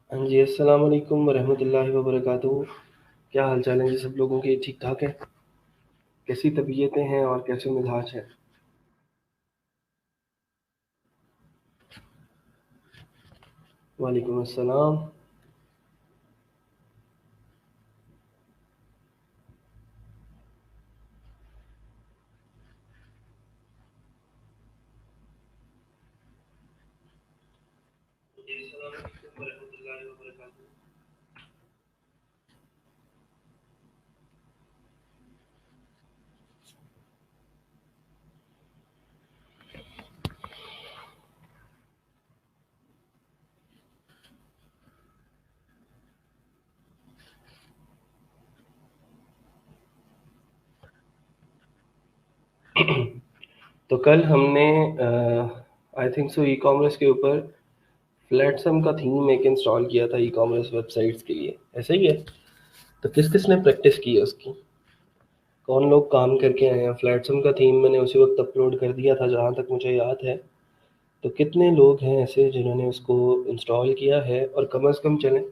हाँ जी, अस्सलाम वालेकुम वरहमतुल्लाहि वबरकातुहू। क्या हाल चाल है जी सब लोगों के? ठीक ठाक है? कैसी तबीयतें हैं और कैसे मिजाज हैं? वालेकुम अस्सलाम। तो कल हमने आई थिंक सो ई कॉमर्स के ऊपर फ्लैटसम का थीम एक इंस्टॉल किया था ई कॉमर्स वेबसाइट्स के लिए, ऐसा ही है? तो किस किस ने प्रैक्टिस की है उसकी? कौन लोग काम करके आए हैं? फ्लैटसम का थीम मैंने उसी वक्त अपलोड कर दिया था जहाँ तक मुझे याद है। तो कितने लोग हैं ऐसे जिन्होंने उसको इंस्टॉल किया है और कम से कम चलें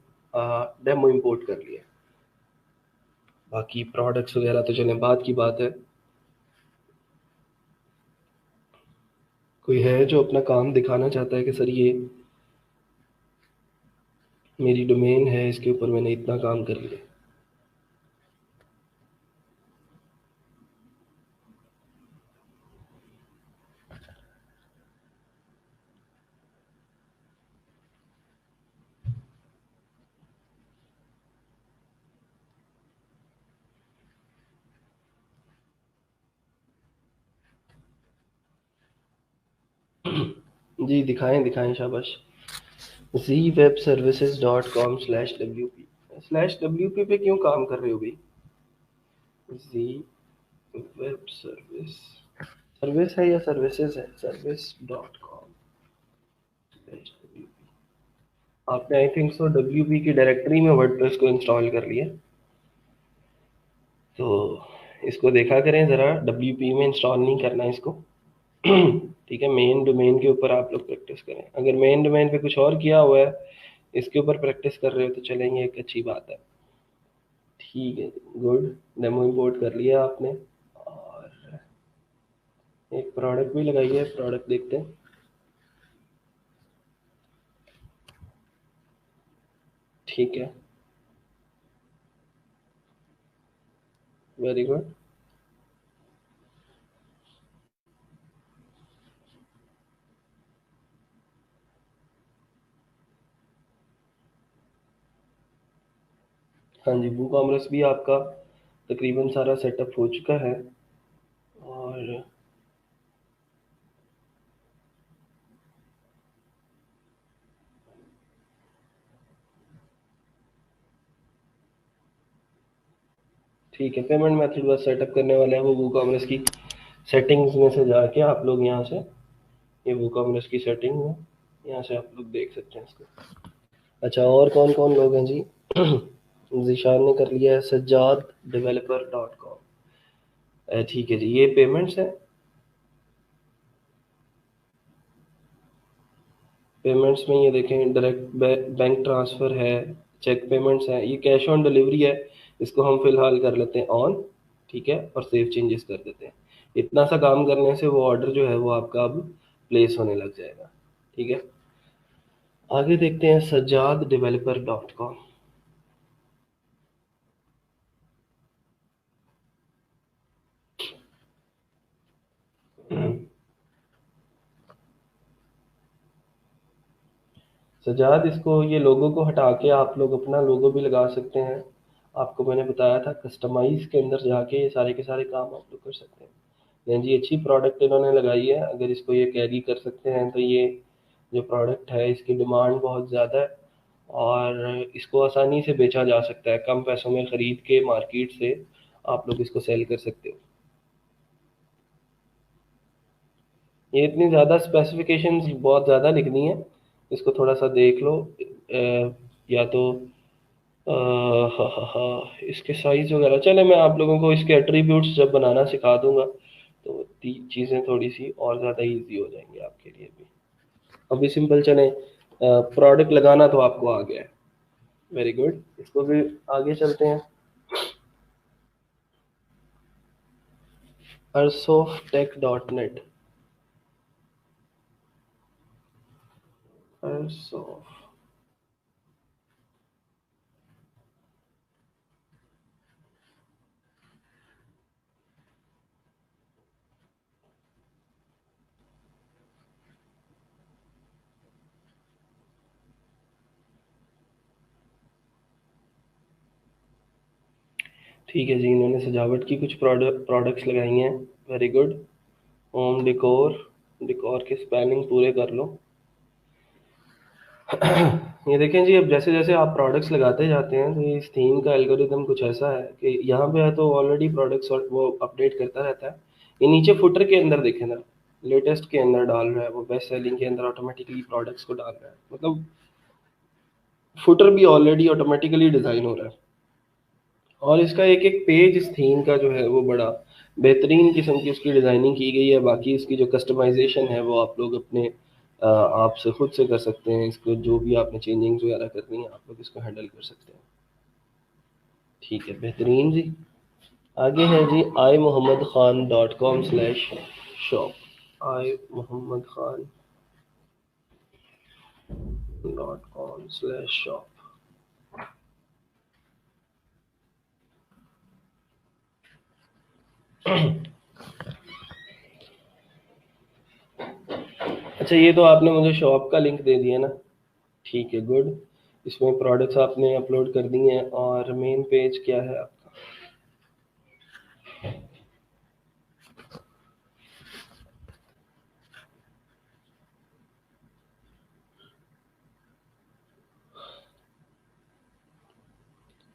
डेमो इंपोर्ट कर लिया? बाकी प्रोडक्ट्स वगैरह तो चलें बाद की बात है। कोई है जो अपना काम दिखाना चाहता है कि सर ये मेरी डोमेन है, इसके ऊपर मैंने इतना काम कर लिया? जी दिखाएं दिखाएं, शाबाश। जी web services dot com slash W P पे क्यों काम कर रहे हो भाई? जी वेब सर्विस, सर्विस है या सर्विसेज है? Service dot com slash W P. आपने I think so W P की डायरेक्टरी में वर्डप्रेस को इंस्टॉल कर लिया। तो इसको देखा करें ज़रा, डब्ल्यू पी में इंस्टॉल नहीं करना इसको। ठीक है, मेन डोमेन के ऊपर आप लोग प्रैक्टिस करें। अगर मेन डोमेन पे कुछ और किया हुआ है, इसके ऊपर प्रैक्टिस कर रहे हो तो चलेंगे, एक अच्छी बात है। ठीक है, गुड। डेमो इंपोर्ट कर लिया आपने और एक प्रोडक्ट भी लगाई है, प्रोडक्ट देखते हैं। ठीक है, वेरी गुड। हाँ जी, वू कॉमर्स भी आपका तकरीबन सारा सेटअप हो चुका है। और ठीक है, पेमेंट मेथड बस सेटअप करने वाले हैं। वो वू कॉमर्स की सेटिंग्स में से जाके आप लोग यहाँ से, ये वू कॉमर्स की सेटिंग है, यहाँ से आप लोग देख सकते हैं इसको। अच्छा, और कौन कौन लोग हैं जी? ज़ीशान ने कर लिया है, सज्जाद डेवलपर डॉट कॉम। ठीक है जी, ये पेमेंट्स है। पेमेंट्स में ये देखें, डायरेक्ट बैंक ट्रांसफ़र है, चेक पेमेंट्स है, ये कैश ऑन डिलीवरी है। इसको हम फ़िलहाल कर लेते हैं ऑन। ठीक है, और सेव चेंजेस कर देते हैं। इतना सा काम करने से वो ऑर्डर जो है वो आपका अब प्लेस होने लग जाएगा। ठीक है, आगे देखते हैं Sajjad developer dot com. Sajad, इसको, ये लोगो को हटा के आप लोग अपना लोगो भी लगा सकते हैं। आपको मैंने बताया था कस्टमाइज के अंदर जाके ये सारे के सारे काम आप लोग कर सकते हैं। नहीं जी, अच्छी प्रोडक्ट इन्होंने लगाई है। अगर इसको ये कैरी कर सकते हैं तो ये जो प्रोडक्ट है इसकी डिमांड बहुत ज़्यादा है और इसको आसानी से बेचा जा सकता है। कम पैसों में ख़रीद के मार्केट से आप लोग इसको सेल कर सकते हो। ये इतनी ज़्यादा स्पेसिफिकेशंस बहुत ज़्यादा लिखनी है, इसको थोड़ा सा देख लो। या तो हाँ हाँ हाँ, इसके साइज वगैरह चले, मैं आप लोगों को इसके एट्रीब्यूट्स जब बनाना सिखा दूंगा तो चीज़ें थोड़ी सी और ज़्यादा इजी हो जाएंगी आपके लिए भी। अभी सिंपल चले, प्रोडक्ट लगाना तो आपको आ गया है। वेरी गुड, इसको भी आगे चलते हैं। arsoftech.net। arsoft, ठीक है जी, इन्होंने सजावट की कुछ प्रोडक्ट्स लगाई हैं। Very good. Home decor, decor के स्पेलिंग पूरे कर लो। ये देखें जी, अब जैसे जैसे आप प्रोडक्ट्स लगाते जाते हैं तो ये इस थीम का एल्गोरिदम कुछ ऐसा है कि यहाँ पे है तो ऑलरेडी प्रोडक्ट्स और वो अपडेट करता रहता है। ये नीचे फुटर के अंदर देखें ना, लेटेस्ट के अंदर डाल रहा है, वो बेस्ट सेलिंग के अंदर ऑटोमेटिकली प्रोडक्ट्स को डाल रहा है। मतलब फुटर भी ऑलरेडी ऑटोमेटिकली डिज़ाइन हो रहा है। और इसका एक एक पेज इस थीम का जो है वो बड़ा बेहतरीन किस्म की उसकी डिज़ाइनिंग की गई है। बाकी इसकी जो कस्टमाइजेशन है वो आप लोग अपने आप से खुद से कर सकते हैं। इसको जो भी आपने चेंजिंग्स वगैरह करनी है आप लोग इसको हैंडल कर सकते हैं। ठीक है, बेहतरीन जी। आगे है जी iMohammadKhan.com/shop। iMohammadKhan.com/shop। अच्छा, ये तो आपने मुझे शॉप का लिंक दे दिया ना। ठीक है, गुड। इसमें प्रोडक्ट्स आपने अपलोड कर दिए हैं और मेन पेज क्या है आपका?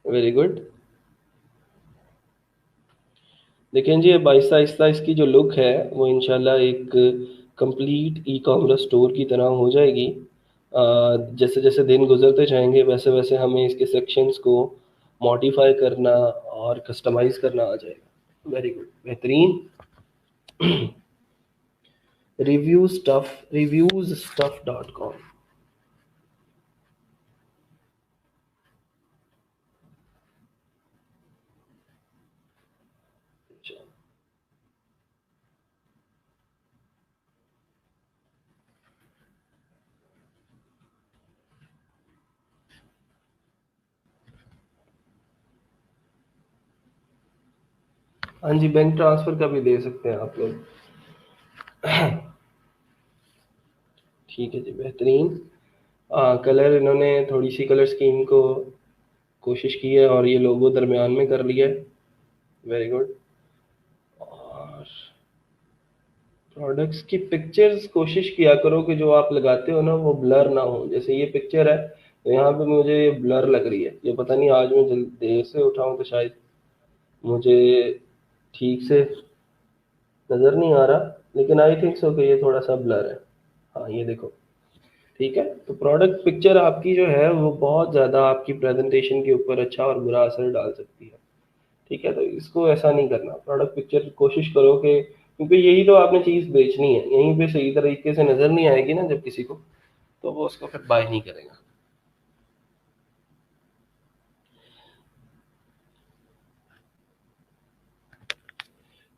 Very good. देखें जी, अब आहिस्ता आहिस्ता इसकी जो लुक है वो इंशाल्लाह एक कंप्लीट ई कॉमर्स स्टोर की तरह हो जाएगी। जैसे जैसे दिन गुजरते जाएंगे वैसे वैसे हमें इसके सेक्शंस को मॉडिफाई करना और कस्टमाइज करना आ जाएगा। वेरी गुड, बेहतरीन। reviewstuff.com। हाँ जी, बैंक ट्रांसफ़र का भी दे सकते हैं आप लोग। ठीक है जी, बेहतरीन। कलर इन्होंने थोड़ी सी कलर स्कीम को कोशिश की है और ये लोगो दरमियान में कर लिया है। Very good. और प्रोडक्ट्स की पिक्चर्स कोशिश किया करो कि जो आप लगाते हो ना वो ब्लर ना हो। जैसे ये पिक्चर है तो यहाँ पे मुझे ये ब्लर लग रही है। ये पता नहीं आज मैं देर से उठा हूँ तो शायद मुझे ठीक से नज़र नहीं आ रहा, लेकिन आई थिंक सो कि ये थोड़ा सा ब्लर है। हाँ, ये देखो। ठीक है, तो प्रोडक्ट पिक्चर आपकी जो है वो बहुत ज़्यादा आपकी प्रेजेंटेशन के ऊपर अच्छा और बुरा असर डाल सकती है। ठीक है, तो इसको ऐसा नहीं करना। प्रोडक्ट पिक्चर कोशिश करो कि, क्योंकि यही तो आपने चीज़ बेचनी है, यहीं पे सही तरीके से नज़र नहीं आएगी ना जब किसी को, तो वो उसको फिर बाय नहीं करेगा।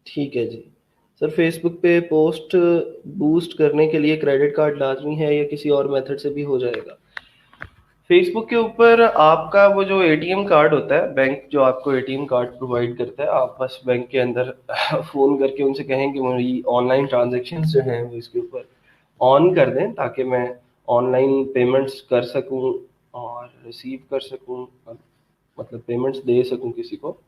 ठीक है जी। सर, फेसबुक पे पोस्ट बूस्ट करने के लिए क्रेडिट कार्ड लाजमी है या किसी और मेथड से भी हो जाएगा? फेसबुक के ऊपर आपका वो जो एटीएम कार्ड होता है, बैंक जो आपको एटीएम कार्ड प्रोवाइड करता है, आप बस बैंक के अंदर फ़ोन करके उनसे कहें कि मेरी ऑनलाइन ट्रांजैक्शंस जो हैं वो इसके ऊपर ऑन कर दें ताकि मैं ऑनलाइन पेमेंट्स कर सकूं और रिसीव कर सकूं, मतलब पेमेंट्स दे सकूं किसी को।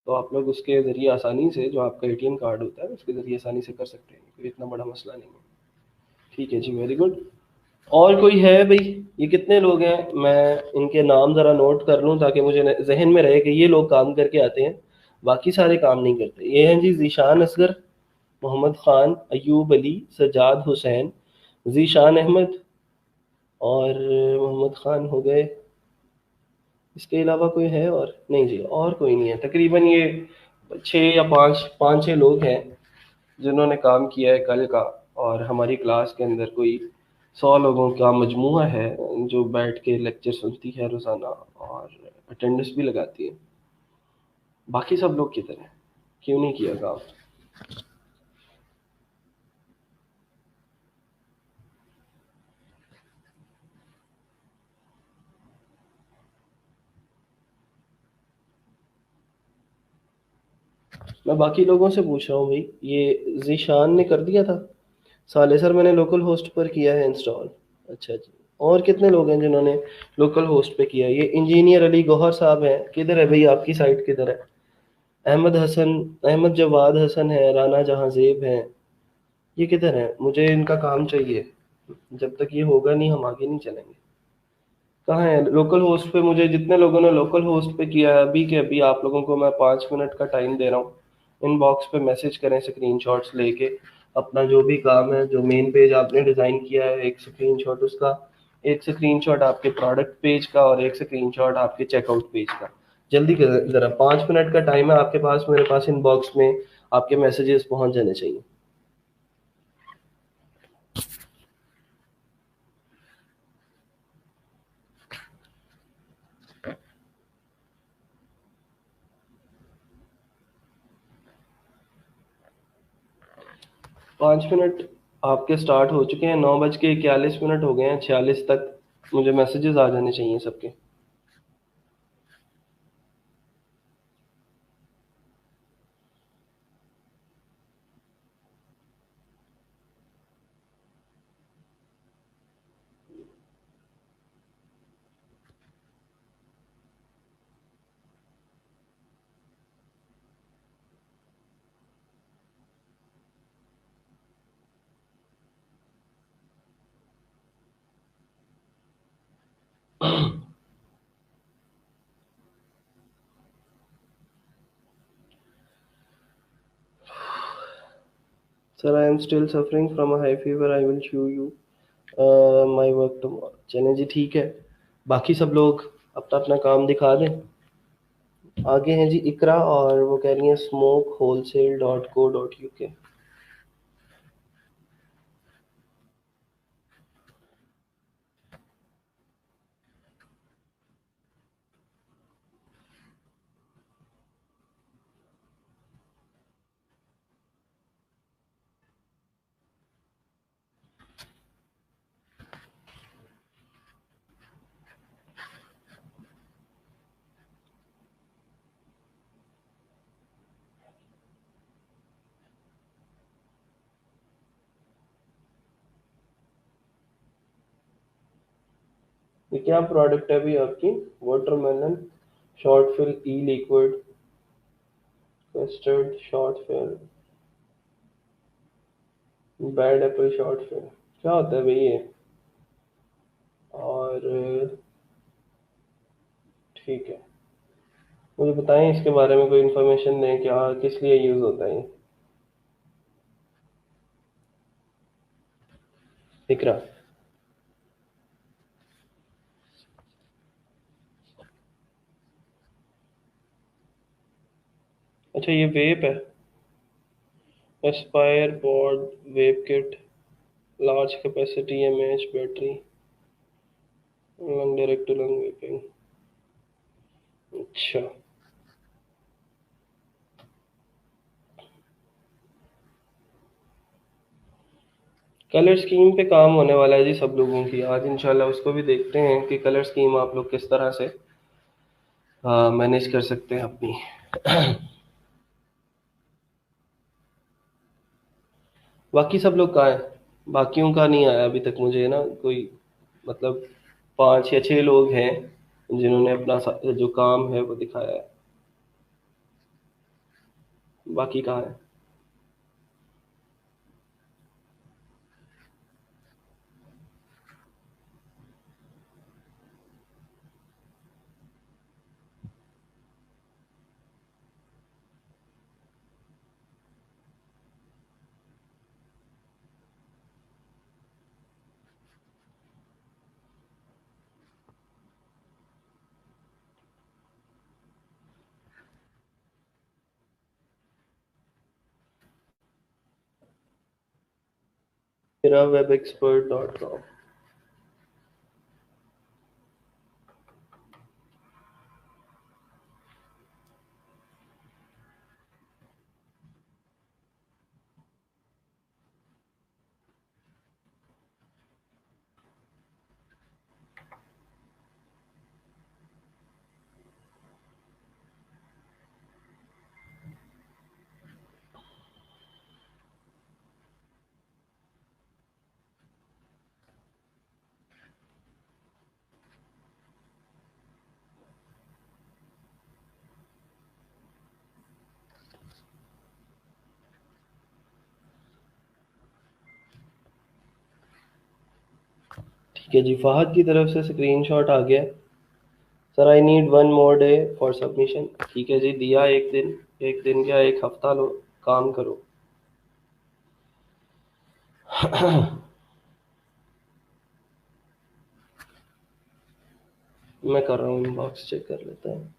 तो आप लोग उसके ज़रिए आसानी से, जो आपका एटीएम कार्ड होता है उसके ज़रिए आसानी से कर सकते हैं, कोई इतना बड़ा मसला नहीं है। ठीक है जी, वेरी गुड। और कोई है भाई? ये कितने लोग हैं, मैं इनके नाम ज़रा नोट कर लूँ ताकि मुझे जहन में रहे कि ये लोग काम करके आते हैं, बाकी सारे काम नहीं करते। ये हैं जी ज़ीशान असगर, मोहम्मद ख़ान, अयूब अली, सज्जाद हुसैन, ज़ीशान अहमद और मोहम्मद ख़ान हो गए। इसके अलावा कोई है और? नहीं जी, और कोई नहीं है। तकरीबन ये 6 या 5 6 लोग हैं जिन्होंने काम किया है कल का। और हमारी क्लास के अंदर कोई 100 लोगों का मजमूआ है जो बैठ के लेक्चर सुनती है रोज़ाना और अटेंडेंस भी लगाती है। बाकी सब लोग किधर हैं? क्यों नहीं किया काम? मैं बाकी लोगों से पूछ रहा हूँ भाई, ये ज़ीशान ने कर दिया था? साले सर मैंने लोकल होस्ट पर किया है इंस्टॉल। अच्छा जी। और कितने लोग हैं जिन्होंने लोकल होस्ट पे किया? ये इंजीनियर अली गौहर साहब हैं, किधर है भाई? आपकी साइट किधर है? अहमद हसन, अहमद जवाद हसन है, राना जहांजेब हैं, ये किधर है? मुझे इनका काम चाहिए। जब तक ये होगा नहीं हम आगे नहीं चलेंगे। कहाँ है लोकल होस्ट पे? मुझे जितने लोगों ने लोकल होस्ट पे किया है अभी के अभी, आप लोगों को मैं 5 मिनट का टाइम दे रहा हूँ। इनबॉक्स पे मैसेज करें स्क्रीनशॉट्स लेके, अपना जो भी काम है, जो मेन पेज आपने डिज़ाइन किया है, एक स्क्रीनशॉट उसका, एक स्क्रीनशॉट आपके प्रोडक्ट पेज का और एक स्क्रीनशॉट आपके चेकआउट पेज का। जल्दी करें ज़रा, 5 मिनट का टाइम है आपके पास, मेरे पास इनबॉक्स में आपके मैसेजेस पहुंच जाने चाहिए। 5 मिनट आपके स्टार्ट हो चुके हैं, 9:41 हो गए हैं, 46 तक मुझे मैसेजेस आ जाने चाहिए सबके। 'Sir I am still suffering from a high fever, I will show you my work tomorrow'. चलें जी, ठीक है। बाकी सब लोग अपना अपना काम दिखा दें। आगे हैं जी इकरा, और वो कह रही हैं smokeWholesale.co.uk। ये क्या प्रोडक्ट है अभी आपकी? Watermelon short fill e liquid custard short fill bad apple short fill, क्या होता है भाई ये? और ठीक है, मुझे बताएं इसके बारे में, कोई इन्फॉर्मेशन दें, क्या किस लिए यूज़ होता है ये? इकरा। अच्छा, ये वेप है? Aspire pod vape kit, large capacity MH battery, lung direct to lung vaping. अच्छा, कलर स्कीम पे काम होने वाला है जी सब लोगों की आज, इंशाल्लाह उसको भी देखते हैं कि कलर स्कीम आप लोग किस तरह से मैनेज कर सकते हैं अपनी। बाकी सब लोग कहाँ हैं? बाकियों का नहीं आया अभी तक मुझे ना कोई, मतलब 5 या 6 लोग हैं जिन्होंने अपना जो काम है वो दिखाया है। बाकी कहाँ है? मेरा webexpert.com। ठीक है जी, फहद की तरफ से स्क्रीनशॉट आ गया। Sir I need 1 more day for submission. ठीक है जी, दिया एक दिन। एक दिन क्या, एक हफ्ता लो, काम करो। मैं कर रहा हूँ, इनबॉक्स चेक कर लेता हूँ।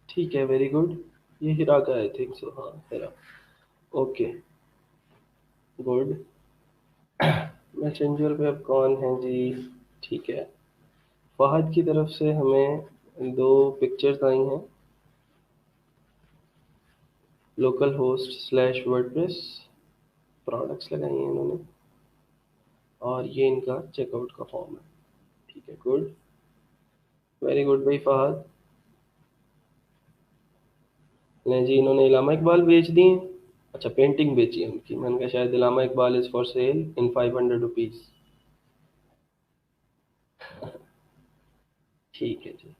ठीक है, वेरी गुड। ये हिरा का, आई थिंक सो, हाँ हिरा। Okay, good. मैसेंजर पे अब कौन है जी? ठीक है, फहद की तरफ से हमें 2 पिक्चर्स आई हैं। Local host slash WordPress products लगाई हैं इन्होंने, और ये इनका चेकआउट का फॉर्म है। ठीक है, गुड, वेरी गुड भाई फहद। नहीं जी, इन्होंने इलामा इकबाल बेच दी हैं। अच्छा, पेंटिंग बेची है उनकी। मैंने कहा शायद Allama Iqbal is for sale in 500 rupees. ठीक है जी।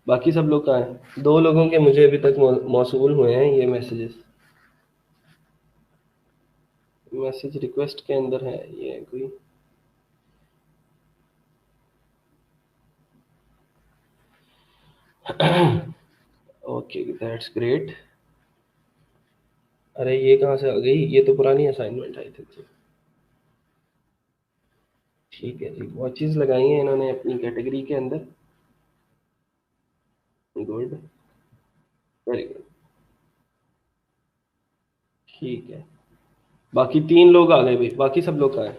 बाकी सब लोग कहाँ हैं? 2 लोगों के मुझे अभी तक मौसूल हुए हैं ये मैसेजेस। मैसेज रिक्वेस्ट के अंदर है ये कोई। Okay, that's great. अरे ये कहाँ से आ गई? ये तो पुरानी असाइनमेंट आई थी। ठीक है जी, वॉचेस लगाई हैं इन्होंने अपनी कैटेगरी के अंदर। Good, very good. ठीक है, बाकी 3 लोग आ गए भाई। बाकी सब लोग कहाँ हैं?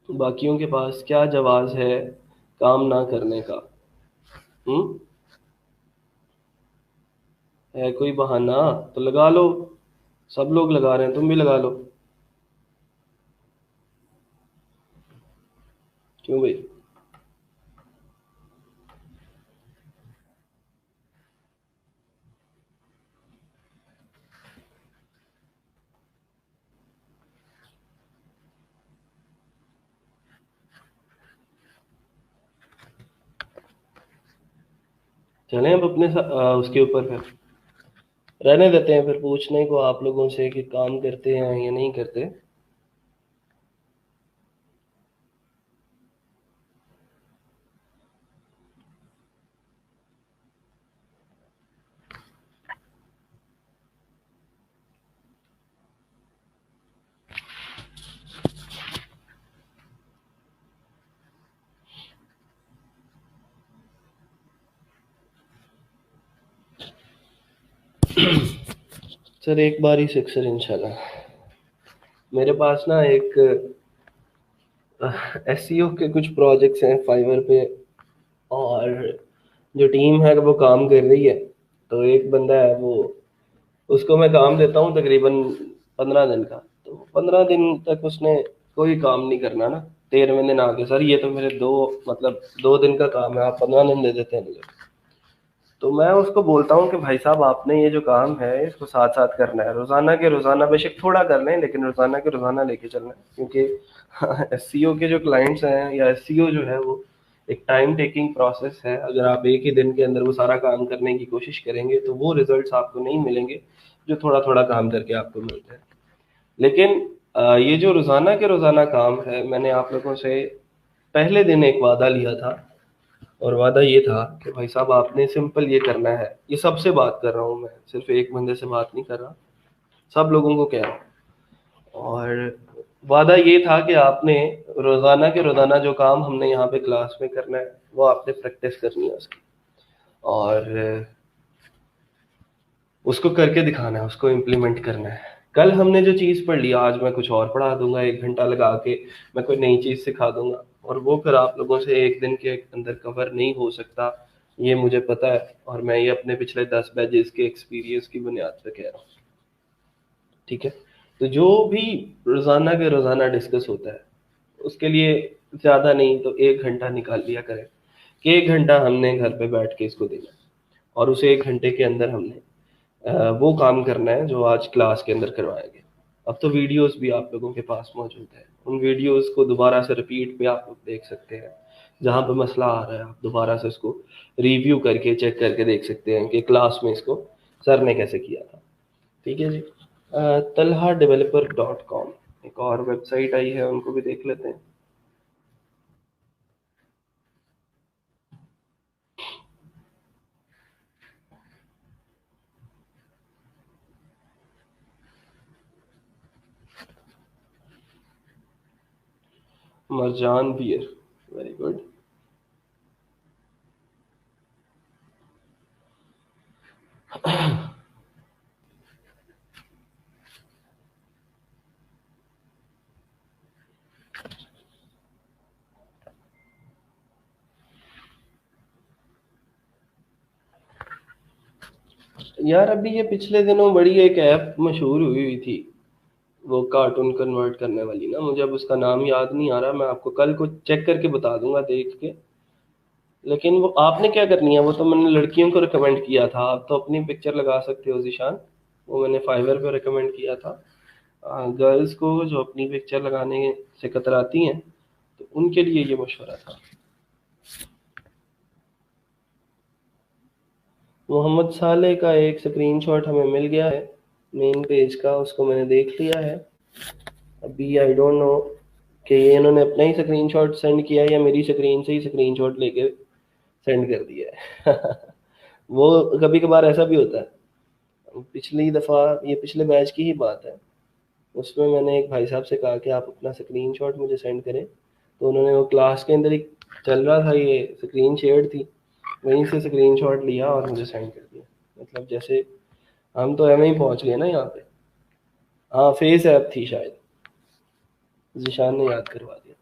बाकियों के पास क्या जवाब है काम ना करने का? हम्म, है कोई बहाना तो लगा लो। सब लोग लगा रहे हैं, तुम भी लगा लो। क्यों भाई? चलें अब अपने उसके ऊपर फिर रहने देते हैं, फिर पूछने को आप लोगों से कि काम करते हैं या नहीं करते। सर एक बार ही सिक्सर इंशाल्लाह। मेरे पास ना एक एसईओ के कुछ प्रोजेक्ट्स हैं फाइवर पे, और जो टीम है वो काम कर रही है। तो एक बंदा है, वो उसको मैं काम देता हूँ तकरीबन 15 दिन का। तो 15 दिन तक उसने कोई काम नहीं करना ना। 13वें दिन आके सर ये तो मेरे दो, मतलब 2 दिन का काम है, आप 15 दिन दे देते हैं मुझे। तो मैं उसको बोलता हूँ कि भाई साहब आपने ये जो काम है इसको साथ साथ करना है, रोजाना के रोजाना, बेशक थोड़ा कर लें लेकिन रोजाना के रोजाना लेके चलना है। क्योंकि एससीओ के जो क्लाइंट्स हैं, या एससीओ जो है वो एक टाइम टेकिंग प्रोसेस है। अगर आप एक ही दिन के अंदर वो सारा काम करने की कोशिश करेंगे तो वो रिजल्ट्स आपको नहीं मिलेंगे जो थोड़ा थोड़ा काम करके आपको मिलते हैं। लेकिन ये जो रोजाना के रोजाना काम है, मैंने आप लोगों से पहले दिन एक वादा लिया था, और वादा ये था कि भाई साहब आपने सिंपल ये करना है। ये सबसे बात कर रहा हूँ मैं, सिर्फ एक बंदे से बात नहीं कर रहा, सब लोगों को कह रहा हूँ। और वादा ये था कि आपने रोजाना के रोजाना जो काम हमने यहाँ पे क्लास में करना है वो आपने प्रैक्टिस करनी है उसकी, और उसको करके दिखाना है, उसको इम्प्लीमेंट करना है। कल हमने जो चीज़ पढ़ ली आज मैं कुछ और पढ़ा दूंगा, 1 घंटा लगा के मैं कोई नई चीज़ सिखा दूंगा, और वो फिर आप लोगों से एक दिन के अंदर कवर नहीं हो सकता। ये मुझे पता है और मैं ये अपने पिछले 10 बैचेस के एक्सपीरियंस की बुनियाद पे कह रहा हूँ। ठीक है, तो जो भी रोज़ाना के रोज़ाना डिस्कस होता है उसके लिए ज़्यादा नहीं तो 1 घंटा निकाल लिया करें कि 1 घंटा हमने घर पे बैठ के इसको देना है और उस 1 घंटे के अंदर हमने वो काम करना है जो आज क्लास के अंदर करवाया गया। अब तो वीडियोस भी आप लोगों के पास मौजूद है, उन वीडियोस को दोबारा से रिपीट पे आप लोग देख सकते हैं। जहाँ पे मसला आ रहा है आप दोबारा से उसको रिव्यू करके चेक करके देख सकते हैं कि क्लास में इसको सर ने कैसे किया था। ठीक है जी। तलहा डेवलपर डॉट कॉम एक और वेबसाइट आई है, उनको भी देख लेते हैं। Marjan bear, very good. यार अभी ये पिछले दिनों बड़ी एक ऐप मशहूर हुई हुई थी, वो कार्टून कन्वर्ट करने वाली ना, मुझे अब उसका नाम याद नहीं आ रहा, मैं आपको कल को चेक करके बता दूंगा देख के। लेकिन वो आपने क्या करनी है, वो तो मैंने लड़कियों को रिकमेंड किया था, आप तो अपनी पिक्चर लगा सकते हो ज़ीशान। वो मैंने फाइवर पे रिकमेंड किया था। गर्ल्स को जो अपनी पिक्चर लगाने से कतराती हैं तो उनके लिए ये मशवरा था। मोहम्मद साले का एक स्क्रीनशॉट हमें मिल गया है मेन पेज का, उसको मैंने देख लिया है। अभी आई डोंट नो कि ये इन्होंने अपना ही स्क्रीनशॉट सेंड किया है या मेरी स्क्रीन से ही स्क्रीनशॉट लेके सेंड कर दिया है। वो कभी कभार ऐसा भी होता है। पिछली दफ़ा, ये पिछले बैच की ही बात है, उसमें मैंने एक भाई साहब से कहा कि आप अपना स्क्रीनशॉट मुझे सेंड करें, तो उन्होंने वो क्लास के अंदर ही चल रहा था, ये स्क्रीन शेयर थी, वहीं से स्क्रीनशॉट लिया और मुझे सेंड कर दिया। मतलब जैसे हम तो एम ही पहुंच गए ना यहाँ पे। हाँ फेस ऐप थी शायद, जिशान ने याद करवा दिया।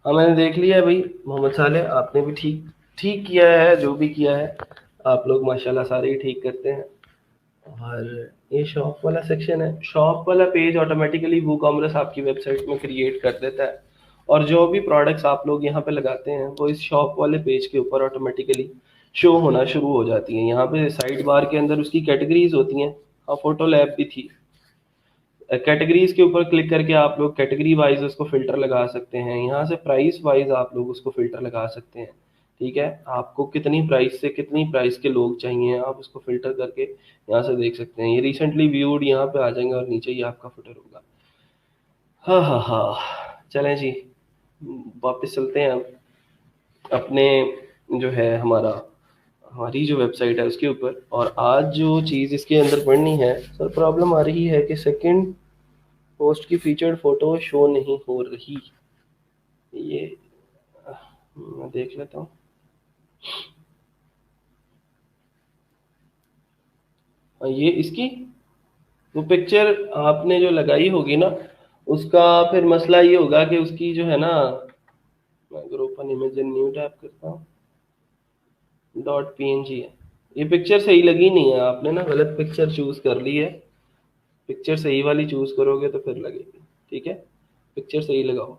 हाँ मैंने देख लिया है भाई मोहम्मद साले, आपने भी ठीक ठीक किया है जो भी किया है। आप लोग माशाल्लाह सारे ही ठीक करते हैं। और ये शॉप वाला सेक्शन है, शॉप वाला पेज ऑटोमेटिकली वो कॉमर्स आपकी वेबसाइट में क्रिएट कर देता है और जो भी प्रोडक्ट्स आप लोग यहाँ पे लगाते हैं वो इस शॉप वाले पेज के ऊपर ऑटोमेटिकली शो होना शुरू हो जाती हैं। यहाँ पे साइड बार के अंदर उसकी कैटेगरीज होती हैं। हाँ फोटो लैब भी थी। कैटेगरीज के ऊपर क्लिक करके आप लोग कैटेगरी वाइज उसको फिल्टर लगा सकते हैं, यहाँ से प्राइस वाइज आप लोग उसको फिल्टर लगा सकते हैं। ठीक है, आपको कितनी प्राइस से कितनी प्राइस के लोग चाहिए आप उसको फिल्टर करके यहाँ से देख सकते हैं। ये रिसेंटली व्यूड यहाँ पे आ जाएंगे और नीचे ही आपका फुटर होगा। हाँ हाँ हाँ, चलें जी, वापस चलते हैं अब अपने जो है हमारी जो वेबसाइट है उसके ऊपर। और आज जो चीज़ इसके अंदर पढ़नी है सर, प्रॉब्लम आ रही है कि सेकंड पोस्ट की फीचर्ड फोटो शो नहीं हो रही। ये मैं देख लेता हूँ। ये इसकी वो पिक्चर आपने जो लगाई होगी ना, उसका फिर मसला ये होगा कि उसकी जो है ना, मैं group an image new tap करता हूँ, डॉट पीएनजी है। ये पिक्चर सही लगी नहीं है, आपने ना गलत पिक्चर चूज कर ली है। पिक्चर सही वाली चूज करोगे तो फिर लगेगी। ठीक है, पिक्चर सही लगाओ।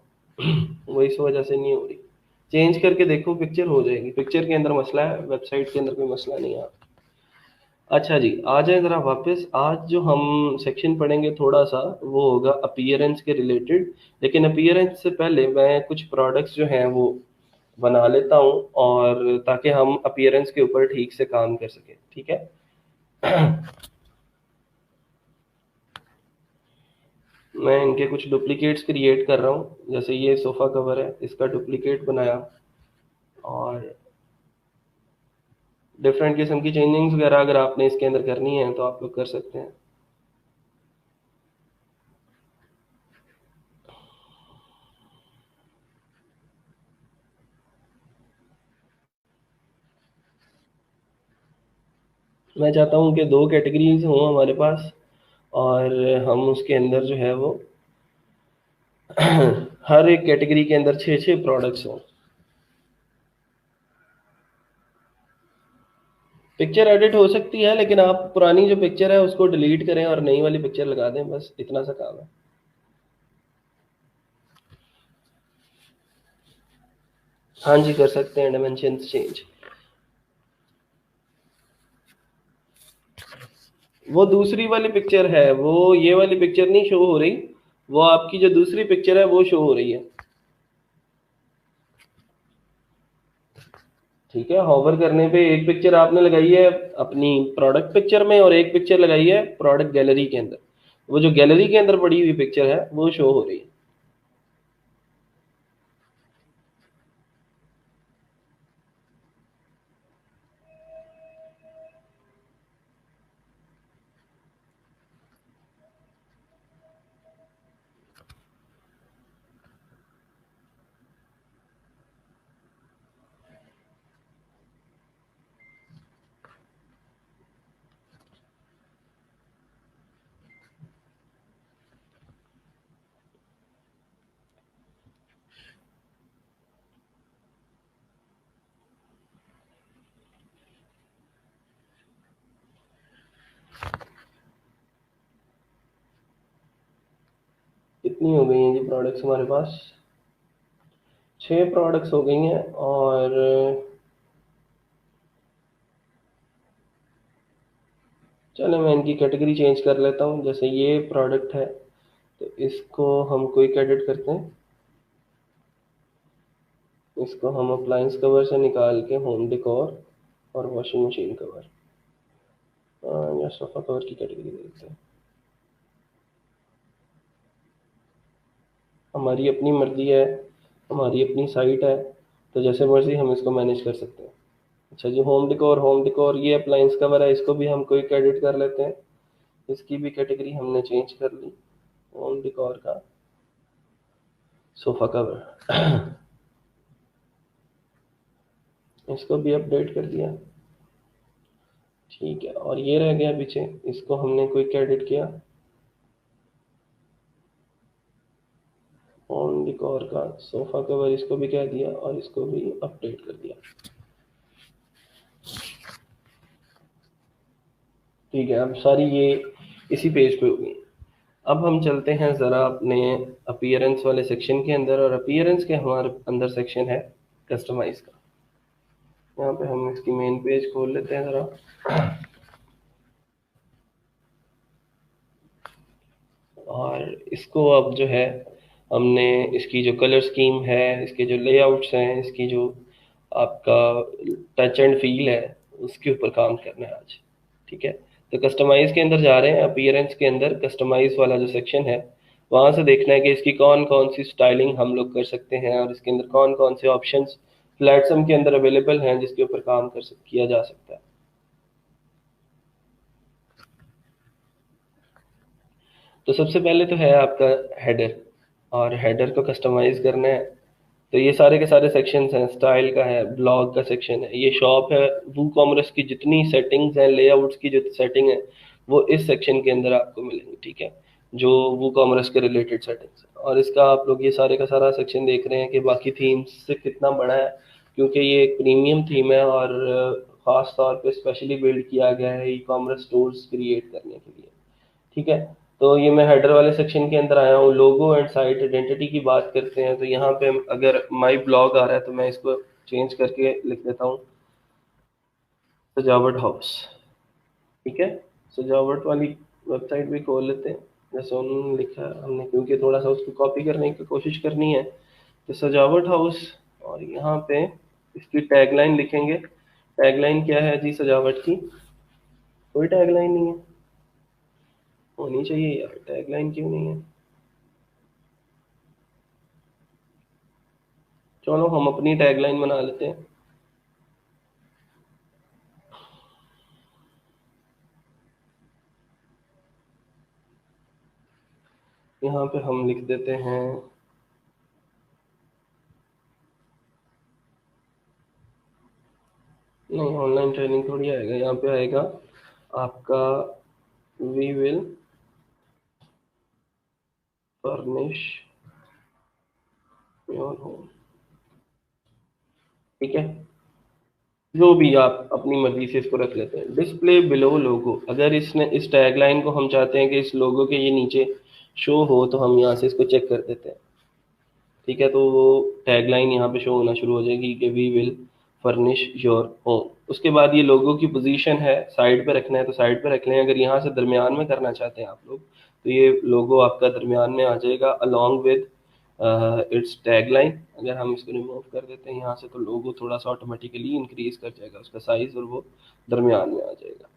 वो इस वजह से नहीं हो रही, चेंज करके देखो पिक्चर हो जाएगी। पिक्चर के अंदर मसला है, वेबसाइट के अंदर कोई मसला नहीं है। अच्छा जी, आ जाए ज़रा वापस। आज जो हम सेक्शन पढ़ेंगे थोड़ा सा वो होगा अपीयरेंस के रिलेटेड। लेकिन अपीयरेंस से पहले मैं कुछ प्रोडक्ट्स जो हैं वो बना लेता हूँ और ताकि हम अपीयरेंस के ऊपर ठीक से काम कर सकें। ठीक है। मैं इनके कुछ डुप्लीकेट्स क्रिएट कर रहा हूँ, जैसे ये सोफ़ा कवर है, इसका डुप्लीकेट बनाया और डिफरेंट किस्म की चेंजिंग्स वगैरह अगर आपने इसके अंदर करनी है तो आप लोग कर सकते हैं। मैं चाहता हूँ कि 2 कैटेगरीज हों हमारे पास और हम उसके अंदर जो है वो हर एक कैटेगरी के अंदर 6-6 प्रोडक्ट्स हों। पिक्चर एडिट हो सकती है, लेकिन आप पुरानी जो पिक्चर है उसको डिलीट करें और नई वाली पिक्चर लगा दें, बस इतना सा काम है। हाँ जी, कर सकते हैं डायमेंशन चेंज। वो दूसरी वाली पिक्चर है, वो ये वाली पिक्चर नहीं शो हो रही, वो आपकी जो दूसरी पिक्चर है वो शो हो रही है। ठीक है, हॉवर करने पे एक पिक्चर आपने लगाई है अपनी प्रोडक्ट पिक्चर में और एक पिक्चर लगाई है प्रोडक्ट गैलरी के अंदर। वो जो गैलरी के अंदर पड़ी हुई पिक्चर है वो शो हो रही है। कितनी हो गई हैं जी प्रोडक्ट्स हमारे पास? 6 प्रोडक्ट्स हो गई हैं। और चलो मैं इनकी कैटेगरी चेंज कर लेता हूँ। जैसे ये प्रोडक्ट है तो इसको हम क्विक एडिट करते हैं। इसको हम अप्लायंस कवर से निकाल के होम डेकोर और वॉशिंग मशीन कवर या सोफा कवर की कैटेगरी देखते हैं। हमारी अपनी मर्जी है, हमारी अपनी साइट है, तो जैसे मर्जी हम इसको मैनेज कर सकते हैं। अच्छा जी, होम डेकोर, होम डेकोर ये अप्लायंस कवर है, इसको भी हम क्विक एडिट कर लेते हैं। इसकी भी कैटेगरी हमने चेंज कर ली, होम डेकोर का सोफा कवर। इसको भी अपडेट कर दिया। ठीक है, और ये रह गया पीछे, इसको हमने क्विक एडिट किया, होम डेकोर का सोफा कवर इसको भी कह दिया और इसको भी अपडेट कर दिया। ठीक है, अब सारी ये इसी पेज पे होगी। अब हम चलते हैं ज़रा अपने अपीयरेंस वाले सेक्शन के अंदर, और अपीयरेंस के हमारे अंदर सेक्शन है कस्टमाइज का। यहाँ पे हम इसकी मेन पेज खोल लेते हैं ज़रा। और इसको अब जो है हमने इसकी जो कलर स्कीम है, इसके जो लेआउट्स हैं, इसकी जो आपका टच एंड फील है, उसके ऊपर काम करना है आज। ठीक है, तो कस्टमाइज के अंदर जा रहे हैं। अपीयरेंस के अंदर कस्टमाइज वाला जो सेक्शन है वहाँ से देखना है कि इसकी कौन कौन सी स्टाइलिंग हम लोग कर सकते हैं और इसके अंदर कौन कौन से ऑप्शंस फ्लैटसम के अंदर अवेलेबल हैं जिसके ऊपर काम किया जा सकता है। तो सबसे पहले तो है आपका हेडर, और हेडर को कस्टमाइज करना है। तो ये सारे के सारे सेक्शंस हैं, स्टाइल का है, ब्लॉग का सेक्शन है, ये शॉप है, वू कॉमर्स की जितनी सेटिंग्स हैं, लेआउट्स की जो सेटिंग है वो इस सेक्शन के अंदर आपको मिलेंगी। ठीक है, जो वू कॉमर्स के रिलेटेड सेटिंग्स है। और इसका आप लोग ये सारे का सारा सेक्शन देख रहे हैं कि बाकी थीम्स से कितना बड़ा है, क्योंकि ये एक प्रीमियम थीम है और ख़ास तौर पे स्पेशली बिल्ड किया गया है ई कॉमर्स स्टोर्स क्रिएट करने के लिए। ठीक है, तो ये मैं हेडर वाले सेक्शन के अंदर आया हूँ। लोगो एंड साइट आइडेंटिटी की बात करते हैं तो यहाँ पे अगर माई ब्लॉग आ रहा है तो मैं इसको चेंज करके लिख देता हूँ सजावट हाउस। ठीक है, सजावट वाली वेबसाइट भी खोल लेते हैं। जैसे उन्होंने लिखा है हमने, क्योंकि थोड़ा सा उसको कॉपी करने की कोशिश करनी है। तो सजावट हाउस, और यहाँ पे इसकी टैगलाइन लिखेंगे। टैगलाइन क्या है जी सजावट की? कोई टैगलाइन नहीं है, होनी चाहिए यार, टैगलाइन क्यों नहीं है? चलो हम अपनी टैगलाइन बना लेते हैं। यहाँ पे हम लिख देते हैं, नहीं ऑनलाइन ट्रेनिंग थोड़ी आएगा, यहाँ पे आएगा आपका we will furnish your home. ठीक है, जो भी आप अपनी मर्जी से इसको रख लेते हैं। डिस्प्ले बिलो लोगो, अगर इसने इस टैगलाइन को हम चाहते हैं कि इस लोगो के ये नीचे शो हो, तो हम यहाँ से इसको चेक कर देते हैं। ठीक है, तो वो टैगलाइन यहाँ पे शो होना शुरू हो जाएगी कि we will furnish your home. उसके बाद ये लोगों की पोजीशन है, साइड पे रखना है तो साइड पे रख लें। अगर यहाँ से दरमियान में करना चाहते हैं आप लोग, तो ये लोगो आपका दरमियान में आ जाएगा अलॉन्ग विद इट्स टैगलाइन। अगर हम इसको रिमूव कर देते हैं यहाँ से, तो लोगो थोड़ा सा ऑटोमेटिकली इंक्रीज कर जाएगा उसका साइज, और वो दरमियान में आ जाएगा।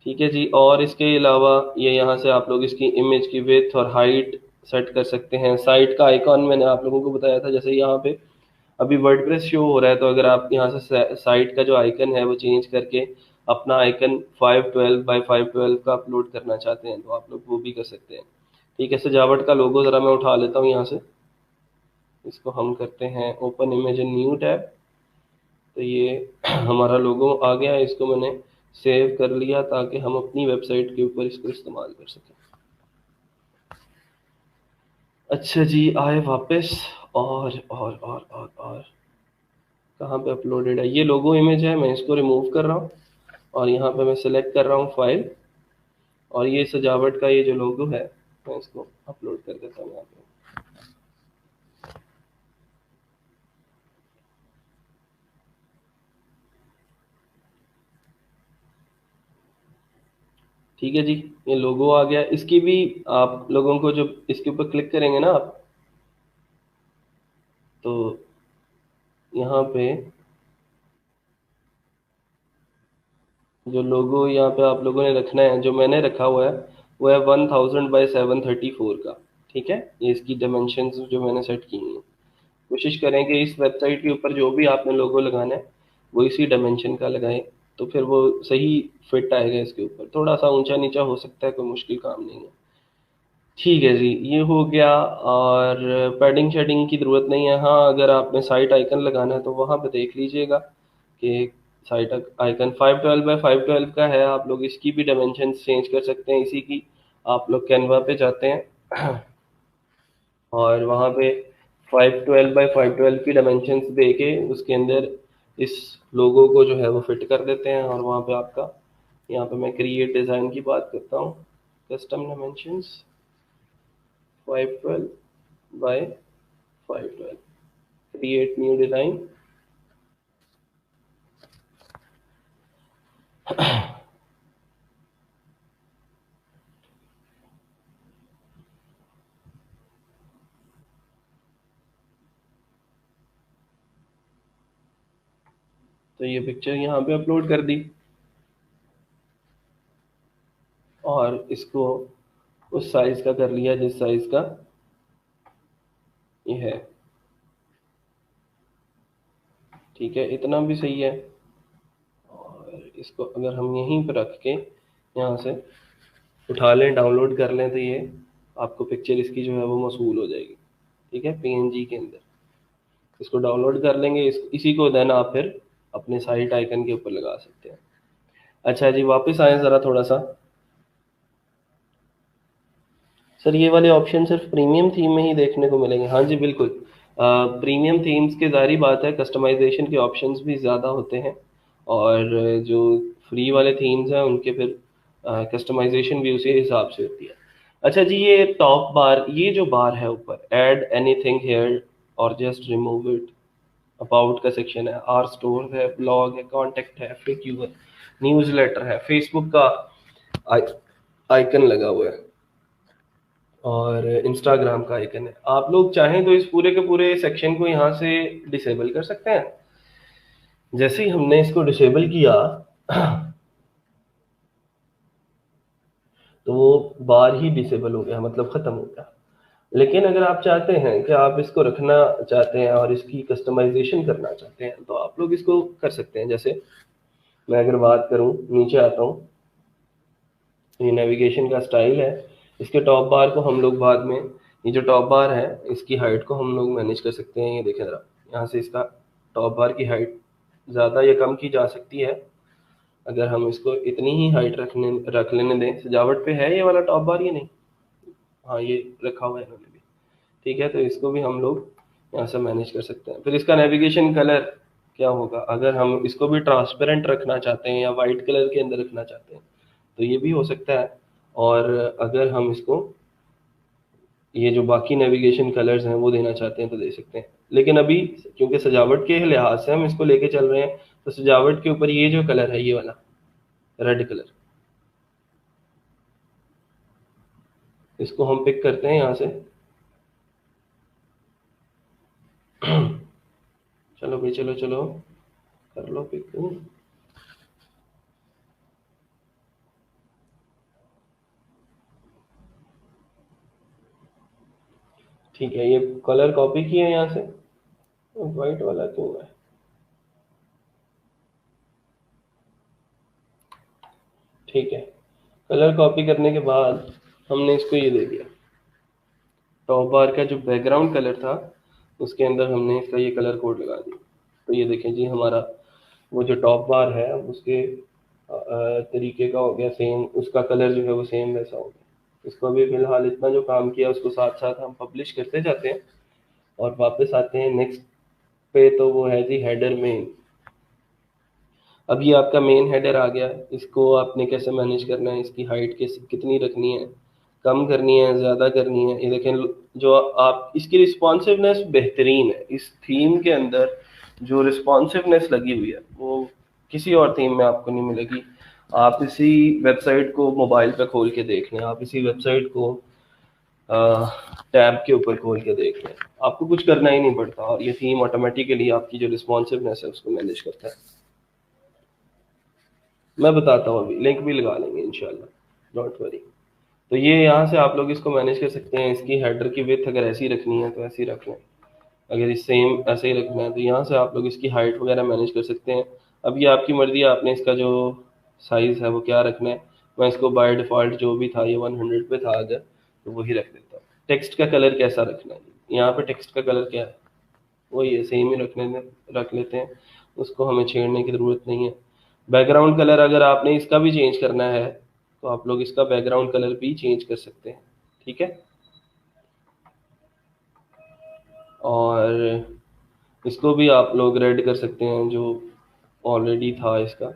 ठीक है जी। और इसके अलावा ये यहाँ से आप लोग इसकी इमेज की विड्थ और हाइट सेट कर सकते हैं। साइट का आइकॉन मैंने आप लोगों को बताया था, जैसे यहाँ पे अभी वर्डप्रेस शो हो रहा है, तो अगर आप यहाँ से साइट का जो आइकन है वो चेंज करके अपना आइकन 512 बाई 512 का अपलोड करना चाहते हैं, तो आप लोग वो भी कर सकते हैं। ठीक है, सजावट का लोगो ज़रा मैं उठा लेता हूँ यहाँ से। इसको हम करते हैं open image in new tab. तो ये हमारा लोगो आ गया है, इसको मैंने सेव कर लिया ताकि हम अपनी वेबसाइट के ऊपर इसको इस्तेमाल कर सकें। अच्छा जी, आए वापस। और कहाँ पे अपलोडेड है? ये लोगो इमेज है, मैं इसको रिमूव कर रहा हूँ और यहाँ पे मैं सिलेक्ट कर रहा हूँ फाइल, और ये सजावट का ये जो लोगो है मैं इसको अपलोड कर देता हूँ यहाँ पे। ठीक है जी, ये लोगो आ गया। इसकी भी आप लोगों को, जब इसके ऊपर क्लिक करेंगे ना आप, तो यहाँ पे जो लोगो यहाँ पे आप लोगों ने रखना है, जो मैंने रखा हुआ है वो है 1000 बाई 734 का। ठीक है, ये इसकी डायमेंशंस जो मैंने सेट की हैं। कोशिश करें कि इस वेबसाइट के ऊपर जो भी आपने लोगो लगाना है वो इसी डायमेंशन का लगाएं, तो फिर वो सही फिट आएगा इसके ऊपर। थोड़ा सा ऊंचा नीचा हो सकता है, कोई मुश्किल काम नहीं है। ठीक है जी, ये हो गया। और पैडिंग शेडिंग की ज़रूरत नहीं है। हाँ, अगर आपने साइट आइकन लगाना है तो वहाँ पे देख लीजिएगा कि साइट आइकन 512 बाई 512 का है। आप लोग इसकी भी डायमेंशन चेंज कर सकते हैं। इसी की आप लोग कैनवा पे जाते हैं और वहाँ पे 512 बाई 512 की डायमेंशंस दे के उसके अंदर इस लोगो को जो है वो फिट कर देते हैं। और वहाँ पे आपका, यहाँ पे मैं क्रिएट डिज़ाइन की बात करता हूँ, custom dimensions 512 by 512, create new design. तो ये पिक्चर यहाँ पे अपलोड कर दी, और इसको उस साइज़ का कर लिया जिस साइज़ का ये है। ठीक है, इतना भी सही है। और इसको अगर हम यहीं पर रख के यहाँ से उठा लें, डाउनलोड कर लें, तो ये आपको पिक्चर इसकी जो है वो मौसूल हो जाएगी। ठीक है, पीएनजी के अंदर इसको डाउनलोड कर लेंगे। इसी को देन आप फिर अपने साइट आइकन के ऊपर लगा सकते हैं। अच्छा जी, वापस आए ज़रा थोड़ा सा। सर, ये वाले ऑप्शन सिर्फ प्रीमियम थीम में ही देखने को मिलेंगे? हाँ जी, बिल्कुल। प्रीमियम थीम्स की ज़ाहिर बात है, कस्टमाइजेशन के ऑप्शंस भी ज़्यादा होते हैं, और जो फ्री वाले थीम्स हैं उनके फिर कस्टमाइजेशन भी उसी हिसाब से होती है। अच्छा जी, ये टॉप बार, ये जो बार है ऊपर, ऐड एनीथिंग हेयर और जस्ट रिमूव इट, अबाउट का सेक्शन है, आर स्टोर है, ब्लॉग है, कॉन्टेक्ट है, FAQ है, न्यूज़लेटर है, फेसबुक का आइकन लगा हुआ है, और इंस्टाग्राम का आइकन है। आप लोग चाहें तो इस पूरे के पूरे सेक्शन को यहाँ से डिसेबल कर सकते हैं। जैसे ही हमने इसको डिसेबल किया तो वो बार ही डिसेबल हो गया, मतलब ख़त्म हो गया। लेकिन अगर आप चाहते हैं कि आप इसको रखना चाहते हैं और इसकी कस्टमाइजेशन करना चाहते हैं, तो आप लोग इसको कर सकते हैं। जैसे मैं अगर बात करूँ, नीचे आता हूँ, ये नेविगेशन का स्टाइल है। इसके टॉप बार को हम लोग बाद में, ये जो टॉप बार है इसकी हाइट को हम लोग मैनेज कर सकते हैं। ये देखें ज़रा, यहाँ से इसका टॉप बार की हाइट ज़्यादा या कम की जा सकती है। अगर हम इसको इतनी ही हाइट रख लेने दें, सजावट पे है ये वाला टॉप बार, ये नहीं, हाँ ये रखा हुआ है इन्होंने भी। ठीक है, तो इसको भी हम लोग यहाँ से मैनेज कर सकते हैं। फिर इसका नेविगेशन कलर, क्या होगा अगर हम इसको भी ट्रांसपेरेंट रखना चाहते हैं या वाइट कलर के अंदर रखना चाहते हैं, तो ये भी हो सकता है। और अगर हम इसको ये जो बाकी नेविगेशन कलर्स हैं वो देना चाहते हैं तो दे सकते हैं। लेकिन अभी क्योंकि सजावट के लिहाज से हम इसको लेके चल रहे हैं, तो सजावट के ऊपर ये जो कलर है, ये वाला रेड कलर, इसको हम पिक करते हैं यहाँ से। चलो भाई, चलो चलो, कर लो पिक। ठीक है, ये कलर कॉपी किए यहाँ से। वाइट वाला क्यों है? ठीक है, कलर कॉपी करने के बाद हमने इसको ये दे दिया। टॉप बार का जो बैकग्राउंड कलर था उसके अंदर हमने इसका ये कलर कोड लगा दिया। तो ये देखें जी, हमारा वो जो टॉप बार है उसके तरीके का हो गया सेम, उसका कलर जो है वो सेम वैसा हो गया। इसको अभी फिलहाल इतना जो काम किया उसको साथ साथ हम पब्लिश करते जाते हैं और वापस आते हैं नेक्स्ट पे। तो वो है जी हेडर में। अब ये आपका मेन हेडर आ गया। इसको आपने कैसे मैनेज करना है, इसकी हाइट कैसे कितनी रखनी है, कम करनी है, ज़्यादा करनी है। ये देखें, जो आप इसकी रिस्पॉन्सिवनेस बेहतरीन है। इस थीम के अंदर जो रिस्पॉन्सिवनेस लगी हुई है वो किसी और थीम में आपको नहीं मिलेगी। आप इसी वेबसाइट को मोबाइल पे खोल के देख लें, आप इसी वेबसाइट को टैब के ऊपर खोल के देख लें, आपको कुछ करना ही नहीं पड़ता और ये थीम ऑटोमेटिकली आपकी जो रिस्पॉन्सिवनेस है उसको मैनेज करता है। मैं बताता हूँ, अभी लिंक भी लगा लेंगे इंशाल्लाह, डोंट वरी। तो ये यहाँ से आप लोग इसको मैनेज कर सकते हैं। इसकी हेडर की विड्थ अगर ऐसी रखनी है तो ऐसी रख लें, अगर इस सेम ऐसे ही रखना है तो यहाँ से आप लोग इसकी हाइट वगैरह मैनेज कर सकते हैं। अब ये आपकी मर्ज़ी है, आपने इसका जो साइज़ है वो क्या रखना है। मैं इसको बाय डिफ़ॉल्ट जो भी था, ये 100 पे था अगर, तो वही रख देता हूँ। टेक्स्ट का कलर कैसा रखना है, यहाँ पे टेक्स्ट का कलर क्या है, वही है, सेम ही रख लेते हैं। उसको हमें छेड़ने की ज़रूरत नहीं है। बैकग्राउंड कलर अगर आपने इसका भी चेंज करना है तो आप लोग इसका बैकग्राउंड कलर भी चेंज कर सकते हैं। ठीक है, और इसको भी आप लोग रेड कर सकते हैं जो ऑलरेडी था इसका।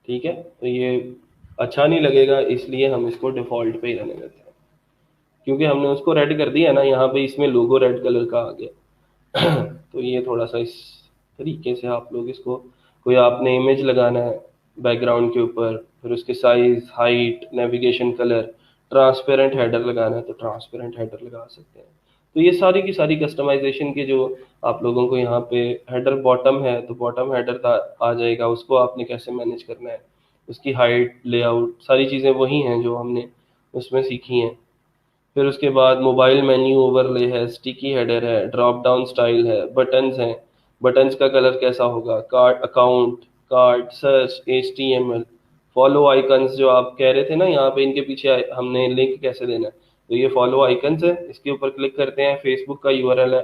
ठीक है, तो ये अच्छा नहीं लगेगा, इसलिए हम इसको डिफ़ॉल्ट पे ही रहने देते हैं। क्योंकि हमने उसको रेड कर दिया ना, यहाँ पे इसमें लोगो रेड कलर का आ गया। तो ये थोड़ा सा इस तरीके से आप लोग इसको, कोई आपने इमेज लगाना है बैकग्राउंड के ऊपर, फिर उसके size, height, navigation colour, transparent header लगाना है तो ट्रांसपेरेंट हेडर लगा सकते हैं। तो ये सारी की सारी कस्टमाइजेशन के जो आप लोगों को यहाँ पे, हेडर बॉटम है तो बॉटम हेडर का आ जाएगा, उसको आपने कैसे मैनेज करना है, उसकी हाइट, लेआउट, सारी चीज़ें वही हैं जो हमने उसमें सीखी हैं। फिर उसके बाद मोबाइल मेन्यू ओवरले है, स्टिकी हेडर है, ड्रॉप डाउन स्टाइल है, बटन्स हैं, बटन्स का कलर कैसा होगा, card account, card search, HTML, follow icons जो आप कह रहे थे ना, यहाँ पे इनके पीछे हमने लिंक कैसे देना है, तो ये फॉलो आइकन्स है, इसके ऊपर क्लिक करते हैं। फेसबुक का यूआरएल है,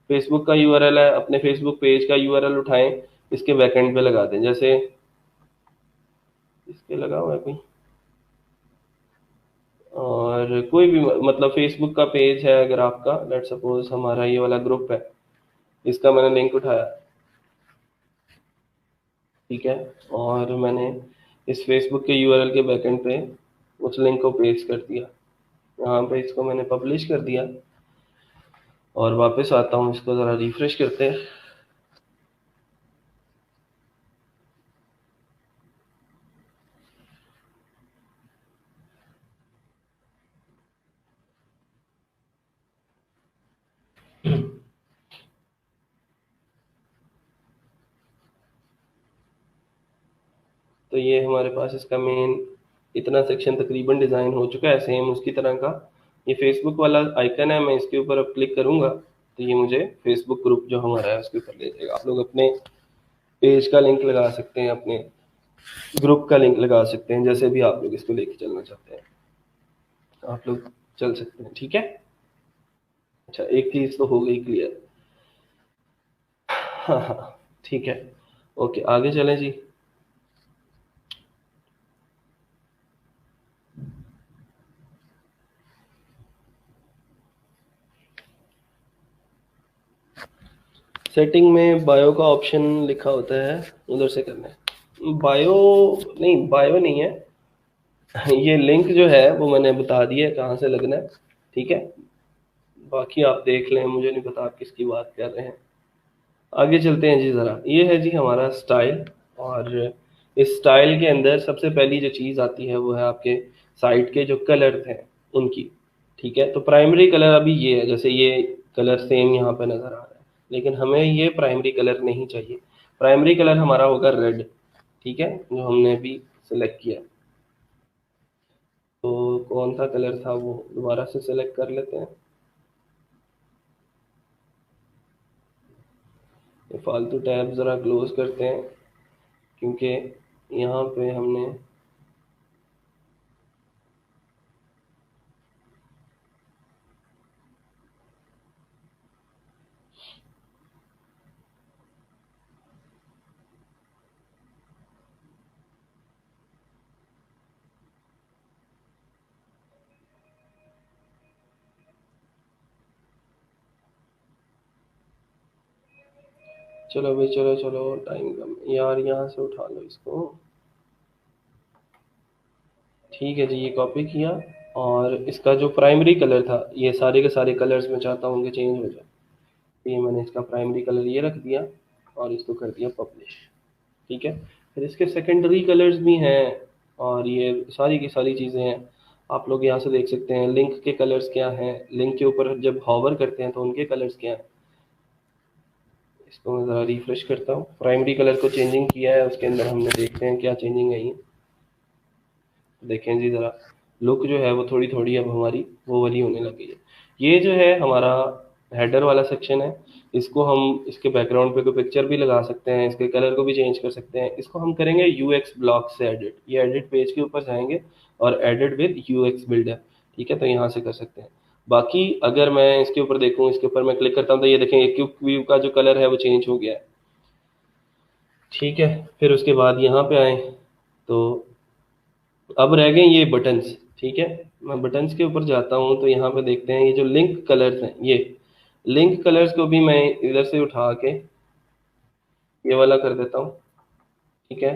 फेसबुक का यूआरएल है, अपने फेसबुक पेज का यूआरएल उठाएं, इसके बैकएंड पे लगा दें। जैसे इसके लगा हुआ है कोई, और कोई भी मतलब फेसबुक का पेज है अगर आपका, लेट सपोज हमारा ये वाला ग्रुप है, इसका मैंने लिंक उठाया, ठीक है, और मैंने इस फेसबुक के यूआरएल के बैकएंड पे उस लिंक को पेस्ट कर दिया। यहाँ पे इसको मैंने पब्लिश कर दिया और वापस आता हूँ, इसको ज़रा रिफ्रेश करते हैं। तो ये हमारे पास इसका मेन इतना सेक्शन तकरीबन डिज़ाइन हो चुका है सेम उसकी तरह का। ये फेसबुक वाला आइकन है, मैं इसके ऊपर अब क्लिक करूँगा तो ये मुझे फेसबुक ग्रुप जो हमारा है उसके ऊपर ले जाएगा। आप लोग अपने पेज का लिंक लगा सकते हैं, अपने ग्रुप का लिंक लगा सकते हैं, जैसे भी आप लोग इसको लेके चलना चाहते हैं आप लोग चल सकते हैं। ठीक है, अच्छा एक चीज़ तो हो गई क्लियर। हाँ हाँ, ठीक है, ओके, आगे चलें जी। सेटिंग में बायो का ऑप्शन लिखा होता है, उधर से करना है। बायो नहीं है, ये लिंक जो है वो मैंने बता दिया है कहाँ से लगना है, ठीक है। बाकी आप देख लें, मुझे नहीं पता आप किसकी बात कर रहे हैं। आगे चलते हैं जी ज़रा। ये है जी हमारा स्टाइल, और इस स्टाइल के अंदर सबसे पहली जो चीज़ आती है वो है आपके साइट के जो कलर हैं उनकी, ठीक है। तो प्राइमरी कलर अभी ये है, जैसे ये कलर सेम यहाँ पे नज़र आ रहा है, लेकिन हमें ये प्राइमरी कलर नहीं चाहिए। प्राइमरी कलर हमारा होगा रेड, ठीक है, जो हमने अभी सेलेक्ट किया। तो कौन सा कलर था वो दोबारा से सेलेक्ट कर लेते हैं। ये फालतू टैब ज़रा क्लोज करते हैं, क्योंकि यहाँ पे हमने चलो भाई, चलो चलो, टाइम कम यार, यहाँ से उठा लो इसको। ठीक है जी, ये कॉपी किया, और इसका जो प्राइमरी कलर था, ये सारे के सारे कलर्स में चाहता हूँ कि चेंज हो जाए। ये मैंने इसका प्राइमरी कलर ये रख दिया, और इसको कर दिया पब्लिश, ठीक है। फिर इसके सेकेंडरी कलर्स भी हैं, और ये सारी की सारी चीज़ें हैं। आप लोग यहाँ से देख सकते हैं लिंक के कलर्स क्या हैं, लिंक के ऊपर जब हॉवर करते हैं तो उनके कलर्स क्या हैं। इसको मैं ज़रा रिफ्रेश करता हूँ। प्राइमरी कलर को चेंजिंग किया है, उसके अंदर हमने देखते हैं क्या चेंजिंग आई है। देखें जी ज़रा, लुक जो है वो थोड़ी थोड़ी अब हमारी वो वाली होने लगी है। ये जो है हमारा हेडर वाला सेक्शन है, इसको हम इसके बैकग्राउंड पे कोई पिक्चर भी लगा सकते हैं, इसके कलर को भी चेंज कर सकते हैं। इसको हम करेंगे यूएक्स ब्लॉक से एडिट। ये एडिट पेज के ऊपर जाएंगे और एडिट विद यूएक्स बिल्डर, ठीक है, तो यहाँ से कर सकते हैं। बाकी अगर मैं इसके ऊपर देखूँ, इसके ऊपर मैं क्लिक करता हूँ, तो ये देखें क्यूब व्यू का जो कलर है वो चेंज हो गया है, ठीक है। फिर उसके बाद यहाँ पे आए तो अब रह गए ये बटन्स, ठीक है। मैं बटन्स के ऊपर जाता हूँ, तो यहाँ पे देखते हैं ये जो लिंक कलर्स हैं, ये लिंक कलर्स को भी मैं इधर से उठा के ये वाला कर देता हूँ, ठीक है।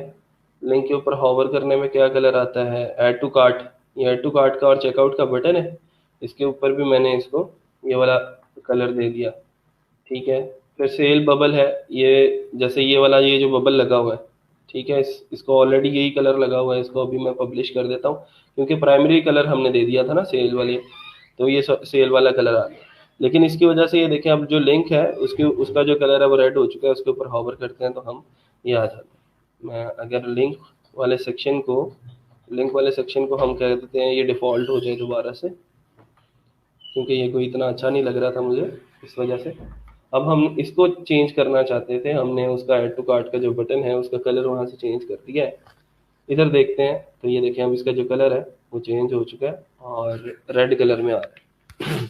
लिंक के ऊपर हॉवर करने में क्या कलर आता है, ऐड टू कार्ट। ये ऐड टू कार्ट का और चेकआउट का बटन है, इसके ऊपर भी मैंने इसको ये वाला कलर दे दिया, ठीक है। फिर सेल बबल है, ये जैसे ये वाला ये जो बबल लगा हुआ है, ठीक है, इसको ऑलरेडी यही कलर लगा हुआ है, इसको अभी मैं पब्लिश कर देता हूँ, क्योंकि प्राइमरी कलर हमने दे दिया था ना सेल वाले, तो ये सेल वाला कलर आ गया। लेकिन इसकी वजह से ये देखें, अब जो लिंक है उसकी उसका जो कलर है वो रेड हो चुका है। उसके ऊपर हॉवर करते हैं तो हम ये आ जाते हैं। मैं अगर लिंक वाले सेक्शन को हम कह देते हैं ये डिफ़ॉल्ट हो जाए दोबारा से, क्योंकि ये कोई इतना अच्छा नहीं लग रहा था मुझे, इस वजह से। अब हम इसको चेंज करना चाहते थे, हमने उसका ऐड टू कार्ट का जो बटन है उसका कलर वहाँ से चेंज कर दिया है। इधर देखते हैं तो ये देखें, अब इसका जो कलर है वो चेंज हो चुका है और रेड कलर में आ रहा है।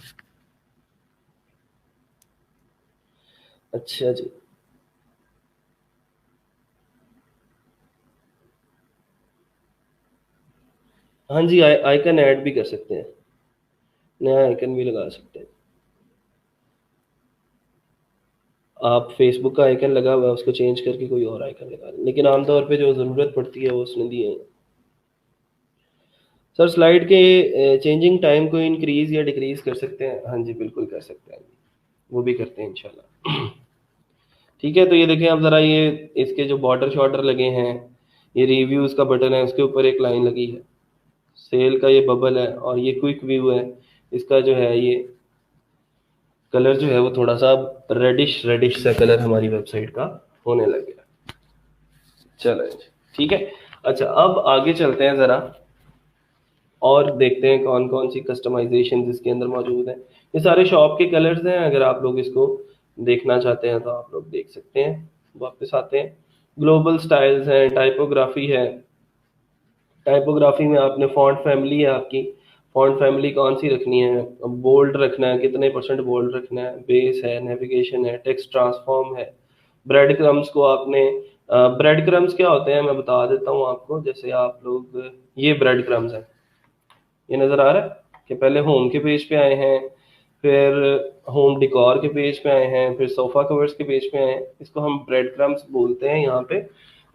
अच्छा जी, हाँ जी, आइकन ऐड भी कर सकते हैं, नया आइकन भी लगा सकते हैं। आप फेसबुक का आइकन लगा हुआ है, उसको चेंज करके कोई और आइकन लगा लें, लेकिन आमतौर पे जो ज़रूरत पड़ती है वो उसने दिए हैं। सर स्लाइड के चेंजिंग टाइम को इंक्रीज या डिक्रीज कर सकते हैं? हाँ जी, बिल्कुल कर सकते हैं, वो भी करते हैं इंशाल्लाह। ठीक है, तो ये देखें आप ज़रा, ये इसके जो बॉर्डर शॉर्डर लगे हैं, ये रिव्यूज़ का बटन है, उसके ऊपर एक लाइन लगी है, सेल का ये बबल है, और ये क्विक व्यू है। इसका जो है ये कलर जो है वो थोड़ा सा रेडिश रेडिश सा कलर हमारी वेबसाइट का होने लग गया। चलो जी, ठीक है। अच्छा, अब आगे चलते हैं ज़रा और देखते हैं कौन कौन सी कस्टमाइजेशन इसके अंदर मौजूद हैं। ये सारे शॉप के कलर्स हैं, अगर आप लोग इसको देखना चाहते हैं तो आप लोग देख सकते हैं। वापस आते हैं, ग्लोबल स्टाइल्स हैं, टाइपोग्राफी है। टाइपोग्राफी में आपने फॉन्ट फैमिली है, आपकी फॉन्ट फैमिली कौन सी रखनी है, बोल्ड रखना है, कितने परसेंट बोल्ड रखना है, बेस है, नेविगेशन है, टेक्स्ट ट्रांसफॉर्म है। ब्रेड क्रम्स को आपने ब्रेड क्रम्स क्या होते हैं मैं बता देता हूँ आपको। जैसे आप लोग, ये ब्रेड क्रम्स है, ये नज़र आ रहा है कि पहले होम के पेज पे आए हैं, फिर होम डिकॉर के पेज पे आए हैं, फिर सोफा कवर्स के पेज पे आए हैं। इसको हम ब्रेड क्रम्स बोलते हैं यहाँ पे।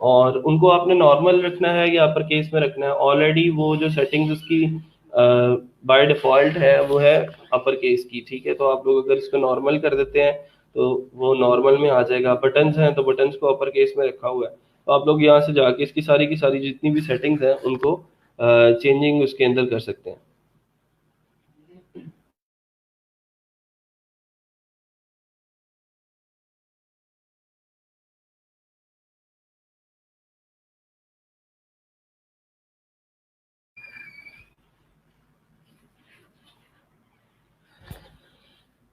और उनको आपने नॉर्मल रखना है या अपर केस में रखना है। ऑलरेडी वो जो सेटिंग्स उसकी बाय डिफॉल्ट है वो है अपर केस की, ठीक है। तो आप लोग अगर इसको नॉर्मल कर देते हैं तो वो नॉर्मल में आ जाएगा। बटन्स हैं तो बटन्स को अपर केस में रखा हुआ है। तो आप लोग यहाँ से जाके इसकी सारी की सारी जितनी भी सेटिंग्स हैं उनको चेंजिंग उसके अंदर कर सकते हैं।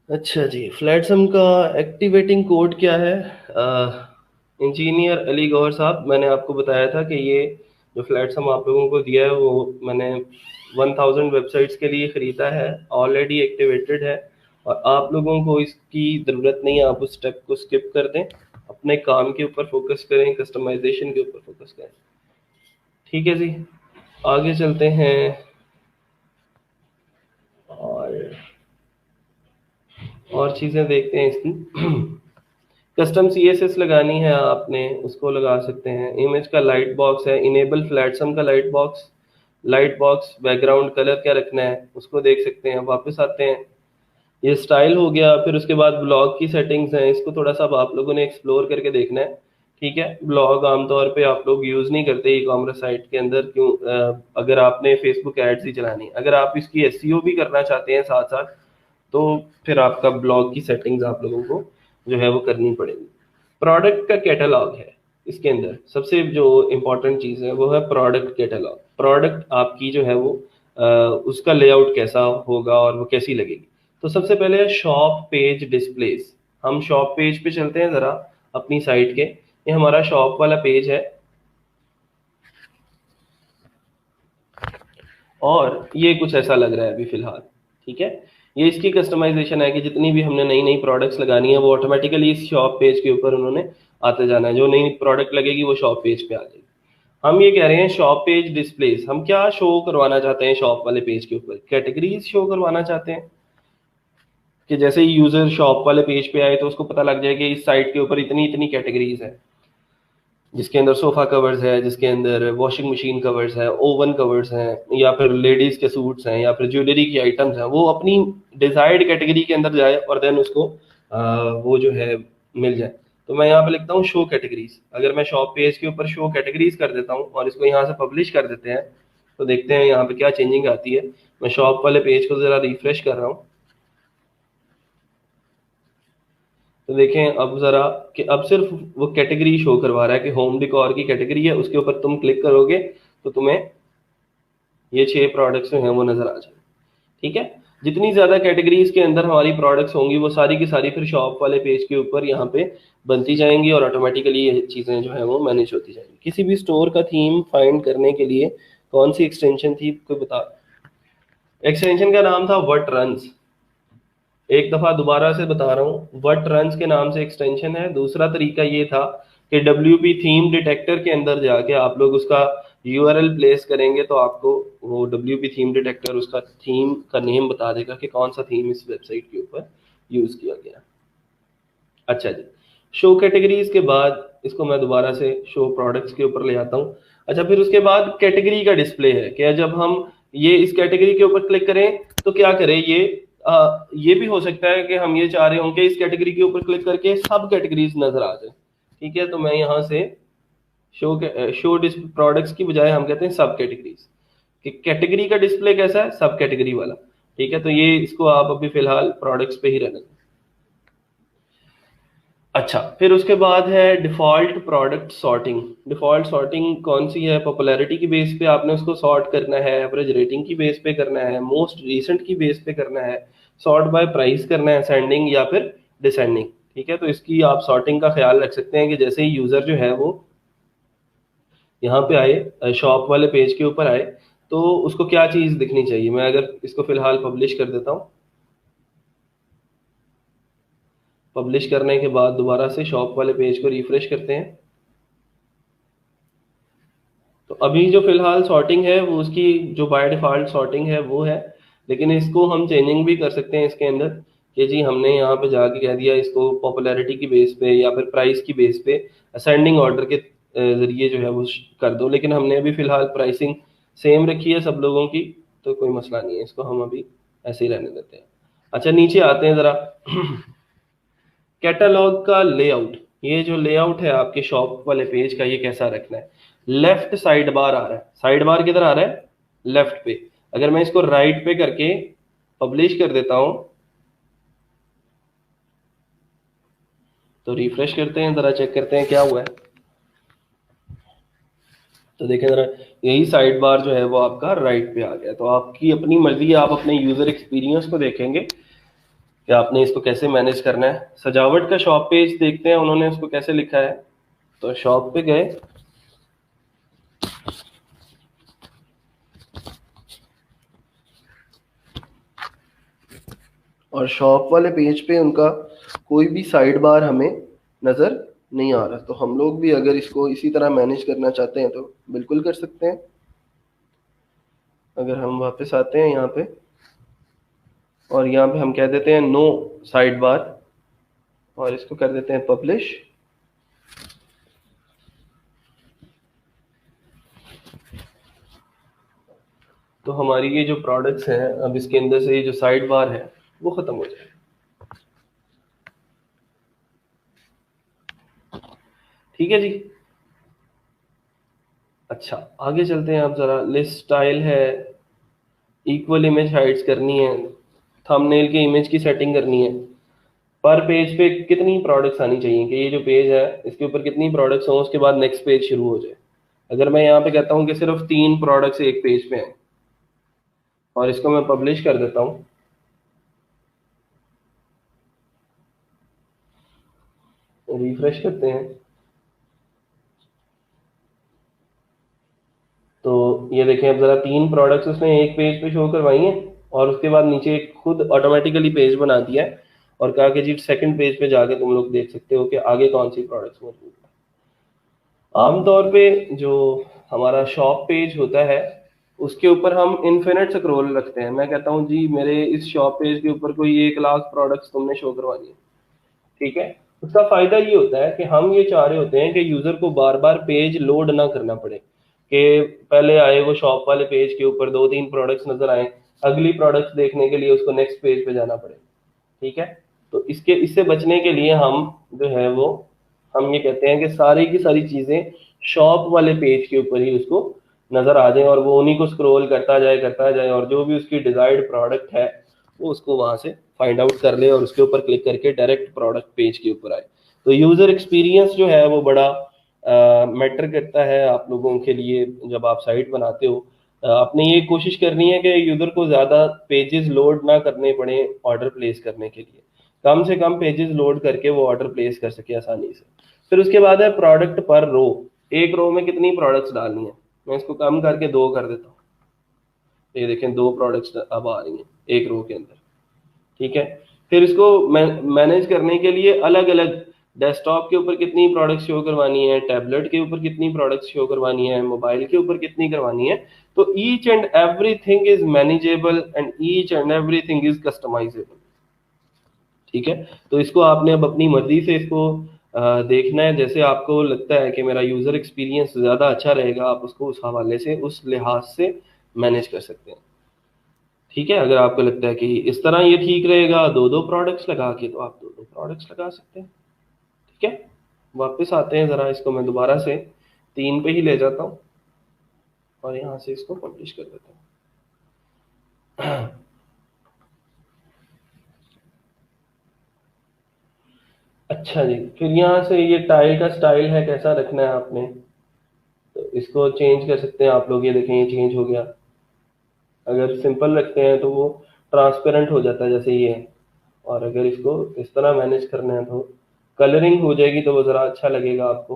अच्छा जी, फ्लैट सम का एक्टिवेटिंग कोड क्या है? इंजीनियर अली गौहर साहब, मैंने आपको बताया था कि ये जो फ्लैट सम आप लोगों को दिया है वो मैंने 1000 वेबसाइट्स के लिए ख़रीदा है, ऑलरेडी एक्टिवेटेड है। और आप लोगों को इसकी ज़रूरत नहीं है, आप उस स्टेप को स्किप कर दें, अपने काम के ऊपर फोकस करें, कस्टमाइजेशन के ऊपर फोकस करें। ठीक है जी, आगे चलते हैं। और चीज़ें देखते हैं इसकी। कस्टम सीएसएस लगानी है आपने, उसको लगा सकते हैं। इमेज का लाइट बॉक्स है, इनेबल फ्लैटसम का light box. Light box background colour क्या रखना है उसको देख सकते हैं। वापस आते हैं, ये स्टाइल हो गया। फिर उसके बाद ब्लॉग की सेटिंग्स हैं, इसको थोड़ा सा अब आप लोगों ने एक्सप्लोर करके देखना है। ठीक है, ब्लॉग आमतौर पे आप लोग यूज़ नहीं करते ई कॉमर्स साइट के अंदर, क्यों? अगर आपने फेसबुक एड्स ही चलानी है, अगर आप इसकी एसईओ भी करना चाहते हैं साथ साथ, तो फिर आपका ब्लॉग की सेटिंग्स आप लोगों को जो है वो करनी पड़ेगी। प्रोडक्ट का कैटलॉग है इसके अंदर, सबसे जो इम्पोर्टेंट चीज़ है वो है प्रोडक्ट कैटलॉग। प्रोडक्ट आपकी जो है वो उसका लेआउट कैसा होगा और वो कैसी लगेगी। तो सबसे पहले है शॉप पेज डिस्प्लेस। हम शॉप पेज पे चलते हैं ज़रा अपनी साइट के। ये हमारा शॉप वाला पेज है और ये कुछ ऐसा लग रहा है अभी फ़िलहाल। ठीक है, ये इसकी कस्टमाइजेशन है कि जितनी भी हमने नई नई प्रोडक्ट्स लगानी है वो ऑटोमेटिकली इस शॉप पेज के ऊपर उन्होंने आते जाना है। जो नई प्रोडक्ट लगेगी वो शॉप पेज पे आ जाएगी। हम ये कह रहे हैं शॉप पेज डिस्प्लेस, हम क्या शो करवाना चाहते हैं शॉप वाले पेज के ऊपर? कैटेगरीज शो करवाना चाहते हैं कि जैसे ही यूजर शॉप वाले पेज पे आए तो उसको पता लग जाए कि इस साइट के ऊपर इतनी इतनी कैटेगरीज है, जिसके अंदर सोफा कवर्स है, जिसके अंदर वॉशिंग मशीन कवर्स है, ओवन कवर्स हैं, या फिर लेडीज के सूट्स हैं, या फिर ज्वेलरी की आइटम्स हैं। वो अपनी डिजायर्ड कैटेगरी के अंदर जाए और देन उसको वो जो है मिल जाए। तो मैं यहाँ पे लिखता हूँ शो कैटेगरीज। अगर मैं शॉप पेज के ऊपर शो कैटेगरीज कर देता हूँ और इसको यहाँ से पब्लिश कर देते हैं तो देखते हैं यहाँ पे क्या चेंजिंग आती है। मैं शॉप वाले पेज को जरा रिफ्रेश कर रहा हूँ तो देखें अब जरा कि अब सिर्फ वो कैटेगरी शो करवा रहा है कि होम डिकॉर की कैटेगरी है, उसके ऊपर तुम क्लिक करोगे तो तुम्हें ये 6 प्रोडक्ट्स जो हैं वो नजर आ जाए। ठीक है, जितनी ज्यादा कैटेगरीज के अंदर हमारी प्रोडक्ट्स होंगी वो सारी की सारी फिर शॉप वाले पेज के ऊपर यहाँ पे बनती जाएंगी और ऑटोमेटिकली ये चीजें जो है वो मैनेज होती जाएंगी। किसी भी स्टोर का थीम फाइंड करने के लिए कौन सी एक्सटेंशन थी कोई बता? एक्सटेंशन का नाम था वट रन्स। एक दफा दोबारा से बता रहा हूँ, वट रन्स के नाम से एक्सटेंशन है। दूसरा तरीका ये था कि WP थीम डिटेक्टर के अंदर जाके आप लोग उसका URL प्लेस करेंगे तो आपको वो WP थीम डिटेक्टर उसका थीम का नेम बता देगा कि कौन सा थीम इस वेबसाइट के ऊपर यूज किया गया। अच्छा जी, शो कैटेगरीज के बाद इसको मैं दोबारा से शो प्रोडक्ट्स के ऊपर ले आता हूँ। अच्छा, फिर उसके बाद कैटेगरी का डिस्प्ले है कि जब हम ये इस कैटेगरी के ऊपर क्लिक करें तो क्या करें। ये भी हो सकता है कि हम ये चाह रहे हों कि इस कैटेगरी के ऊपर क्लिक करके सब कैटेगरीज नजर आ जाए। ठीक है, तो मैं यहाँ से शो प्रोडक्ट्स की बजाय हम कहते हैं सब कैटेगरीज। कि कैटेगरी का डिस्प्ले कैसा है? सब कैटेगरी वाला। ठीक है, तो ये इसको आप अभी फिलहाल प्रोडक्ट्स पे ही रहने दें। अच्छा, फिर उसके बाद है default product sorting. Default sorting कौन सी है? पॉपुलैरिटी की बेस पे आपने उसको सॉर्ट करना है, एवरेज रेटिंग की बेस पे करना है, मोस्ट रीसेंट की बेस पे करना है, सॉर्ट बाय प्राइस करना है, असेंडिंग या फिर डिसेंडिंग। ठीक है, तो इसकी आप सॉर्टिंग का ख्याल रख सकते हैं कि जैसे ही यूज़र जो है वो यहाँ पे आए, शॉप वाले पेज के ऊपर आए, तो उसको क्या चीज़ दिखनी चाहिए। मैं अगर इसको फिलहाल पब्लिश कर देता हूँ, पब्लिश करने के बाद दोबारा से शॉप वाले पेज को रिफ्रेश करते हैं तो अभी जो फिलहाल सॉर्टिंग है वो उसकी जो बाय डिफॉल्ट सॉर्टिंग है वो है लेकिन इसको हम चेंजिंग भी कर सकते हैं इसके अंदर कि जी हमने यहाँ पे जाके कह दिया इसको पॉपुलैरिटी की बेस पे या फिर प्राइस की बेस पे असेंडिंग ऑर्डर के जरिए जो है वो कर दो, लेकिन हमने अभी फिलहाल प्राइसिंग सेम रखी है सब लोगों की, तो कोई मसला नहीं है, इसको हम अभी ऐसे ही रहने देते हैं। अच्छा नीचे आते हैं ज़रा। कैटलॉग का लेआउट, ये जो लेआउट है आपके शॉप वाले पेज का, ये कैसा रखना है। लेफ्ट साइड बार आ रहा है, साइड बार किधर आ रहा है, लेफ्ट पे। अगर मैं इसको राइट पे करके पब्लिश कर देता हूं, तो रिफ्रेश करते हैं जरा, चेक करते हैं क्या हुआ है। तो देखें जरा, यही साइड बार जो है वो आपका राइट पे आ गया। तो आपकी अपनी मर्जी है, आप अपने यूजर एक्सपीरियंस को देखेंगे कि आपने इसको कैसे मैनेज करना है। सजावट का शॉप पेज देखते हैं उन्होंने उसको कैसे लिखा है। तो शॉप पे गए, और शॉप वाले पेज पे उनका कोई भी साइड बार हमें नज़र नहीं आ रहा। तो हम लोग भी अगर इसको इसी तरह मैनेज करना चाहते हैं तो बिल्कुल कर सकते हैं। अगर हम वापस आते हैं यहाँ पे, और यहाँ पे हम कह देते हैं नो साइड बार, और इसको कर देते हैं पब्लिश। तो हमारी ये जो प्रोडक्ट्स हैं, अब इसके अंदर से ये जो साइड बार है वो ख़त्म हो जाए। ठीक है जी। अच्छा आगे चलते हैं। आप ज़रा लिस्ट स्टाइल है, इक्वल इमेज हाइट्स करनी है, थंबनेल के इमेज की सेटिंग करनी है, पर पेज पे कितनी प्रोडक्ट्स आनी चाहिए कि ये जो पेज है इसके ऊपर कितनी प्रोडक्ट्स हों, उसके बाद नेक्स्ट पेज शुरू हो जाए। अगर मैं यहाँ पे कहता हूँ कि सिर्फ 3 प्रोडक्ट्स एक पेज पे हैं, और इसको मैं पब्लिश कर देता हूँ, रिफ्रेश करते हैं, तो ये देखें अब ज़रा 3 प्रोडक्ट्स उसने एक पेज पे शो करवाई हैं, और उसके बाद नीचे खुद ऑटोमेटिकली पेज बना दिया है और कहा कि जी सेकंड पेज पे जाके तुम लोग देख सकते हो कि आगे कौन सी प्रोडक्ट्स मौजूद है। आमतौर पे जो हमारा शॉप पेज होता है उसके ऊपर हम इन्फिनिट स्क्रॉल रखते हैं। मैं कहता हूँ जी मेरे इस शॉप पेज के ऊपर कोई 1 लाख प्रोडक्ट्स तुमने शो करवानी है, ठीक है। उसका फायदा ये होता है कि हम ये चाह रहे होते हैं कि यूजर को बार बार पेज लोड ना करना पड़े, कि पहले आए वो शॉप वाले पेज के ऊपर 2-3 प्रोडक्ट्स नजर आए, अगली प्रोडक्ट्स देखने के लिए उसको नेक्स्ट पेज पे जाना पड़े, ठीक है। तो इससे बचने के लिए हम जो है वो हम ये कहते हैं कि सारी की सारी चीजें शॉप वाले पेज के ऊपर ही उसको नजर आ जाए, और वो उन्हीं को स्क्रॉल करता जाए, और जो भी उसकी डिजायर्ड प्रोडक्ट है वो उसको वहां से फाइंड आउट कर ले और उसके ऊपर क्लिक करके डायरेक्ट प्रोडक्ट पेज के ऊपर आए। तो यूजर एक्सपीरियंस जो है वो बड़ा मैटर करता है आप लोगों के लिए जब आप साइट बनाते हो। आपने ये कोशिश करनी है कि यूजर को ज्यादा पेजेस लोड ना करने पड़े ऑर्डर प्लेस करने के लिए, कम से कम पेजेस लोड करके वो ऑर्डर प्लेस कर सके आसानी से। फिर उसके बाद है प्रोडक्ट पर रो, एक रो में कितनी प्रोडक्ट्स डालनी है। मैं इसको कम करके 2 कर देता हूँ, ये देखें 2 प्रोडक्ट्स अब आ रही हैं एक रो के अंदर, ठीक है। फिर इसको मैनेज करने के लिए अलग अलग डेस्कटॉप के ऊपर कितनी प्रोडक्ट्स शो करवानी है, टैबलेट के ऊपर कितनी प्रोडक्ट्स शो करवानी है, मोबाइल के ऊपर कितनी करवानी है। तो each and everything is manageable and each and everything is customisable, ठीक है। तो इसको आपने अब अपनी मर्जी से इसको देखना है, जैसे आपको लगता है कि मेरा यूजर एक्सपीरियंस ज़्यादा अच्छा रहेगा, आप उसको उस हवाले से उस लिहाज से मैनेज कर सकते हैं, ठीक है। अगर आपको लगता है कि इस तरह ये ठीक रहेगा 2-2 प्रोडक्ट्स लगा के, तो आप 2-2 प्रोडक्ट्स लगा सकते हैं, ठीक है। वापस आते हैं ज़रा, इसको मैं दोबारा से 3 पे ही ले जाता हूँ और यहाँ से इसको पब्लिश कर देता हूँ। अच्छा जी, फिर यहाँ से ये टाई का स्टाइल है कैसा रखना है आपने, तो इसको चेंज कर सकते हैं आप लोग। ये देखें ये चेंज हो गया। अगर सिंपल रखते हैं तो वो ट्रांसपेरेंट हो जाता है जैसे ये है, और अगर इसको इस तरह मैनेज करना है तो कलरिंग हो जाएगी, तो वो ज़रा अच्छा लगेगा आपको।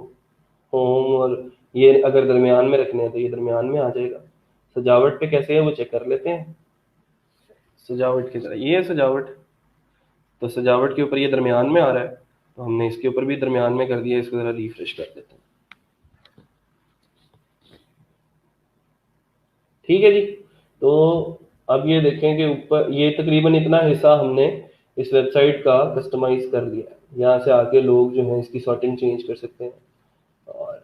होम, और ये अगर दरमियान में रखने हैं तो ये दरमियान में आ जाएगा। सजावट पे कैसे है वो चेक कर लेते हैं। सजावट की तरह ये है सजावट, तो सजावट के ऊपर ये दरमियान में आ रहा है, तो हमने इसके ऊपर भी दरमियान में कर दिया। इसको ज़रा रिफ्रेश कर देते हैं, ठीक है जी। तो अब ये देखें कि ऊपर ये तकरीबन इतना हिस्सा हमने इस वेबसाइट का कस्टमाइज कर लिया है। यहाँ से आके लोग जो है इसकी सॉर्टिंग चेंज कर सकते हैं और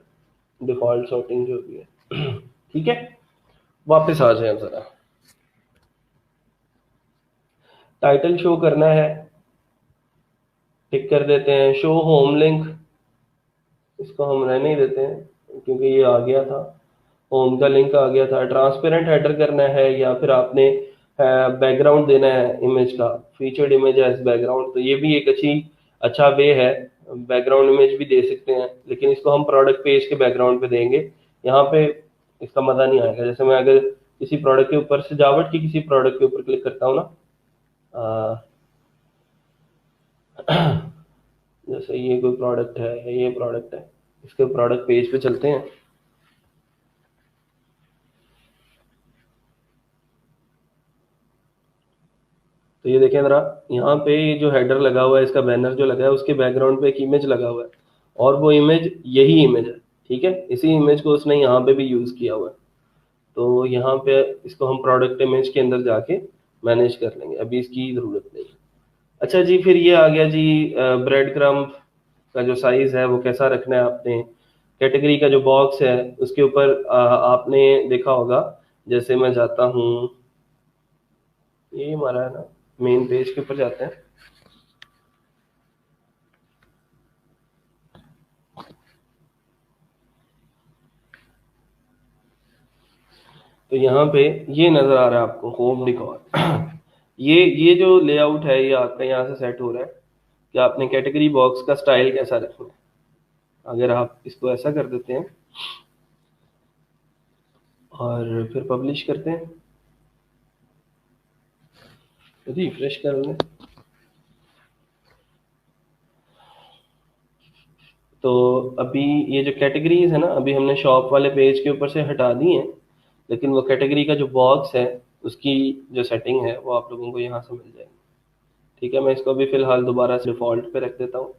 डिफ़ॉल्ट सॉर्टिंग जो भी है। ठीक है, वापस आ जाए ज़रा। टाइटल शो करना है, टिक कर देते हैं। शो होम लिंक, इसको हम रहने ही देते हैं क्योंकि ये आ गया था, होम का लिंक आ गया था। ट्रांसपेरेंट हेडर करना है या फिर आपने बैकग्राउंड देना है इमेज का, फीचर्ड इमेज एज बैकग्राउंड, तो ये भी एक अच्छा वे है। बैकग्राउंड इमेज भी दे सकते हैं, लेकिन इसको हम प्रोडक्ट पेज के बैकग्राउंड पे देंगे। यहाँ पे इसका मज़ा नहीं आएगा। जैसे मैं अगर किसी प्रोडक्ट के ऊपर, सजावट की किसी प्रोडक्ट के ऊपर क्लिक करता हूँ ना, जैसे ये कोई प्रोडक्ट है, ये प्रोडक्ट है, इसके प्रोडक्ट पेज पे चलते हैं। तो ये देखें ज़रा, यहाँ पे ये जो हेडर लगा हुआ है, इसका बैनर जो लगा है, उसके बैकग्राउंड पे एक इमेज लगा हुआ है और वो इमेज यही इमेज है। ठीक है, इसी इमेज को उसने यहाँ पे भी यूज़ किया हुआ है। तो यहाँ पे इसको हम प्रोडक्ट इमेज के अंदर जाके मैनेज कर लेंगे, अभी इसकी ज़रूरत नहीं है। अच्छा जी, फिर ये आ गया जी ब्रेड क्रम्ब का जो साइज़ है वो कैसा रखना है आपने। कैटेगरी का जो बॉक्स है उसके ऊपर आपने देखा होगा, जैसे मैं जाता हूँ, ये हमारा है ना, मेन पेज के ऊपर जाते हैं। तो यहाँ पे ये नज़र आ रहा है आपको होम डिकॉर। ये जो लेआउट है ये आपका यहाँ से सेट हो रहा है कि आपने कैटेगरी बॉक्स का स्टाइल कैसा रखना है। अगर आप इसको ऐसा कर देते हैं और फिर पब्लिश करते हैं, रिफ्रेश कर लें, तो अभी ये जो कैटेगरीज है ना, अभी हमने शॉप वाले पेज के ऊपर से हटा दी हैं, लेकिन वो कैटेगरी का जो बॉक्स है उसकी जो सेटिंग है वो आप लोगों को यहाँ से मिल जाएगी। ठीक है, मैं इसको अभी फ़िलहाल दोबारा से डिफ़ॉल्ट पे रख देता हूँ।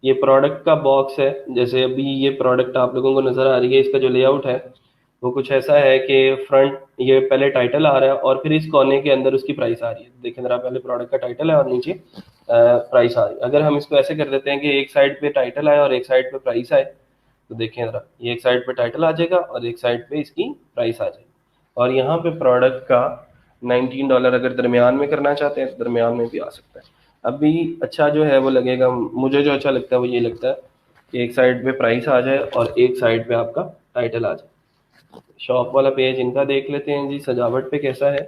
ये प्रोडक्ट का बॉक्स है, जैसे अभी ये प्रोडक्ट आप लोगों को नज़र आ रही है, इसका जो लेआउट है वो कुछ ऐसा है कि फ्रंट ये पहले टाइटल आ रहा है और फिर इस कोने के अंदर उसकी प्राइस आ रही है। देखें जरा, पहले प्रोडक्ट का टाइटल है और नीचे प्राइस आ रही है। अगर हम इसको ऐसे कर देते हैं कि एक साइड पे टाइटल आए और एक साइड पे प्राइस आए, तो देखें जरा, ये एक साइड पे टाइटल आ जाएगा और एक साइड पे इसकी प्राइस आ जाएगी। और यहाँ पे प्रोडक्ट का $19 अगर दरमियान में करना चाहते हैं तो दरमियान में भी आ सकता है। अभी अच्छा जो है वो लगेगा, मुझे जो अच्छा लगता है वो ये लगता है कि एक साइड पे प्राइस आ जाए और एक साइड पे आपका टाइटल आ जाए। शॉप वाला पेज इनका देख लेते हैं जी, सजावट पे कैसा है।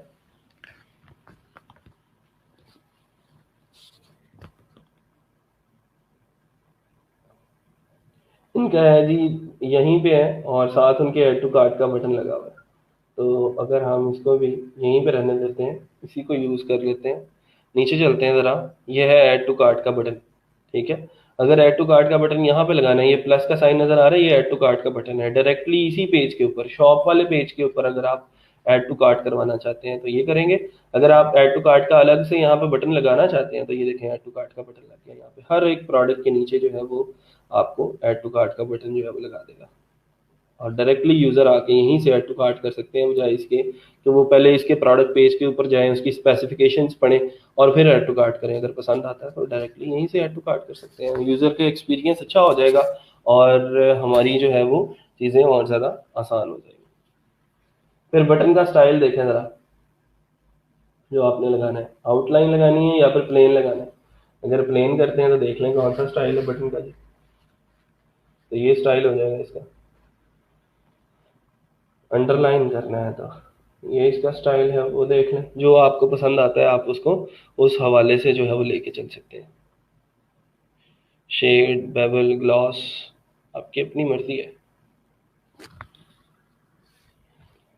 इनका है जी, यहीं पे है और साथ उनके ऐड टू कार्ट का बटन लगा हुआ है। तो अगर हम इसको भी यहीं पे रहने देते हैं, इसी को यूज़ कर लेते हैं, नीचे चलते हैं ज़रा, ये है ऐड टू कार्ट का बटन। ठीक है, अगर ऐड टू कार्ट का बटन यहाँ पे लगाना है, ये प्लस का साइन नज़र आ रहा है, ये ऐड टू कार्ट का बटन है। डायरेक्टली इसी पेज के ऊपर, शॉप वाले पेज के ऊपर अगर आप ऐड टू कार्ट करवाना चाहते हैं तो ये करेंगे। अगर आप ऐड टू कार्ट का अलग से यहाँ पे बटन लगाना चाहते हैं तो ये देखें, ऐड टू कार्ट का बटन लग गया। यहाँ पे हर एक प्रोडक्ट के नीचे जो है वो आपको ऐड टू कार्ट का बटन जो है वो लगा देगा और डायरेक्टली यूज़र आके यहीं से ऐड टू कार्ट कर सकते हैं, बजाय इसके कि वो पहले इसके प्रोडक्ट पेज के ऊपर जाएं, उसकी स्पेसिफिकेशंस पढ़ें और फिर ऐड टू कार्ट करें। अगर पसंद आता है तो डायरेक्टली यहीं से ऐड टू कार्ट कर सकते हैं। यूज़र का एक्सपीरियंस अच्छा हो जाएगा और हमारी जो है वो चीज़ें और ज़्यादा आसान हो जाएंगी। फिर बटन का स्टाइल देखें ज़रा, जो आपने लगाना है, आउटलाइन लगानी है या फिर प्लेन लगाना है। अगर प्लेन करते हैं तो देख लें कौन सा स्टाइल है बटन का जी, तो ये स्टाइल हो जाएगा इसका। अंडरलाइन करना है तो ये इसका स्टाइल है, वो देख लें, जो आपको पसंद आता है आप उसको उस हवाले से जो है वो लेके चल सकते हैं। शेड, बेवल, ग्लॉस, आपकी अपनी मर्जी है।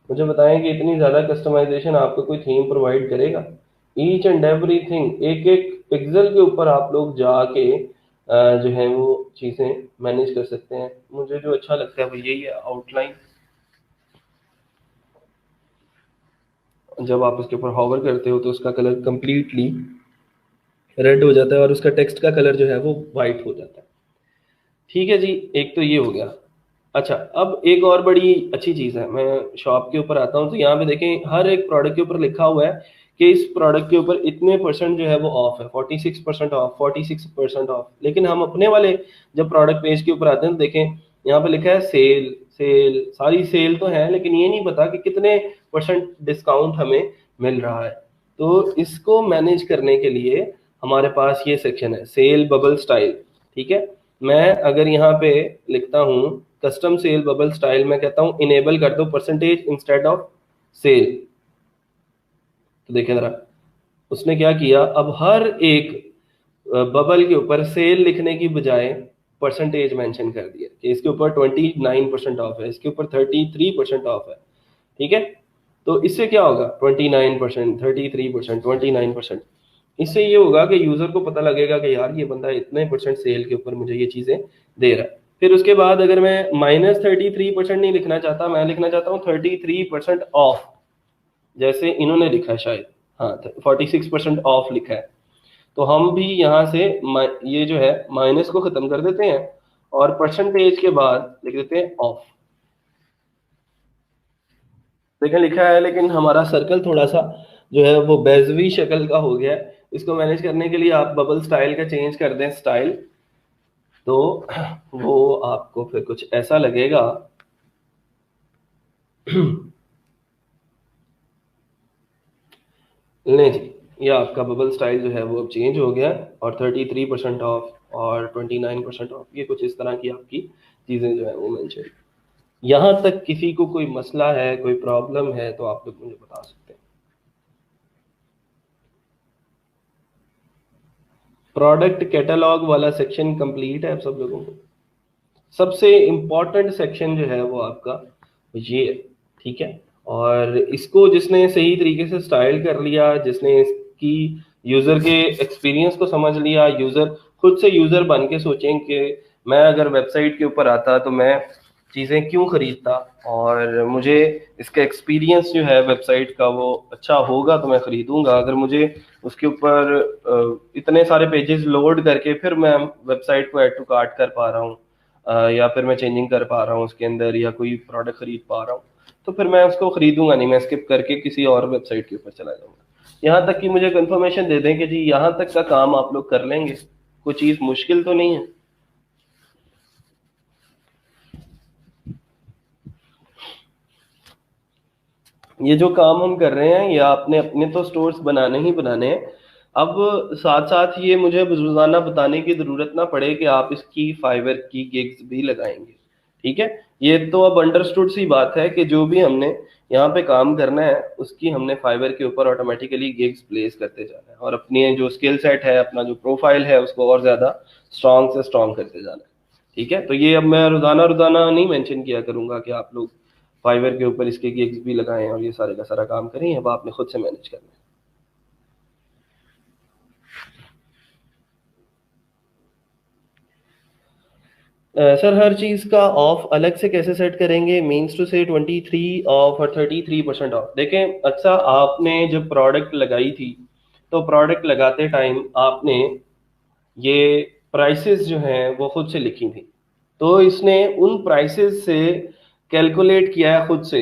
मुझे बताएं कि इतनी ज़्यादा कस्टमाइजेशन आपको कोई थीम प्रोवाइड करेगा? ईच एंड एवरी थिंग, एक एक पिक्सल के ऊपर आप लोग जाके जो है वो चीज़ें मैनेज कर सकते हैं। मुझे जो अच्छा लगता है वो यही है, आउटलाइन। जब आप उसके ऊपर हॉवर करते हो तो उसका कलर कंप्लीटली रेड हो जाता है और उसका टेक्स्ट का कलर जो है वो वाइट हो जाता है। ठीक है जी, एक तो ये हो गया। अच्छा, अब एक और बड़ी अच्छी चीज़ है, मैं शॉप के ऊपर आता हूँ तो यहाँ पे देखें हर एक प्रोडक्ट के ऊपर लिखा हुआ है कि इस प्रोडक्ट के ऊपर इतने परसेंट जो है वो ऑफ है, 46% ऑफ, 46% ऑफ। लेकिन हम अपने वाले जब प्रोडक्ट पेज के ऊपर आते हैं तो देखें यहाँ पे लिखा है सेल सेल, सारी सेल तो है लेकिन ये नहीं पता कि कितने परसेंट डिस्काउंट हमें मिल रहा है। तो इसको मैनेज करने के लिए हमारे पास ये सेक्शन है सेल बबल स्टाइल। ठीक है, मैं अगर यहाँ पे लिखता हूँ कस्टम सेल बबल स्टाइल, मैं कहता हूँ इनेबल कर दो परसेंटेज इंस्टेड ऑफ सेल। तो देखें जरा उसने क्या किया, अब हर एक बबल के ऊपर सेल लिखने की बजाय परसेंटेज मेंशन कर दिया कि इसके ऊपर 29% ऑफ है, इसके ऊपर 33% ऑफ है। ठीक है, तो इससे क्या होगा 29%, 33%, 29%, इससे ये होगा कि यूजर को पता लगेगा कि यार ये बंदा इतने परसेंट सेल के ऊपर मुझे ये चीजें दे रहा है। फिर उसके बाद अगर मैं -33% नहीं लिखना चाहता, मैं लिखना चाहता हूँ 33% ऑफ, जैसे इन्होंने लिखा है शायद, हाँ 46% ऑफ लिखा है। तो हम भी यहाँ से ये जो है माइनस को खत्म कर देते हैं और परसेंटेज के बाद लिख देते हैं ऑफ। देखें लिखा है लेकिन हमारा सर्कल थोड़ा सा जो है वो बेजवी शक्ल का हो गया है। इसको मैनेज करने के लिए आप बबल स्टाइल का चेंज कर दें स्टाइल, तो वो आपको फिर कुछ ऐसा लगेगा। नहीं जी, ये आपका बबल स्टाइल जो है वो अब चेंज हो गया और 33% ऑफ और 29% ऑफ, ये कुछ इस तरह की आपकी चीज़ें जो है वो मेंशन। यहाँ तक किसी को कोई मसला है, कोई प्रॉब्लम है तो आप लोग मुझे बता सकते हैं। प्रोडक्ट कैटलॉग वाला सेक्शन कंप्लीट है आप सब लोगों को। सबसे इम्पोर्टेंट सेक्शन जो है वो आपका ये है। ठीक है, और इसको जिसने सही तरीके से स्टाइल कर लिया, जिसने इसकी यूज़र के एक्सपीरियंस को समझ लिया, यूज़र खुद से यूज़र बन के सोचें कि मैं अगर वेबसाइट के ऊपर आता तो मैं चीज़ें क्यों खरीदता और मुझे इसका एक्सपीरियंस जो है वेबसाइट का वो अच्छा होगा तो मैं खरीदूंगा। अगर मुझे उसके ऊपर इतने सारे पेजेस लोड करके फिर मैं वेबसाइट को ऐड टू कार्ट कर पा रहा हूँ, या फिर मैं चेंजिंग कर पा रहा हूँ उसके अंदर या कोई प्रोडक्ट खरीद पा रहा हूँ, तो फिर मैं उसको खरीदूंगा नहीं, मैं स्किप करके किसी और वेबसाइट के ऊपर चला जाऊंगा। यहाँ तक कि मुझे कंफर्मेशन दे दें कि जी यहाँ तक का काम आप लोग कर लेंगे, कोई चीज़ मुश्किल तो नहीं है। ये जो काम हम कर रहे हैं ये आपने अपने तो स्टोर्स बनाने ही बनाने हैं। अब साथ साथ ये मुझे रोजाना बताने की जरूरत ना पड़े कि आप इसकी फाइवर की गिग्स भी लगाएंगे। ठीक है, ये तो अब अंडरस्टूड सी बात है कि जो भी हमने यहाँ पे काम करना है उसकी हमने फाइवर के ऊपर ऑटोमेटिकली गिग्स प्लेस करते जाना है और अपनी जो स्किल सेट है, अपना जो प्रोफाइल है उसको और ज्यादा स्ट्रांग से स्ट्रांग करते जाना है। ठीक है, तो ये अब मैं रोजाना रोजाना नहीं मेंशन किया करूंगा कि आप लोग फाइवर के ऊपर इसके गिग्स भी लगाएं और ये सारे का सारा काम करें, अब आपने खुद से मैनेज करना है। सर हर चीज़ का ऑफ अलग से कैसे सेट करेंगे, मीन्स टू से 23 ऑफ और 33% ऑफ। देखें अच्छा, आपने जब प्रोडक्ट लगाई थी तो प्रोडक्ट लगाते टाइम आपने ये प्राइसेस जो हैं वो खुद से लिखी थी, तो इसने उन प्राइसेस से कैलकुलेट किया है खुद से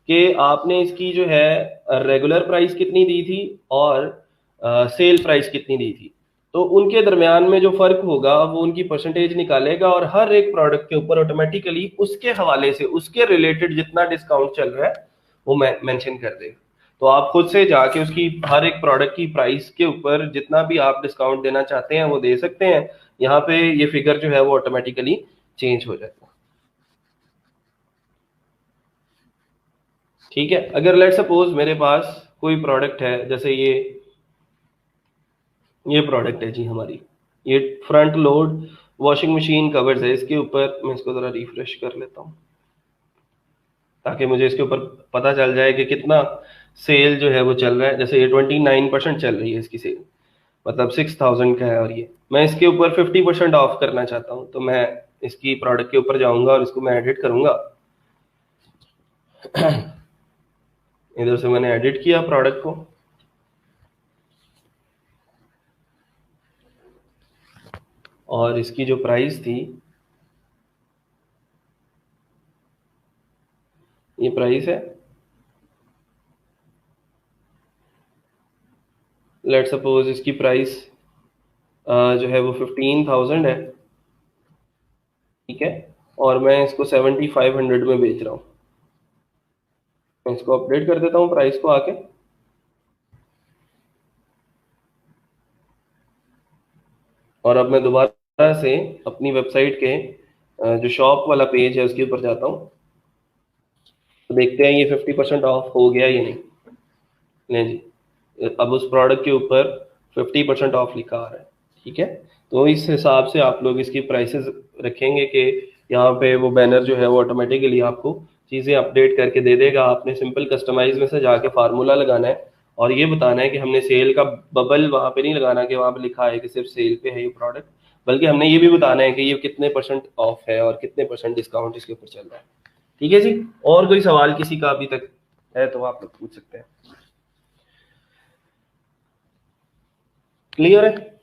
कि आपने इसकी जो है रेगुलर प्राइस कितनी दी थी और सेल प्राइस कितनी दी थी। तो उनके दरमियान में जो फर्क होगा वो उनकी परसेंटेज निकालेगा और हर एक प्रोडक्ट के ऊपर ऑटोमेटिकली उसके हवाले से उसके रिलेटेड जितना डिस्काउंट चल रहा है वो मेंशन कर देगा। तो आप खुद से जाके उसकी हर एक प्रोडक्ट की प्राइस के ऊपर जितना भी आप डिस्काउंट देना चाहते हैं वो दे सकते हैं। यहाँ पे ये फिगर जो है वो ऑटोमेटिकली चेंज हो जाएगा। ठीक है, अगर लेट सपोज मेरे पास कोई प्रोडक्ट है, जैसे ये प्रोडक्ट है जी हमारी, ये front load washing machine covers है, इसके ऊपर मैं इसको ज़रा रिफ्रेश कर लेता हूँ ताकि मुझे इसके ऊपर पता चल जाए कि कितना सेल जो है वो चल रहा है। जैसे ये 29% चल रही है इसकी सेल, मतलब 6000 का है और ये मैं इसके ऊपर 50% ऑफ करना चाहता हूँ, तो मैं इसकी प्रोडक्ट के ऊपर जाऊंगा और इसको मैं एडिट करूंगा। इधर से मैंने एडिट किया प्रोडक्ट को और इसकी जो प्राइस थी ये प्राइस है, लेट सपोज इसकी प्राइस जो है वो 15,000 है, ठीक है, और मैं इसको 7,500 में बेच रहा हूँ। मैं इसको अपडेट कर देता हूँ प्राइस को आके, और अब मैं दोबारा से अपनी वेबसाइट के जो शॉप वाला पेज है उसके ऊपर जाता हूँ, तो देखते हैं ये 50% ऑफ हो गया या नहीं। नहीं जी, अब उस प्रोडक्ट के ऊपर 50% ऑफ लिखा आ रहा है, ठीक है। तो इस हिसाब से आप लोग इसकी प्राइसेस रखेंगे कि यहाँ पे वो बैनर जो है वो ऑटोमेटिकली आपको चीज़ें अपडेट करके दे देगा। आपने सिंपल कस्टमाइज में से जाके फार्मूला लगाना है और ये बताना है कि हमने सेल का बबल वहाँ पे नहीं लगाना कि वहाँ पे लिखा है कि सिर्फ सेल पे है ये प्रोडक्ट, बल्कि हमने ये भी बताना है कि ये कितने परसेंट ऑफ है और कितने परसेंट डिस्काउंट इसके ऊपर चल रहा है। ठीक है जी, और कोई सवाल किसी का अभी तक है तो आप लोग पूछ सकते हैं। क्लियर है?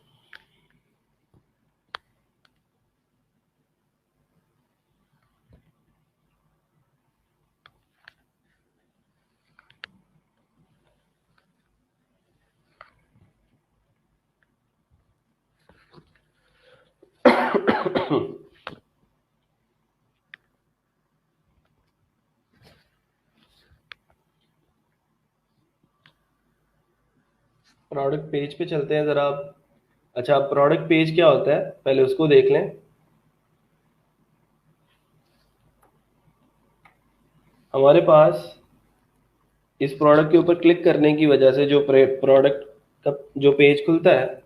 प्रोडक्ट पेज पे चलते हैं ज़रा आप। अच्छा, प्रोडक्ट पेज क्या होता है पहले उसको देख लें। हमारे पास इस प्रोडक्ट के ऊपर क्लिक करने की वजह से जो प्रोडक्ट का जो पेज खुलता है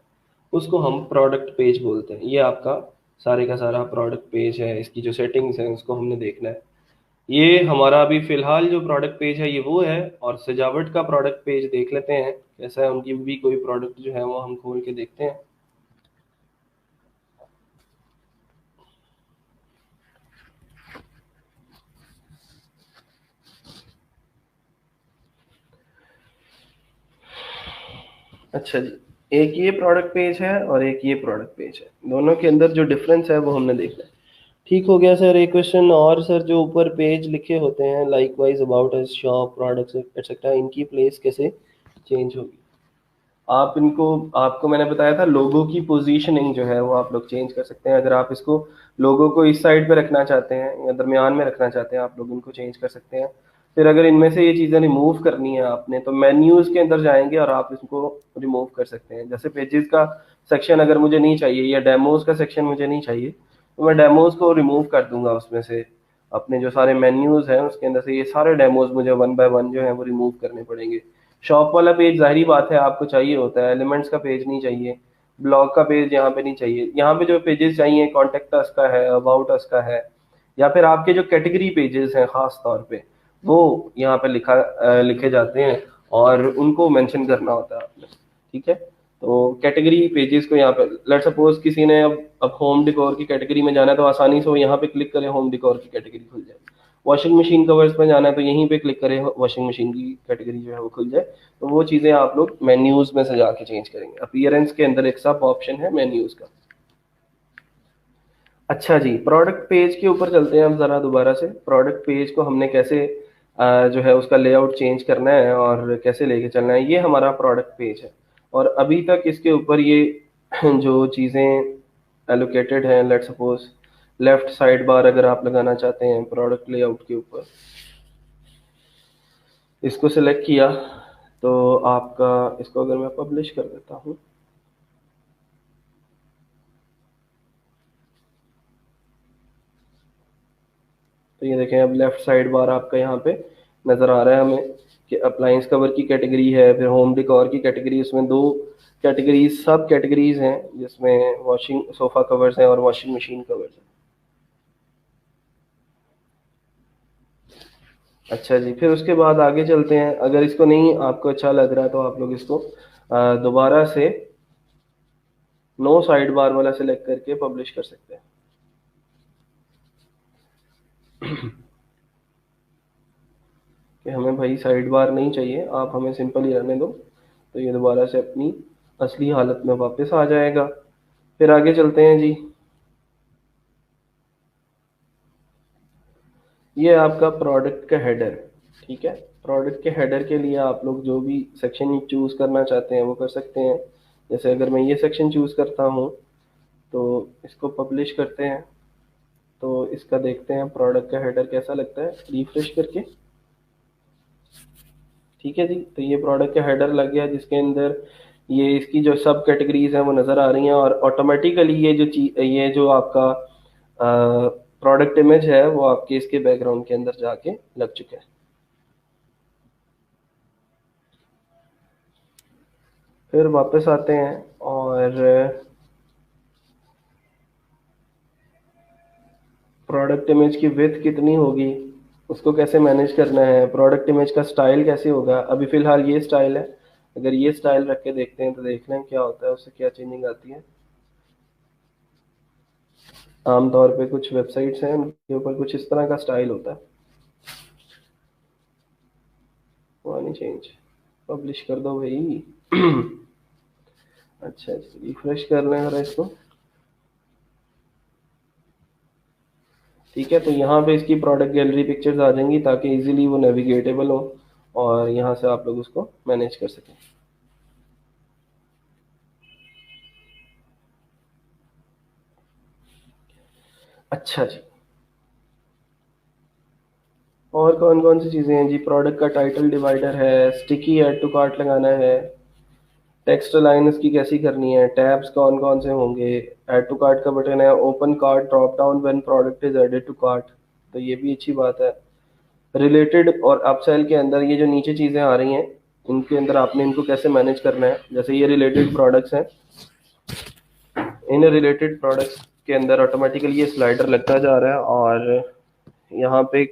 उसको हम प्रोडक्ट पेज बोलते हैं। ये आपका सारे का सारा प्रोडक्ट पेज है, इसकी जो सेटिंग्स हैं उसको हमने देखना है। ये हमारा अभी फ़िलहाल जो प्रोडक्ट पेज है ये वो है, और सजावट का प्रोडक्ट पेज देख लेते हैं कैसा है। उनकी भी कोई प्रोडक्ट जो है वो हम खोल के देखते हैं। अच्छा जी, एक ये प्रोडक्ट पेज है और एक ये प्रोडक्ट पेज है, दोनों के अंदर जो डिफरेंस है वो हमने देखना है। ठीक हो गया सर। एक क्वेश्चन और सर, जो ऊपर पेज लिखे होते हैं like wise about us, shop, products etcetera, इनकी प्लेस कैसे चेंज होगी? आप इनको, आपको मैंने बताया था लोगो की पोजीशनिंग जो है वो आप लोग चेंज कर सकते हैं। अगर आप इसको लोगो को इस साइड पे रखना चाहते हैं या दरमियान में रखना चाहते हैं, आप लोग इनको चेंज कर सकते हैं। फिर अगर इनमें से ये चीज़ें रिमूव करनी है आपने, तो मेन्यूज़ के अंदर जाएंगे और आप इसको रिमूव कर सकते हैं। जैसे पेजेस का सेक्शन अगर मुझे नहीं चाहिए या डेमोज का सेक्शन मुझे नहीं चाहिए, तो मैं डेमोज को रिमूव कर दूंगा उसमें से। अपने जो सारे मेन्यूज़ हैं उसके अंदर से ये सारे डेमोज मुझे वन बाय वन जो है वो रिमूव करने पड़ेंगे। शॉप वाला पेज जाहिर बात है आपको चाहिए होता है, एलिमेंट्स का पेज नहीं चाहिए, ब्लॉग का पेज यहाँ पे नहीं चाहिए। यहाँ पे जो पेजेस चाहिए कॉन्टेक्ट अस का है, अबाउट अस का है, या फिर आपके जो कैटेगरी पेजेस हैं खास तौर पे, वो यहाँ पे लिखे जाते हैं और उनको मेंशन करना होता है आपने। ठीक है, तो कैटेगरी पेजेस को यहाँ पे, लेट सपोज किसी ने अब होम डिकोर की कैटेगरी में जाना है तो आसानी से वो यहाँ पे क्लिक करें, होम डिकोर की कैटेगरी खुल जाए। वॉशिंग मशीन कवर्स में जाना है तो यहीं पे क्लिक करें, वॉशिंग मशीन की कैटेगरी जो है वो खुल जाए। तो वो चीज़ें आप लोग मेन्यूज में से जाके चेंज करेंगे। अपीयरेंस के अंदर एक सब ऑप्शन है मेन्यूज का। अच्छा जी, प्रोडक्ट पेज के ऊपर चलते हैं हम ज़रा दोबारा से। प्रोडक्ट पेज को हमने कैसे जो है उसका लेआउट चेंज करना है और कैसे लेके चलना है, ये हमारा प्रोडक्ट पेज है। और अभी तक इसके ऊपर ये जो चीज़ें एलोकेटेड हैं, let suppose left side bar अगर आप लगाना चाहते हैं प्रोडक्ट लेआउट के ऊपर, इसको सिलेक्ट किया तो आपका, इसको अगर मैं पब्लिश कर देता हूँ, तो ये देखें अब लेफ्ट साइड बार आपका यहाँ पे नज़र आ रहा है हमें कि अप्लायंस कवर की कैटेगरी है, फिर होम डिकॉर की कैटेगरी, उसमें दो कैटेगरीज, सब कैटेगरीज हैं जिसमें वॉशिंग सोफ़ा कवर्स हैं और वॉशिंग मशीन कवर्स हैं। अच्छा जी, फिर उसके बाद आगे चलते हैं। अगर इसको नहीं आपको अच्छा लग रहा है तो आप लोग इसको दोबारा से नो साइड बार वाला सिलेक्ट करके पब्लिश कर सकते हैं। कि हमें भाई साइड बार नहीं चाहिए, आप हमें सिंपल ही रहने दो, तो ये दोबारा से अपनी असली हालत में वापस आ जाएगा। फिर आगे चलते हैं जी। ये आपका प्रोडक्ट का हेडर, ठीक है। प्रोडक्ट के हेडर के लिए आप लोग जो भी सेक्शन चूज़ करना चाहते हैं वो कर सकते हैं। जैसे अगर मैं ये सेक्शन चूज़ करता हूँ तो इसको पब्लिश करते हैं, तो इसका देखते हैं प्रोडक्ट का हेडर कैसा लगता है रिफ्रेश करके। ठीक है जी, तो ये प्रोडक्ट का हेडर लग गया जिसके अंदर ये इसकी जो सब कैटेगरीज हैं वो नज़र आ रही हैं, और ऑटोमेटिकली ये जो आपका प्रोडक्ट इमेज है वो आपके इसके बैकग्राउंड के अंदर जाके लग चुका है। फिर वापस आते हैं और प्रोडक्ट इमेज की विड्थ कितनी होगी उसको कैसे मैनेज करना है, प्रोडक्ट इमेज का स्टाइल कैसे होगा। अभी फ़िलहाल ये स्टाइल है, अगर ये स्टाइल रख के देखते हैं तो देख लें क्या होता है, उससे क्या चेंजिंग आती है। आमतौर पे कुछ वेबसाइट्स हैं उनके ऊपर कुछ इस तरह का स्टाइल होता है। वानी चेंज पब्लिश कर दो भाई। अच्छा जी, रिफ्रेश कर लें जरा इसको। ठीक है, तो यहाँ पे इसकी प्रोडक्ट गैलरी पिक्चर्स आ जाएंगी ताकि इजीली वो नेविगेटेबल हो और यहाँ से आप लोग उसको मैनेज कर सकें। अच्छा जी, और कौन कौन सी चीज़ें हैं जी। प्रोडक्ट का टाइटल डिवाइडर है, स्टिकी ऐड टू कार्ट लगाना है, टेक्स्ट लाइन इसकी कैसी करनी है, टैब्स कौन कौन से होंगे, ऐड टू कार्ट का बटन है, open cart drop down when product is added to cart, तो ये भी अच्छी बात है। रिलेटेड और अपसेल के अंदर ये जो नीचे चीज़ें आ रही हैं इनके अंदर आपने इनको कैसे मैनेज करना है। जैसे ये रिलेटेड प्रोडक्ट्स हैं, इन रिलेटेड प्रोडक्ट्स के अंदर ऑटोमेटिकली ये स्लाइडर लगता जा रहा है, और यहाँ पे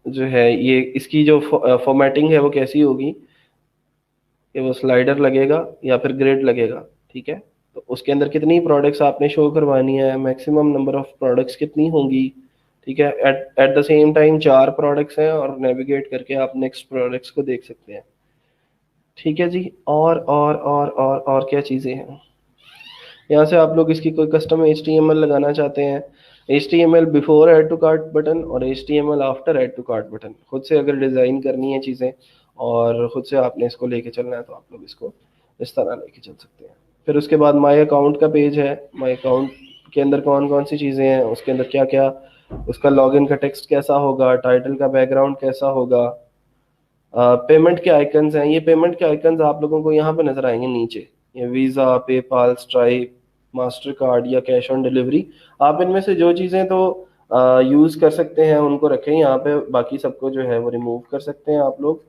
जो है ये इसकी जो फॉर्मेटिंग है वो कैसी होगी कि वो स्लाइडर लगेगा या फिर ग्रिड लगेगा। ठीक है, तो उसके अंदर कितनी प्रोडक्ट्स आपने शो करवानी है, मैक्सिमम नंबर ऑफ प्रोडक्ट्स कितनी होंगी। ठीक है, at the same time 4 products हैं और नेविगेट करके आप नेक्स्ट प्रोडक्ट्स को देख सकते हैं। ठीक है जी, और क्या चीज़ें हैं। यहाँ से आप लोग इसकी कोई कस्टम HTML लगाना चाहते हैं, HTML before add to cart button और HTML after add to cart button, खुद से अगर डिज़ाइन करनी है चीज़ें और खुद से आपने इसको लेके चलना है तो आप लोग इसको इस तरह लेके चल सकते हैं। फिर उसके बाद माई अकाउंट का पेज है, माई अकाउंट के अंदर कौन कौन सी चीज़ें हैं, उसके अंदर क्या क्या, उसका लॉगिन का टेक्स्ट कैसा होगा, टाइटल का बैकग्राउंड कैसा होगा, पेमेंट के आइकन्स हैं। ये पेमेंट के आइकन्स आप लोगों को यहाँ पे नजर आएंगे नीचे, ये visa, PayPal, stripe, master card या कैश ऑन डिलीवरी। आप इनमें से जो चीज़ें तो यूज़ कर सकते हैं उनको रखें यहाँ पे, बाकी सबको जो है वो रिमूव कर सकते हैं आप लोग।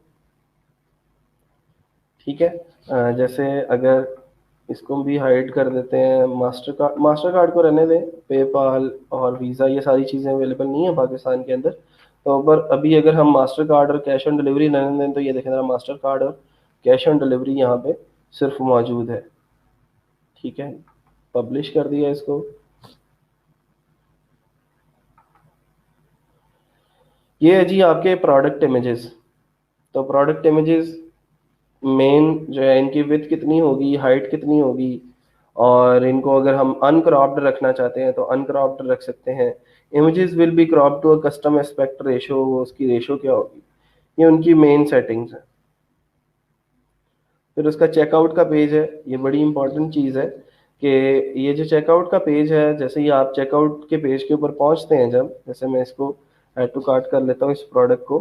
ठीक है, जैसे अगर इसको भी हाइड कर देते हैं, मास्टर कार्ड को रहने दें, पेपाल और वीज़ा ये सारी चीज़ें अवेलेबल नहीं है पाकिस्तान के अंदर। तो पर अभी अगर हम मास्टर कार्ड और कैश ऑन डिलीवरी रहने दें तो ये देखें जरा, मास्टर कार्ड और कैश ऑन डिलीवरी यहाँ पे सिर्फ मौजूद है। ठीक है, पब्लिश कर दिया इसको। ये है जी आपके प्रोडक्ट इमेजेस। तो प्रोडक्ट इमेजेस मेन जो है इनकी विड्थ कितनी होगी, हाइट कितनी होगी, और इनको अगर हम अनक्रॉप्ड रखना चाहते हैं तो अनक्रॉप्ड रख सकते हैं। Images will be crop to a custom aspect ratio, उसकी रेशो क्या होगी, ये उनकी मेन सेटिंग्स है। फिर उसका चेकआउट का पेज है, ये बड़ी इंपॉर्टेंट चीज़ है कि ये जो चेकआउट का पेज है, जैसे ही आप चेकआउट के पेज के ऊपर पहुंचते हैं, जब जैसे मैं इसको ऐड टू कार्ट कर लेता हूँ इस प्रोडक्ट को,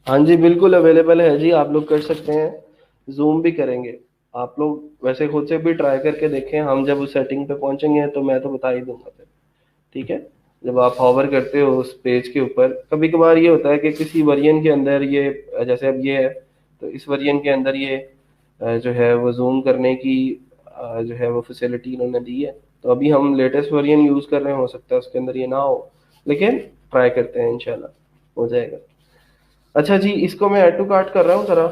हाँ जी बिल्कुल अवेलेबल है जी, आप लोग कर सकते हैं, जूम भी करेंगे आप लोग, वैसे खुद से भी ट्राई करके देखें, हम जब उस सेटिंग पे पहुंचेंगे तो मैं तो बता ही दूंगा फिर। ठीक है, जब आप हॉवर करते हो उस पेज के ऊपर, कभी कभार ये होता है कि किसी वेरिएंट के अंदर ये जैसे अब ये है तो इस वेरिएंट के अंदर ये जो है वो जूम करने की जो है वो फैसिलिटी इन्होंने दी है। तो अभी हम लेटेस्ट वेरिएंट यूज़ कर रहे हैं, हो सकता है उसके अंदर ये ना हो, लेकिन ट्राई करते हैं, इंशाल्लाह हो जाएगा। अच्छा जी, इसको मैं ऐड टू कार्ट कर रहा हूँ ज़रा,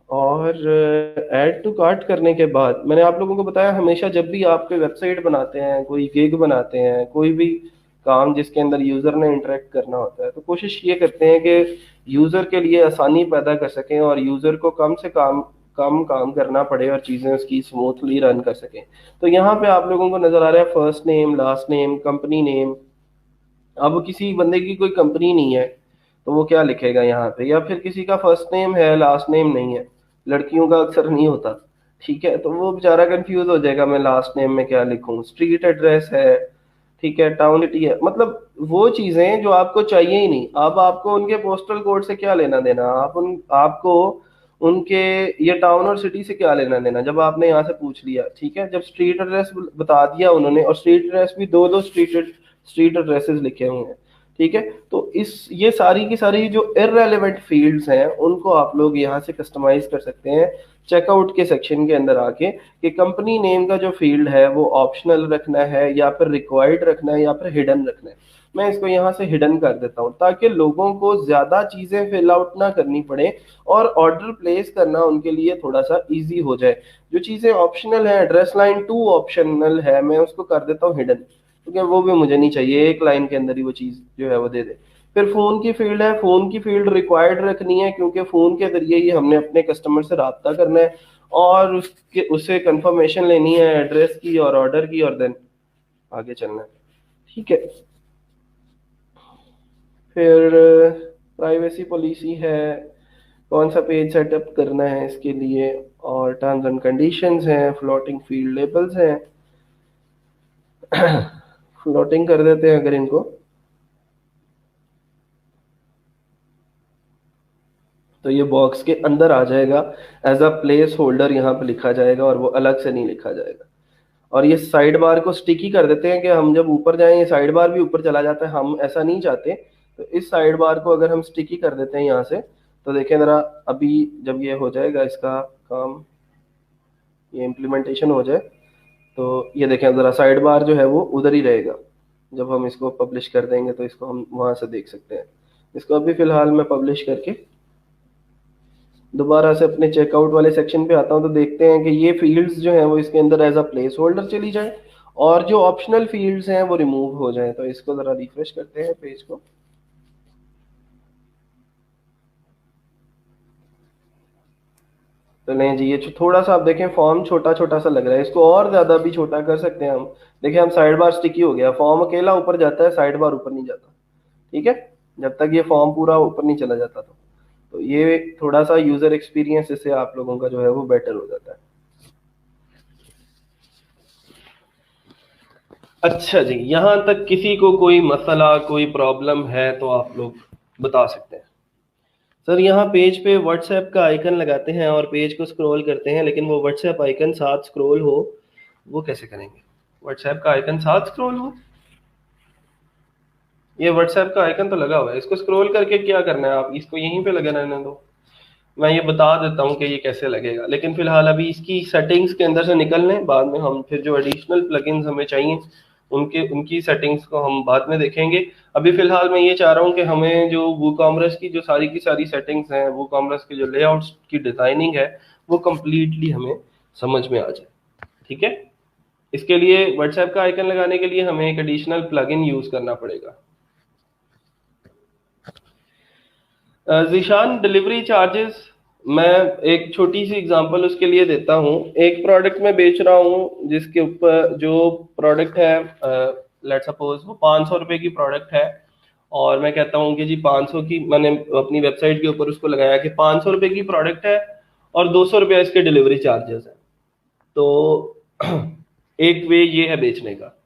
और ऐड टू कार्ट करने के बाद मैंने आप लोगों को बताया हमेशा जब भी आप कोई वेबसाइट बनाते हैं, कोई गिग बनाते हैं, कोई भी काम जिसके अंदर यूज़र ने इंटरेक्ट करना होता है, तो कोशिश ये करते हैं कि यूज़र के लिए आसानी पैदा कर सकें और यूज़र को कम से कम कम काम करना पड़े और चीज़ें उसकी स्मूथली रन कर सकें। तो यहाँ पे आप लोगों को नज़र आ रहा है first name, last name, company name. अब किसी बंदे की कोई कंपनी नहीं है तो वो क्या लिखेगा यहाँ पे, या फिर किसी का फर्स्ट नेम है लास्ट नेम नहीं है, लड़कियों का अक्सर नहीं होता, ठीक है, तो वो बेचारा कंफ्यूज हो जाएगा मैं लास्ट नेम में क्या लिखूं। स्ट्रीट एड्रेस है, ठीक है, टाउन सिटी है, मतलब वो चीजें जो आपको चाहिए ही नहीं। अब आपको उनके पोस्टल कोड से क्या लेना देना, आपको उनके ये टाउन और सिटी से क्या लेना देना जब आपने यहाँ से पूछ लिया, ठीक है। जब स्ट्रीट एड्रेस बता दिया उन्होंने, और स्ट्रीट एड्रेस भी दो दो स्ट्रीट एड्रेसेस लिखे हुए हैं, ठीक है, तो इस ये सारी की सारी जो इररेलेवेंट फील्ड्स हैं उनको आप लोग यहाँ से कस्टमाइज कर सकते हैं चेकआउट के सेक्शन के अंदर आके, कि कंपनी नेम का जो फील्ड है वो ऑप्शनल रखना है या फिर रिक्वायर्ड रखना है या फिर हिडन रखना है। मैं इसको यहाँ से हिडन कर देता हूँ ताकि लोगों को ज्यादा चीजें फिल आउट ना करनी पड़े और ऑर्डर प्लेस करना उनके लिए थोड़ा सा इजी हो जाए। जो चीजें ऑप्शनल है, एड्रेस लाइन 2 ऑप्शनल है, मैं उसको कर देता हूँ हिडन, क्योंकि वो भी मुझे नहीं चाहिए, एक लाइन के अंदर ही वो चीज जो है वो दे दे। फिर फोन की फील्ड है, फोन की फील्ड रिक्वायर्ड रखनी है क्योंकि फोन के जरिए ही हमने अपने कस्टमर से रब्ता करना है और उससे कंफर्मेशन लेनी है एड्रेस की और ऑर्डर की, और देन आगे चलना है, ठीक है। फिर प्राइवेसी पॉलिसी है, कौन सा पेज सेटअप करना है इसके लिए, और टर्म्स एंड कंडीशंस हैं, फ्लोटिंग फील्ड लेबल्स हैं। फ्लोटिंग कर देते हैं अगर इनको, तो ये बॉक्स के अंदर आ जाएगा, एज अ प्लेस होल्डर यहाँ पे लिखा जाएगा और वो अलग से नहीं लिखा जाएगा। और ये साइड बार को स्टिकी कर देते हैं कि हम जब ऊपर जाएं ये साइड बार भी ऊपर चला जाता है, हम ऐसा नहीं चाहते। तो इस साइड बार को अगर हम स्टिकी कर देते हैं यहाँ से, तो देखें जरा, अभी जब ये हो जाएगा इसका काम, ये इम्प्लीमेंटेशन हो जाए, तो ये देखें जरा साइड बार जो है वो उधर ही रहेगा। जब हम इसको पब्लिश कर देंगे तो इसको हम वहां से देख सकते हैं। इसको अभी फिलहाल मैं पब्लिश करके दोबारा से अपने चेकआउट वाले सेक्शन पे आता हूँ, तो देखते हैं कि ये फील्ड्स जो हैं वो इसके अंदर एज अ प्लेस होल्डर चली जाए और जो ऑप्शनल फील्ड्स हैं वो रिमूव हो जाए। तो इसको जरा रिफ्रेश करते हैं पेज को। तो नहीं जी, ये थोड़ा सा आप देखें फॉर्म छोटा छोटा सा लग रहा है, इसको और ज्यादा भी छोटा कर सकते हैं हम। देखिए हम साइड बार स्टिकी हो गया, फॉर्म अकेला ऊपर जाता है, साइड बार ऊपर नहीं जाता, ठीक है, जब तक ये फॉर्म पूरा ऊपर नहीं चला जाता। तो ये थोड़ा सा यूजर एक्सपीरियंस इससे आप लोगों का जो है वो बेटर हो जाता है। अच्छा जी, यहाँ तक किसी को कोई मसला कोई प्रॉब्लम है तो आप लोग बता सकते हैं। सर यहाँ पेज पे व्हाट्सएप का आइकन लगाते हैं और पेज को स्क्रॉल करते हैं, लेकिन वो व्हाट्सएप आइकन साथ स्क्रॉल हो वो कैसे करेंगे? व्हाट्सएप का आइकन साथ स्क्रॉल हो, ये व्हाट्सएप का आइकन तो लगा हुआ है, इसको स्क्रॉल करके क्या करना है, आप इसको यहीं पे लगा रहने दो। मैं ये बता देता हूँ कि ये कैसे लगेगा, लेकिन फिलहाल अभी इसकी सेटिंग्स के अंदर से निकल लें, बाद में हम फिर जो एडिशनल प्लगइन्स हमें चाहिए उनकी सेटिंग्स को हम बाद में देखेंगे। अभी फिलहाल मैं ये चाह रहा हूँ कि हमें जो वूकॉमर्स की जो सारी की सारी सेटिंग्स हैं, वूकॉमर्स के जो लेआउट्स की डिजाइनिंग है वो कंप्लीटली हमें समझ में आ जाए, ठीक है। इसके लिए व्हाट्सएप का आइकन लगाने के लिए हमें एक एडिशनल प्लगइन यूज करना पड़ेगा। जीशान, डिलीवरी चार्जेस, मैं एक छोटी सी एग्जांपल उसके लिए देता हूँ। एक प्रोडक्ट मैं बेच रहा हूँ जिसके ऊपर जो प्रोडक्ट है, लेट सपोज वो 500 रुपये की प्रोडक्ट है, और मैं कहता हूँ कि जी 500 की, मैंने अपनी वेबसाइट के ऊपर उसको लगाया कि 500 रुपये की प्रोडक्ट है और 200 रुपया इसके डिलीवरी चार्जेस है। तो एक वे ये है बेचने का,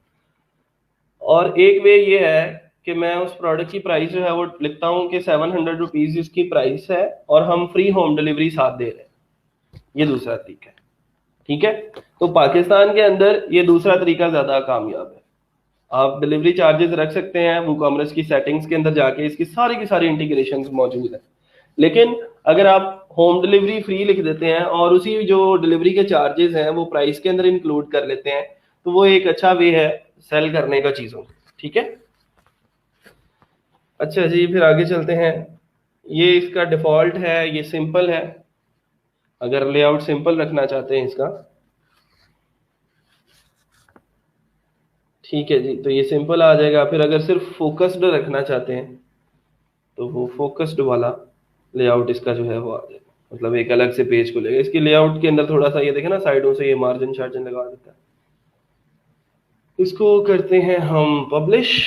और एक वे ये है कि मैं उस प्रोडक्ट की प्राइस जो है वो लिखता हूँ कि 700 रुपीज इसकी प्राइस है और हम फ्री होम डिलीवरी साथ दे रहे हैं। ये दूसरा तरीका है, ठीक है। तो पाकिस्तान के अंदर ये दूसरा तरीका ज्यादा कामयाब है। आप डिलीवरी चार्जेस रख सकते हैं, वो कॉमर्स की सेटिंग्स के अंदर जाके इसकी की सारी इंटीग्रेशन मौजूद है। लेकिन अगर आप होम डिलीवरी फ्री लिख देते हैं और उसी जो डिलीवरी के चार्जेस हैं वो प्राइस के अंदर इंक्लूड कर लेते हैं, तो वो एक अच्छा वे है सेल करने का चीजों, ठीक है। अच्छा जी, फिर आगे चलते हैं। ये इसका डिफॉल्ट है, ये सिंपल है। अगर लेआउट सिंपल रखना चाहते हैं इसका, ठीक है जी, तो ये सिंपल आ जाएगा। फिर अगर सिर्फ फोकस्ड रखना चाहते हैं तो वो फोकस्ड वाला लेआउट इसका जो है वो आ जाएगा। मतलब एक अलग से पेज खुलेगा। इसकी लेआउट के अंदर थोड़ा सा ये देखें ना, साइडों से ये मार्जिन शार्जिन लगा देता है। इसको करते हैं हम पब्लिश,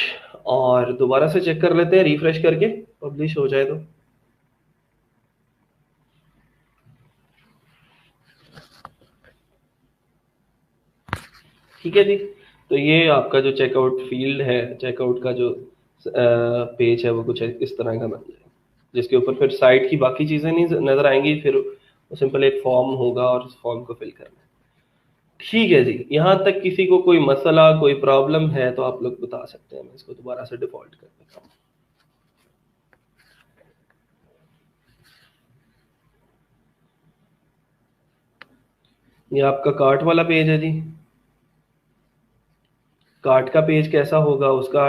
और दोबारा से चेक कर लेते हैं रिफ्रेश करके, पब्लिश हो जाए तो। ठीक है जी, तो ये आपका जो चेकआउट फील्ड है, चेकआउट का जो पेज है, वो कुछ इस तरह का बन जाएगा, जिसके ऊपर फिर साइट की बाकी चीज़ें नहीं नज़र आएंगी, फिर सिंपल एक फॉर्म होगा और उस फॉर्म को फिल करना है। ठीक है जी, यहाँ तक किसी को कोई मसला, कोई प्रॉब्लम है तो आप लोग बता सकते हैं। मैं इसको दोबारा से डिफॉल्ट कर देता हूँ। ये आपका कार्ट वाला पेज है जी। कार्ट का पेज कैसा होगा, उसका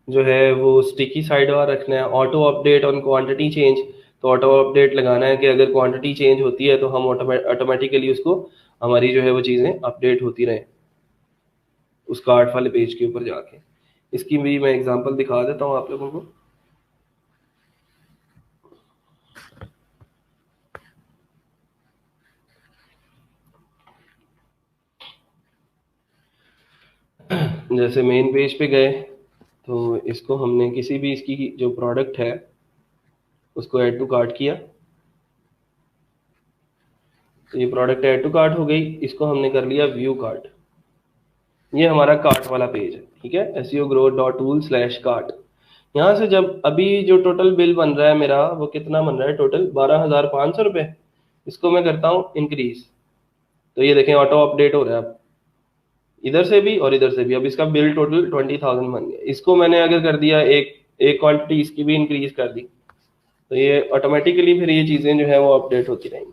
जो है वो स्टिकी साइड बार रखना है। Auto update on quantity change, तो ऑटो अपडेट लगाना है कि अगर क्वांटिटी चेंज होती है तो हम ऑटोमेटिकली उसको, हमारी जो है वो चीज़ें अपडेट होती रहें उस कार्ट वाले पेज के ऊपर जाके। इसकी भी मैं एग्जांपल दिखा देता हूँ आप लोगों को। जैसे मेन पेज पे गए तो इसको हमने किसी भी इसकी जो प्रोडक्ट है उसको ऐड टू कार्ट किया, तो ये प्रोडक्ट ऐड टू कार्ट हो गई। इसको हमने कर लिया व्यू कार्ट। ये हमारा कार्ट वाला पेज है, ठीक है, seo-growth.tool/cart। यहाँ से जब अभी जो टोटल बिल बन रहा है मेरा, वो कितना बन रहा है टोटल, 12,500 रुपये। इसको मैं करता हूँ इंक्रीज, तो ये देखें ऑटो अपडेट हो रहा है अब, इधर से भी और इधर से भी। अब इसका बिल टोटल 20,000 बन गया। इसको मैंने अगर कर दिया एक एक क्वांटिटी इसकी भी इंक्रीज कर दी, तो ये ऑटोमेटिकली फिर ये चीज़ें जो है वो अपडेट होती रहेंगी।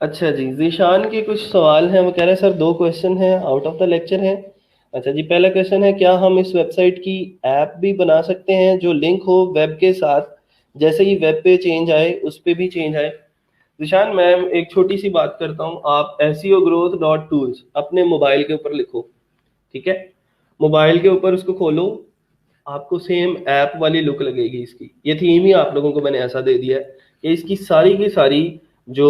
अच्छा जी, जीशान के कुछ सवाल हैं। वो कह रहे हैं सर 2 क्वेश्चन हैं, आउट ऑफ द लेक्चर है। अच्छा जी, पहला क्वेश्चन है, क्या हम इस वेबसाइट की ऐप भी बना सकते हैं जो लिंक हो वेब के साथ, जैसे ही वेब पे चेंज आए उस पे भी चेंज आए? निशान, मैं एक छोटी सी बात करता हूँ। आप seo-growth.tools अपने मोबाइल के ऊपर लिखो, ठीक है, मोबाइल के ऊपर उसको खोलो, आपको सेम ऐप वाली लुक लगेगी इसकी। ये थीम ही आप लोगों को मैंने ऐसा दे दिया है कि इसकी सारी की सारी जो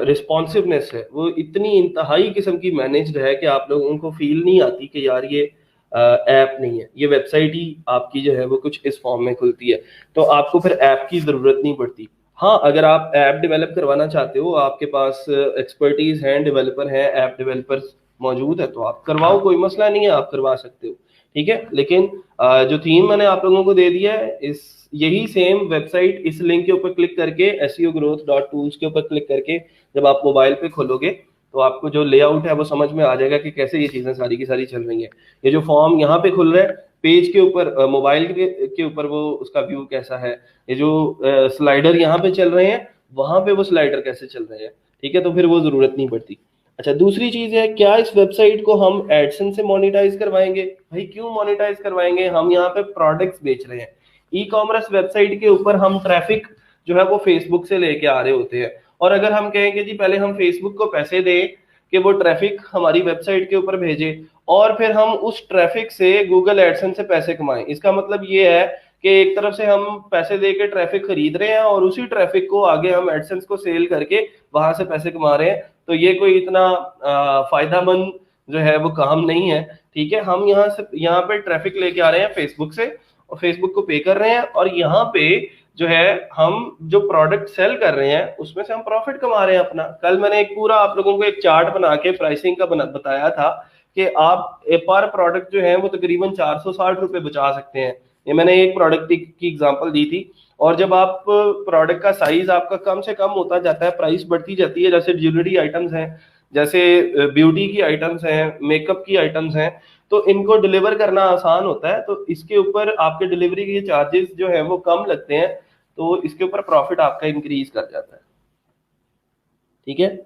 रिस्पॉन्सिवनेस है वो इतनी इंतहाई किस्म की मैनेज्ड है कि आप लोगों को फील नहीं आती कि यार ये ऐप नहीं है, ये वेबसाइट ही आपकी जो है वो कुछ इस फॉर्म में खुलती है। तो आपको फिर ऐप की ज़रूरत नहीं पड़ती। हाँ, अगर आप ऐप डेवलप करवाना चाहते हो, आपके पास एक्सपर्टीज हैं, डेवलपर हैं, ऐप डेवलपर्स मौजूद है, तो आप करवाओ, कोई मसला नहीं है, आप करवा सकते हो, ठीक है। लेकिन जो थीम मैंने आप लोगों को दे दिया है, इस यही सेम वेबसाइट इस लिंक के ऊपर क्लिक करके, seo-growth.tools के ऊपर क्लिक करके जब आप मोबाइल पे खोलोगे तो आपको जो लेआउट है वो समझ में आ जाएगा कि कैसे ये चीज़ें सारी की सारी चल रही हैं। ये जो फॉर्म यहाँ पे खुल रहा है पेज के ऊपर, मोबाइल के ऊपर, वो उसका व्यू कैसा है, ये जो स्लाइडर यहाँ पे चल रहे हैं वहां पे वो स्लाइडर कैसे चल रहे हैं, ठीक है, तो फिर वो जरूरत नहीं पड़ती। अच्छा, दूसरी चीज है, क्या इस वेबसाइट को हम एडसेंस से मोनेटाइज करवाएंगे? भाई क्यों मोनेटाइज करवाएंगे, हम यहाँ पे प्रोडक्ट्स बेच रहे हैं। ई कॉमर्स वेबसाइट के ऊपर हम ट्रैफिक जो है वो फेसबुक से लेके आ रहे होते हैं, और अगर हम कहेंगे जी पहले हम फेसबुक को पैसे दें कि वो ट्रैफिक हमारी वेबसाइट के ऊपर भेजे, और फिर हम उस ट्रैफिक से गूगल एडसेंस से पैसे कमाएं, इसका मतलब ये है कि एक तरफ से हम पैसे दे के ट्रैफिक खरीद रहे हैं और उसी ट्रैफिक को आगे हम एडसेंस को सेल करके वहां से पैसे कमा रहे हैं। तो ये कोई इतना फायदामंद जो है वो काम नहीं है, ठीक है। हम यहाँ पे ट्रैफिक लेके आ रहे हैं फेसबुक से, और फेसबुक को पे कर रहे हैं, और यहाँ पे जो है हम जो प्रोडक्ट सेल कर रहे हैं उसमें से हम प्रॉफिट कमा रहे हैं अपना। कल मैंने एक पूरा आप लोगों को एक चार्ट बना के प्राइसिंग का बताया था कि आप पर प्रोडक्ट जो है वो तकरीबन 460 रुपए बचा सकते हैं। ये मैंने एक प्रोडक्ट की एग्जांपल दी थी। और जब आप प्रोडक्ट का साइज आपका कम से कम होता जाता है, प्राइस बढ़ती जाती है, जैसे ज्वेलरी आइटम्स हैं, जैसे ब्यूटी की आइटम्स हैं, मेकअप की आइटम्स हैं, तो इनको डिलीवर करना आसान होता है, तो इसके ऊपर आपके डिलीवरी के चार्जेस जो है वो कम लगते हैं, तो इसके ऊपर प्रॉफिट आपका इंक्रीज कर जाता है, ठीक है।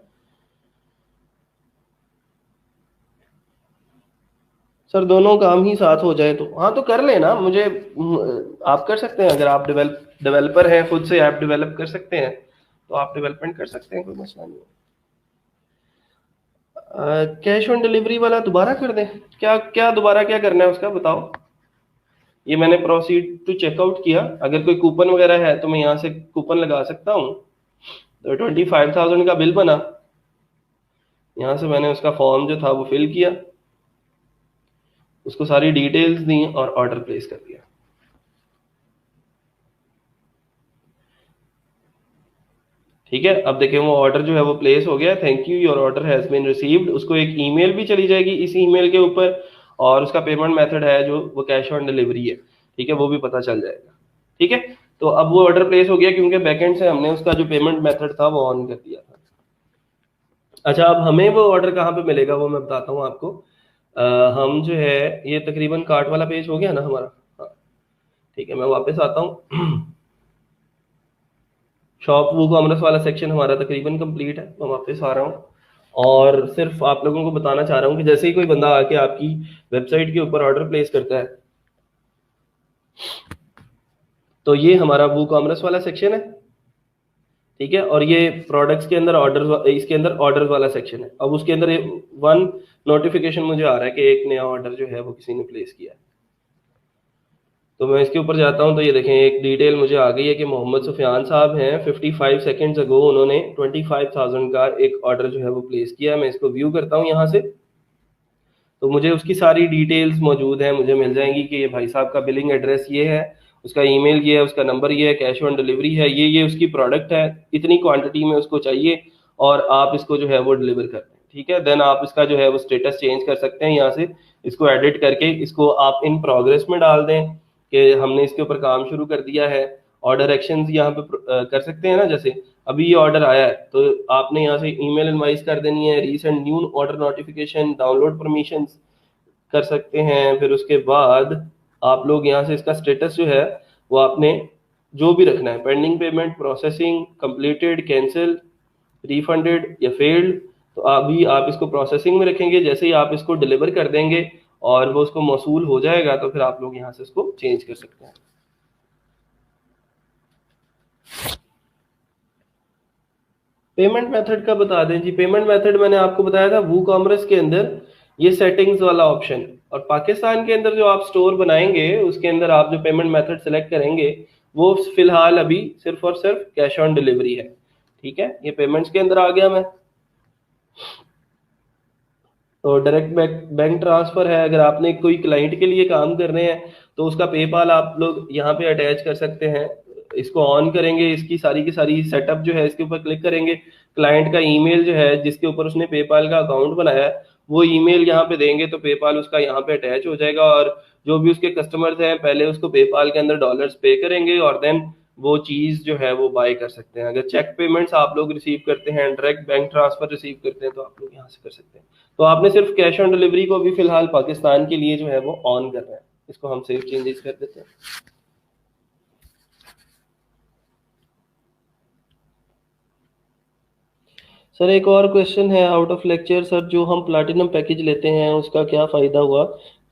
सर दोनों काम ही साथ हो जाए तो हाँ, तो कर लेना मुझे, आप कर सकते हैं, अगर आप डेवलपर हैं, खुद से ऐप डेवलप कर सकते हैं, तो आप डेवलपमेंट कर सकते हैं, कोई मसला नहीं है। कैश ऑन डिलीवरी वाला दोबारा कर दें? क्या क्या दोबारा क्या करना है उसका बताओ। ये मैंने प्रोसीड टू चेकआउट किया, अगर कोई कूपन वगैरह है तो मैं यहाँ से कूपन लगा सकता हूँ। तो 25,000 का बिल बना, यहाँ से मैंने उसका फॉर्म जो था वो फिल किया, उसको सारी डिटेल्स दी और ऑर्डर प्लेस कर दिया। ठीक है, अब देखें वो ऑर्डर जो है वो प्लेस हो गया। Thank you, your order has been received. उसको एक ईमेल भी चली जाएगी इस ईमेल के ऊपर, और उसका पेमेंट मेथड है जो वो कैश ऑन डिलीवरी है। ठीक है, वो भी पता चल जाएगा। ठीक है, तो अब वो ऑर्डर प्लेस हो गया क्योंकि बैकएंड से हमने उसका जो पेमेंट मेथड था वो ऑन कर दिया था। अच्छा, अब हमें वो ऑर्डर कहाँ पे मिलेगा वो मैं बताता हूँ आपको। हम जो है ये तकरीबन कार्ट वाला पेज हो गया ना हमारा। हाँ, ठीक है, मैं वापस आता हूँ। शॉप वो कॉमर्स वाला सेक्शन हमारा तकरीबन कंप्लीट है, मैं वापस आ रहा हूँ और सिर्फ आप लोगों को बताना चाह रहा हूँ कि जैसे ही कोई बंदा आके आपकी वेबसाइट के ऊपर ऑर्डर प्लेस करता है तो ये हमारा वो कॉमर्स वाला सेक्शन है। ठीक है, और ये प्रोडक्ट्स के अंदर ऑर्डर, इसके अंदर ऑर्डर वाला सेक्शन है। अब उसके अंदर वन नोटिफिकेशन मुझे आ रहा है कि एक नया ऑर्डर जो है वो किसी ने प्लेस किया है। तो मैं इसके ऊपर जाता हूँ तो ये देखें एक डिटेल मुझे आ गई है कि मोहम्मद सुफियान साहब हैं, 55 सेकेंड्स अगो उन्होंने 25,000 का एक ऑर्डर जो है वो प्लेस किया है। मैं इसको व्यू करता हूँ यहाँ से, तो मुझे उसकी सारी डिटेल्स मौजूद हैं, मुझे मिल जाएंगी कि ये भाई साहब का बिलिंग एड्रेस ये है, उसका ईमेल ये है, उसका नंबर ये है, कैश ऑन डिलीवरी है, ये उसकी प्रोडक्ट है, इतनी क्वांटिटी में उसको चाहिए और आप इसको जो है वो डिलीवर कर दें। ठीक है, देन आप इसका जो है वो स्टेटस चेंज कर सकते हैं यहाँ से, इसको एडिट करके इसको आप इन प्रोग्रेस में डाल दें कि हमने इसके ऊपर काम शुरू कर दिया है। ऑर्डर एक्शन यहाँ पे कर सकते हैं ना, जैसे अभी ये ऑर्डर आया है तो आपने यहाँ से ईमेल इनवाइस कर देनी है, recent new order notification, download permission कर सकते हैं। फिर उसके बाद आप लोग यहाँ से इसका स्टेटस जो है वो आपने जो भी रखना है, pending payment, processing, completed, cancel, refunded या फेल्ड, तो अभी आप इसको प्रोसेसिंग में रखेंगे। जैसे ही आप इसको डिलीवर कर देंगे और वो उसको मौसूल हो जाएगा तो फिर आप लोग यहाँ से इसको चेंज कर सकते हैं। पेमेंट मेथड का बता दें जी। पेमेंट मेथड मैंने आपको बताया था वो कॉमर्स के अंदर ये सेटिंग्स वाला ऑप्शन, और पाकिस्तान के अंदर जो आप स्टोर बनाएंगे उसके अंदर आप जो पेमेंट मेथड सेलेक्ट करेंगे वो फिलहाल अभी सिर्फ और सिर्फ कैश ऑन डिलीवरी है। ठीक है, ये पेमेंट्स के अंदर आ गया मैं। तो डायरेक्ट बैंक ट्रांसफर है, अगर आपने कोई क्लाइंट के लिए काम कर रहे हैं तो उसका पेपाल आप लोग यहाँ पे अटैच कर सकते हैं। इसको ऑन करेंगे, इसकी सारी की सारी सेटअप जो है इसके ऊपर क्लिक करेंगे, क्लाइंट का ईमेल जो है जिसके ऊपर उसने पेपाल का अकाउंट बनाया है वो ईमेल यहाँ पे देंगे तो पेपाल उसका यहाँ पे अटैच हो जाएगा, और जो भी उसके कस्टमर्स हैं पहले उसको पेपाल के अंदर डॉलर्स पे करेंगे और देन वो चीज़ जो है वो बाय कर सकते हैं। अगर चेक पेमेंट्स आप लोग रिसीव करते हैं, डायरेक्ट बैंक ट्रांसफर रिसीव करते हैं तो आप लोग यहाँ से कर सकते हैं। तो आपने सिर्फ कैश ऑन डिलीवरी को भी फिलहाल पाकिस्तान के लिए जो है वो ऑन कर रहे हैं। इसको हम सेव चेंजेस कर देते हैं। सर एक और क्वेश्चन है आउट ऑफ लेक्चर सर, जो हम प्लैटिनम पैकेज लेते हैं उसका क्या फ़ायदा हुआ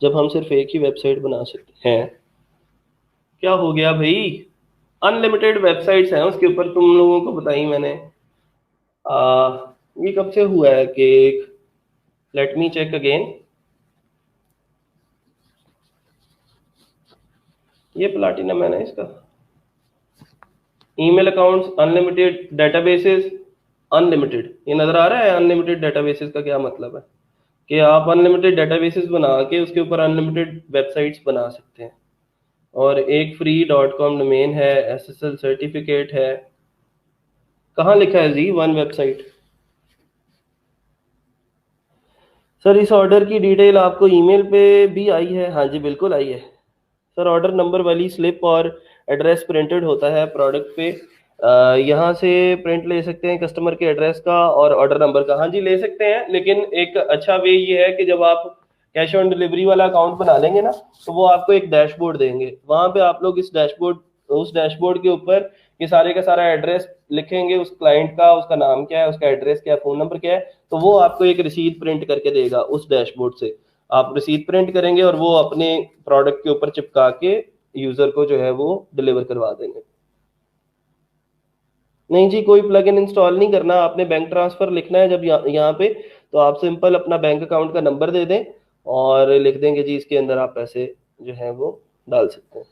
जब हम सिर्फ एक ही वेबसाइट बना सकते हैं? क्या हो गया भाई? अनलिमिटेड वेबसाइट्स हैं उसके ऊपर, तुम लोगों को बताई मैंने। ये कब से हुआ है कि, लेट मी चेक अगेन। ये प्लैटिनम है ना इसका, email accounts, unlimited databases, unlimited, ये नजर आ रहा है? अनलिमिटेड डेटाबेसेस का क्या मतलब है कि आप अनलिमिटेड डेटाबेसेस बना के उसके ऊपर अनलिमिटेड वेबसाइट्स बना सकते हैं। और एक फ्री डॉट कॉम डोमेन है, एसएसएल सर्टिफिकेट है। कहाँ लिखा है जी वन वेबसाइट? सर इस ऑर्डर की डिटेल आपको ईमेल पे भी आई है? हाँ जी बिल्कुल आई है सर। ऑर्डर नंबर वाली स्लिप और एड्रेस प्रिंटेड होता है प्रोडक्ट पे, यहाँ से प्रिंट ले सकते हैं कस्टमर के एड्रेस का और ऑर्डर नंबर का। हाँ जी ले सकते हैं, लेकिन एक अच्छा वे ये है कि जब आप कैश ऑन डिलीवरी वाला अकाउंट बना लेंगे ना तो वो आपको एक डैशबोर्ड देंगे, वहां पे आप लोग उस डैशबोर्ड के ऊपर ये सारे का सारा एड्रेस लिखेंगे, उस क्लाइंट का, उसका नाम क्या है, उसका एड्रेस क्या है, फ़ोन नंबर क्या है, तो वो आपको एक रसीद प्रिंट करके देगा। उस डैशबोर्ड से आप रसीद प्रिंट करेंगे और वो अपने प्रोडक्ट के ऊपर चिपका के यूजर को जो है वो डिलीवर करवा देंगे। नहीं जी कोई प्लग इन इंस्टॉल नहीं करना, आपने बैंक ट्रांसफर लिखना है जब यहाँ पे, तो आप सिंपल अपना बैंक अकाउंट का नंबर दे दें और लिख देंगे जी इसके अंदर आप पैसे जो है वो डाल सकते हैं।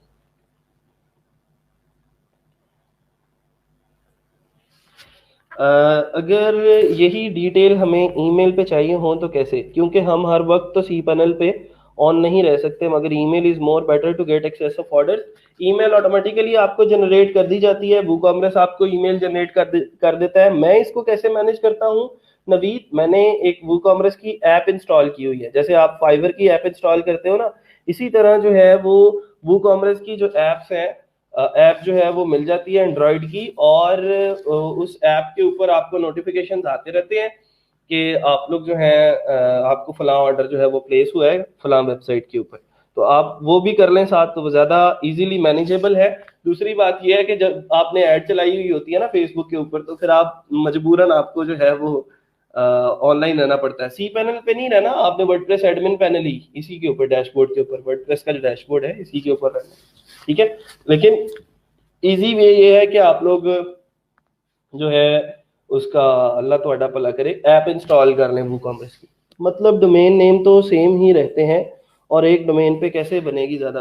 अगर यही डिटेल हमें ईमेल पे चाहिए हो तो कैसे, क्योंकि हम हर वक्त तो सी पैनल पे ऑन नहीं रह सकते, मगर email is more better to get access of orders. Email automatically आपको जनरेट कर दी जाती है, वूकॉमर्स आपको ईमेल जनरेट कर देता है। मैं इसको कैसे मैनेज करता हूँ नवीद, मैंने एक वूकॉमर्स की ऐप इंस्टॉल की हुई है। जैसे आप फाइवर की ऐप इंस्टॉल करते हो ना, इसी तरह जो है वो वूकॉमर्स की जो ऐप्स हैं, ऐप जो है वो मिल जाती है एंड्रॉयड की, और उस ऐप के ऊपर आपको नोटिफिकेशन आते रहते हैं कि आप लोग जो है आपको फलां ऑर्डर जो है वो प्लेस हुआ है फलां वेबसाइट के ऊपर, तो आप वो भी कर लें साथ, तो वो ज़्यादा इजीली मैनेजेबल है। दूसरी बात यह है कि जब आपने ऐड चलाई हुई होती है ना फेसबुक के ऊपर, तो फिर आप मजबूरन आपको जो है वो ऑनलाइन रहना पड़ता है। सी पैनल पे नहीं रहना, आपने वर्डप्रेस एडमिन पैनल ही इसी के ऊपर, डैशबोर्ड के ऊपर वर्डप्रेस का जो डैशबोर्ड है इसी के ऊपर रहना, ठीक है। लेकिन इजी वे ये है कि आप लोग जो है उसका, अल्लाह थोड़ा भला करे, ऐप इंस्टॉल कर लें वूकॉमर्स की। मतलब डोमेन नेम तो सेम ही रहते हैं, और एक डोमेन पे कैसे बनेगी ज्यादा,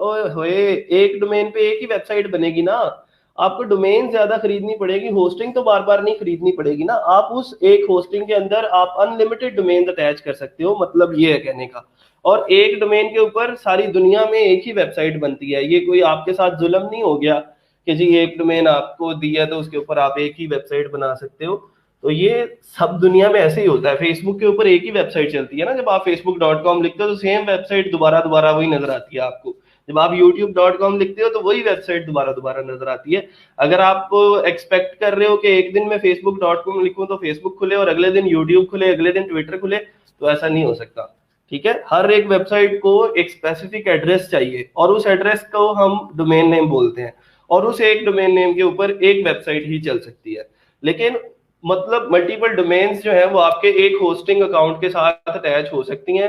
ओए होए, एक डोमेन पे एक ही वेबसाइट बनेगी ना, आपको डोमेन ज्यादा खरीदनी पड़ेगी, होस्टिंग तो बार बार नहीं खरीदनी पड़ेगी ना। आप उस एक होस्टिंग के अंदर आप अनलिमिटेड डोमेन अटैच कर सकते हो, मतलब ये है कहने का। और एक डोमेन के ऊपर सारी दुनिया में एक ही वेबसाइट बनती है, ये कोई आपके साथ जुल्म नहीं हो गया कि जी एक डोमेन आपको दिया तो उसके ऊपर आप एक ही वेबसाइट बना सकते हो। तो ये सब दुनिया में ऐसे ही होता है। फेसबुक के ऊपर एक ही वेबसाइट चलती है ना, जब आप facebook.com लिखते हो तो सेम वेबसाइट दोबारा दोबारा वही नजर आती है आपको। जब आप youtube.com लिखते हो तो वही वेबसाइट दोबारा दोबारा नजर आती है। अगर आप एक्सपेक्ट कर रहे हो कि एक दिन मैं facebook.com लिखूं तो फेसबुक खुले, और अगले दिन यूट्यूब खुले, अगले दिन ट्विटर खुले, तो ऐसा नहीं हो सकता, ठीक है। हर एक वेबसाइट को एक स्पेसिफिक एड्रेस चाहिए, और उस एड्रेस को हम डोमेन नेम बोलते हैं, और उस एक डोमेन नेम के ऊपर एक वेबसाइट ही चल सकती है। लेकिन मतलब मल्टीपल डोमेन्स जो है वो आपके एक होस्टिंग अकाउंट के साथ अटैच हो सकती हैं,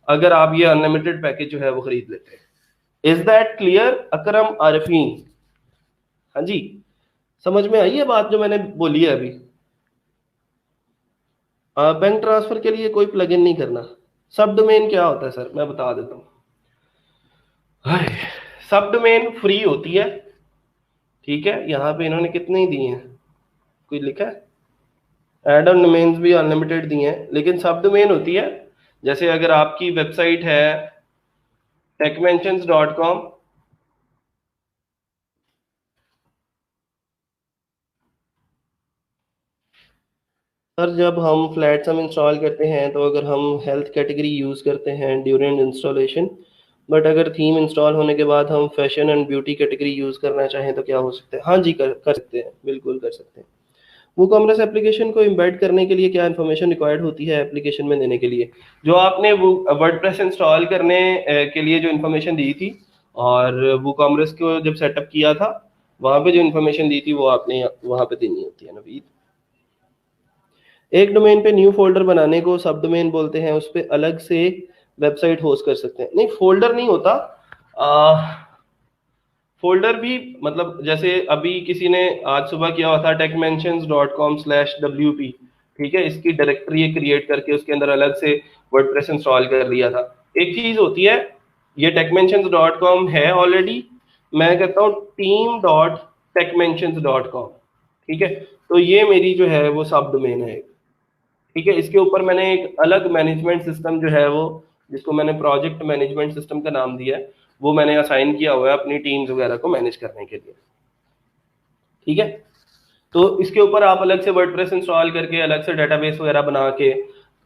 अगर आप ये अनलिमिटेड पैकेज जो है वो खरीद लेते हैं। इज दैट क्लियर अकरम आरिफीन? हाँ जी, समझ में आई है बात जो मैंने बोली है अभी? बैंक ट्रांसफर के लिए कोई प्लगइन नहीं करना। सब डोमेन क्या होता है सर, मैं बता देता हूँ। सब डोमेन फ्री होती है, ठीक है। यहाँ पे इन्होंने कितने ही दिए हैं, कोई लिखा है? एड ऑन डोमेन्स भी अनलिमिटेड दिए हैं, लेकिन सब डोमेन होती है। जैसे अगर आपकी वेबसाइट है techmentions.com, सर जब हम फ्लैट सम इंस्टॉल करते हैं तो अगर हम हेल्थ कैटेगरी यूज़ करते हैं ड्यूरिंग इंस्टॉलेशन, बट अगर थीम इंस्टॉल होने के बाद हम fashion and beauty category use करना चाहें तो क्या हो सकता है? हाँ जी, कर सकते हैं, बिल्कुल कर सकते हैं। वूकॉमर्स एप्लीकेशन को एम्बेड करने के लिए क्या इन्फॉर्मेशन रिक्वायर्ड होती है एप्लीकेशन में देने के लिए? जो आपने वो वर्डप्रेस इंस्टॉल करने के लिए जो इन्फॉर्मेशन दी थी, और वूकॉमर्स को जब सेटअप किया था वहां पे जो इन्फॉर्मेशन दी थी वो आपने वहां पे देनी होती है नवीद। एक डोमेन पे न्यू फोल्डर बनाने को सब डोमेन बोलते हैं, उस पर अलग से वेबसाइट होस्ट कर सकते हैं। नहीं, फोल्डर नहीं होता, फोल्डर भी मतलब जैसे अभी किसी ने आज सुबह किया हुआ था techmentions.com/wp, ठीक है, इसकी डायरेक्टरी क्रिएट करके उसके अंदर अलग से वर्डप्रेस इंस्टॉल कर लिया था। एक चीज होती है, ये techmentions.com है ऑलरेडी, मैं कहता हूँ team.techmentions.com, ठीक है। तो ये मेरी जो है वो सब डोमेन है, ठीक है। इसके ऊपर मैंने एक अलग मैनेजमेंट सिस्टम जो है वो, जिसको मैंने प्रोजेक्ट मैनेजमेंट सिस्टम का नाम दिया है, वो मैंने असाइन किया हुआ है अपनी टीम्स वगैरह को मैनेज करने के लिए, ठीक है। तो इसके ऊपर आप अलग से वर्डप्रेस इंस्टॉल करके अलग से डेटाबेस वगैरह बना के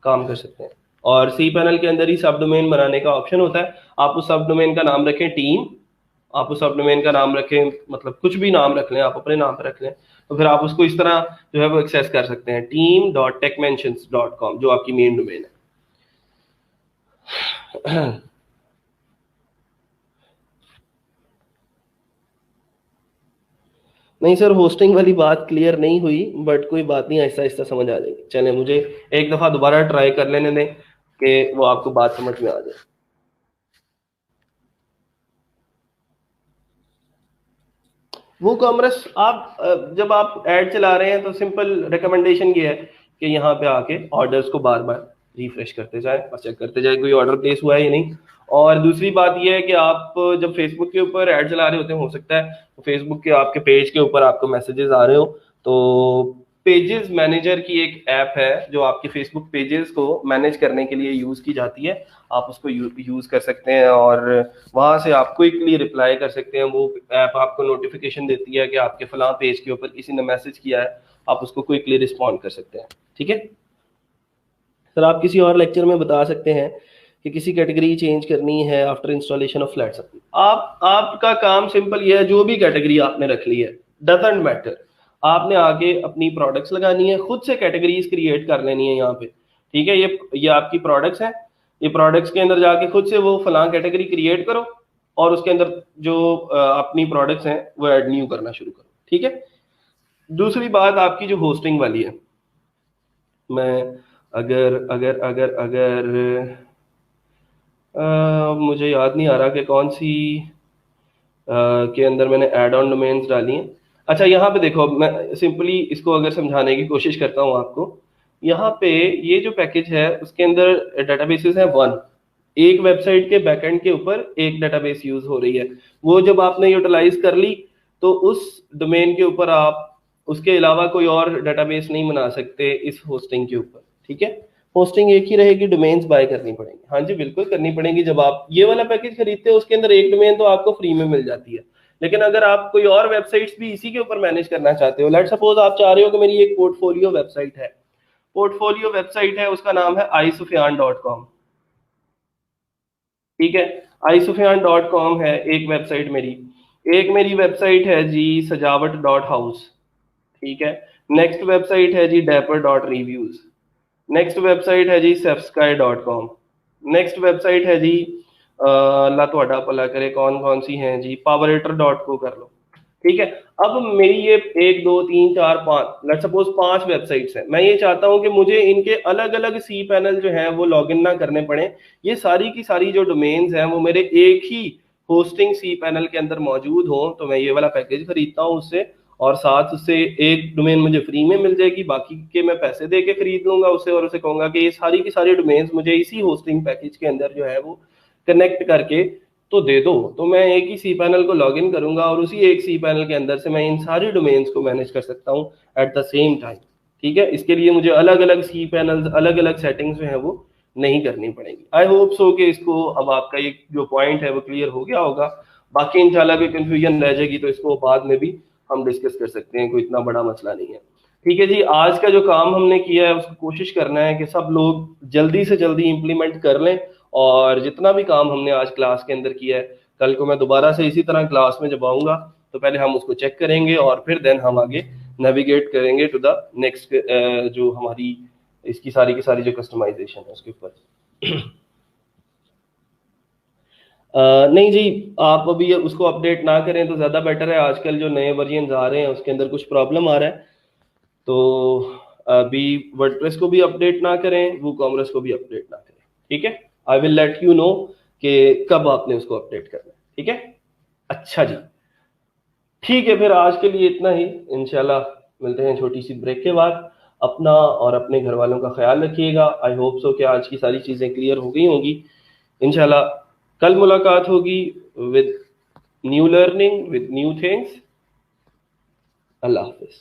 काम कर सकते हैं। और सी पैनल के अंदर ही सब डोमेन बनाने का ऑप्शन होता है। आप उस सब डोमेन का नाम रखें टीम, आप उस सब डोमेन का नाम रखें, मतलब कुछ भी नाम रख लें, आप अपने नाम पर रख लें, तो फिर आप उसको इस तरह जो है वो एक्सेस कर सकते हैं, team.techmentions.com, जो आपकी मेन डोमेन है। नहीं सर, होस्टिंग वाली बात क्लियर नहीं हुई, बट कोई बात नहीं, आहिस्ता आहिस्ता समझ आ जाएगी। चले, मुझे एक दफा दोबारा ट्राई कर लेने दें कि वो आपको बात समझ में आ जाए। वो कॉमर्स आप जब आप ऐड चला रहे हैं तो सिंपल रिकमेंडेशन ये है कि यहाँ पे आके ऑर्डर्स को बार बार रिफ्रेश करते जाए और चेक करते जाए कोई ऑर्डर प्लेस हुआ है या नहीं। और दूसरी बात यह है कि आप जब फेसबुक के ऊपर ऐड चला रहे होते हैं, हो सकता है तो फेसबुक के आपके पेज के ऊपर आपको मैसेजेस आ रहे हो, तो पेजेस मैनेजर की एक ऐप है जो आपके फेसबुक पेजेस को मैनेज करने के लिए यूज की जाती है। आप उसको यूज कर सकते हैं और वहां से आप क्विकली रिप्लाई कर सकते हैं। वो ऐप आपको नोटिफिकेशन देती है कि आपके फलां पेज के ऊपर किसी ने मैसेज किया है, आप उसको क्विकली रिस्पॉन्ड कर सकते हैं। ठीक है सर, आप किसी और लेक्चर में बता सकते हैं कि किसी कैटेगरी चेंज करनी है आफ्टर इंस्टॉलेशन ऑफ फ्लैट्स। आपका काम सिंपल ये है, जो भी कैटेगरी आपने रख ली है डजंट मैटर, आपने आगे अपनी प्रोडक्ट्स लगानी है, खुद से कैटेगरीज क्रिएट कर लेनी है यहाँ पे। ठीक है, ये आपकी प्रोडक्ट्स हैं, ये प्रोडक्ट्स के अंदर जाके खुद से वो फलां कैटेगरी क्रिएट करो और उसके अंदर जो अपनी प्रोडक्ट्स हैं वो ऐड न्यू करना शुरू करो। ठीक है, दूसरी बात आपकी जो होस्टिंग वाली है, मैं अगर अगर अगर अगर मुझे याद नहीं आ रहा कि कौन सी के अंदर मैंने एड ऑन डोमेन्स डाली हैं। अच्छा, यहाँ पे देखो, मैं सिंपली इसको अगर समझाने की कोशिश करता हूँ आपको। यहाँ पे ये जो पैकेज है उसके अंदर डेटाबेसेस है वन, एक वेबसाइट के बैकएंड के ऊपर एक डेटाबेस यूज हो रही है। वो जब आपने यूटिलाइज कर ली तो उस डोमेन के ऊपर आप उसके अलावा कोई और डेटाबेस नहीं बना सकते इस होस्टिंग के ऊपर। ठीक है, होस्टिंग एक ही रहेगी, डोमेन्स बाय करनी पड़ेंगी। हाँ जी बिल्कुल करनी पड़ेगी। जब आप ये वाला पैकेज खरीदते हो उसके अंदर एक डोमेन तो आपको फ्री में मिल जाती है, लेकिन अगर आप कोई और वेबसाइट्स भी इसी के ऊपर मैनेज करना चाहते हो, लेट सपोज आप चाह रहे हो कि मेरी एक पोर्टफोलियो वेबसाइट है, पोर्टफोलियो वेबसाइट है, उसका नाम है iSufyan.com। ठीक है, iSufyan.com है एक वेबसाइट मेरी। एक मेरी वेबसाइट है जी सजावट.हाउस। ठीक है, नेक्स्ट वेबसाइट है जी dapper.reviews। नेक्स्ट वेबसाइट है जी safsky.com। नेक्स्ट वेबसाइट है जी अल्लाह ਤੁਹਾਡਾ भला करे कौन कौन सी हैं जी, poweretor.co कर लो। ठीक है, अब मेरी ये 1 2 3 4 5 लेट सपोज 5 वेबसाइट्स हैं। मैं ये चाहता हूं कि मुझे इनके अलग अलग सी पैनल जो है वो लॉगिन ना करने पड़े। ये सारी की सारी जो डोमेन्स हैं वो मेरे एक ही होस्टिंग सी पैनल के अंदर मौजूद हो, तो मैं ये वाला पैकेज खरीदता हूँ उससे, और साथ उससे एक डोमेन मुझे फ्री में मिल जाएगी, बाकी के मैं पैसे दे के खरीद लूंगा उससे, और उसे कहूंगा कि ये सारी की सारी डोमेन्स मुझे इसी होस्टिंग पैकेज के अंदर जो है वो कनेक्ट करके तो दे दो। तो मैं एक ही सी पैनल को लॉग इन करूंगा और उसी एक सी पैनल के अंदर से मैं इन सारी डोमेन्स को मैनेज कर सकता हूँ एट द सेम टाइम। ठीक है, इसके लिए मुझे अलग अलग सी पैनल, अलग अलग सेटिंग्स जो है वो नहीं करनी पड़ेगी। आई होप सो कि इसको अब आपका ये जो पॉइंट है वो क्लियर हो गया होगा। बाकी इंशाल्लाह कोई कंफ्यूजन रह जाएगी तो इसको बाद में भी हम डिस्कस कर सकते हैं, कोई इतना बड़ा मसला नहीं है। ठीक है जी, आज का जो काम हमने किया है उसको कोशिश करना है कि सब लोग जल्दी से जल्दी इंप्लीमेंट कर लें, और जितना भी काम हमने आज क्लास के अंदर किया है कल को मैं दोबारा से इसी तरह क्लास में जब आऊँगा तो पहले हम उसको चेक करेंगे और फिर देन हम आगे नेविगेट करेंगे टू द नेक्स्ट जो हमारी इसकी सारी की सारी जो कस्टमाइजेशन है उसके ऊपर। नहीं जी, आप अभी उसको अपडेट ना करें तो ज़्यादा बेटर है। आजकल जो नए वर्जन आ रहे हैं उसके अंदर कुछ प्रॉब्लम आ रहा है, तो अभी वर्डप्रेस को भी अपडेट ना करें, वूकॉमर्स को भी अपडेट ना करें। ठीक है, I will let you know कि कब आपने उसको अपडेट करना है। ठीक है, अच्छा जी, ठीक है, फिर आज के लिए इतना ही। इंशाल्लाह मिलते हैं छोटी सी ब्रेक के बाद। अपना और अपने घर वालों का ख्याल रखिएगा। आई होप सो कि आज की सारी चीज़ें क्लियर हो गई होंगी। इंशाल्लाह कल मुलाकात होगी with new learning, with new things. Allah Hafiz.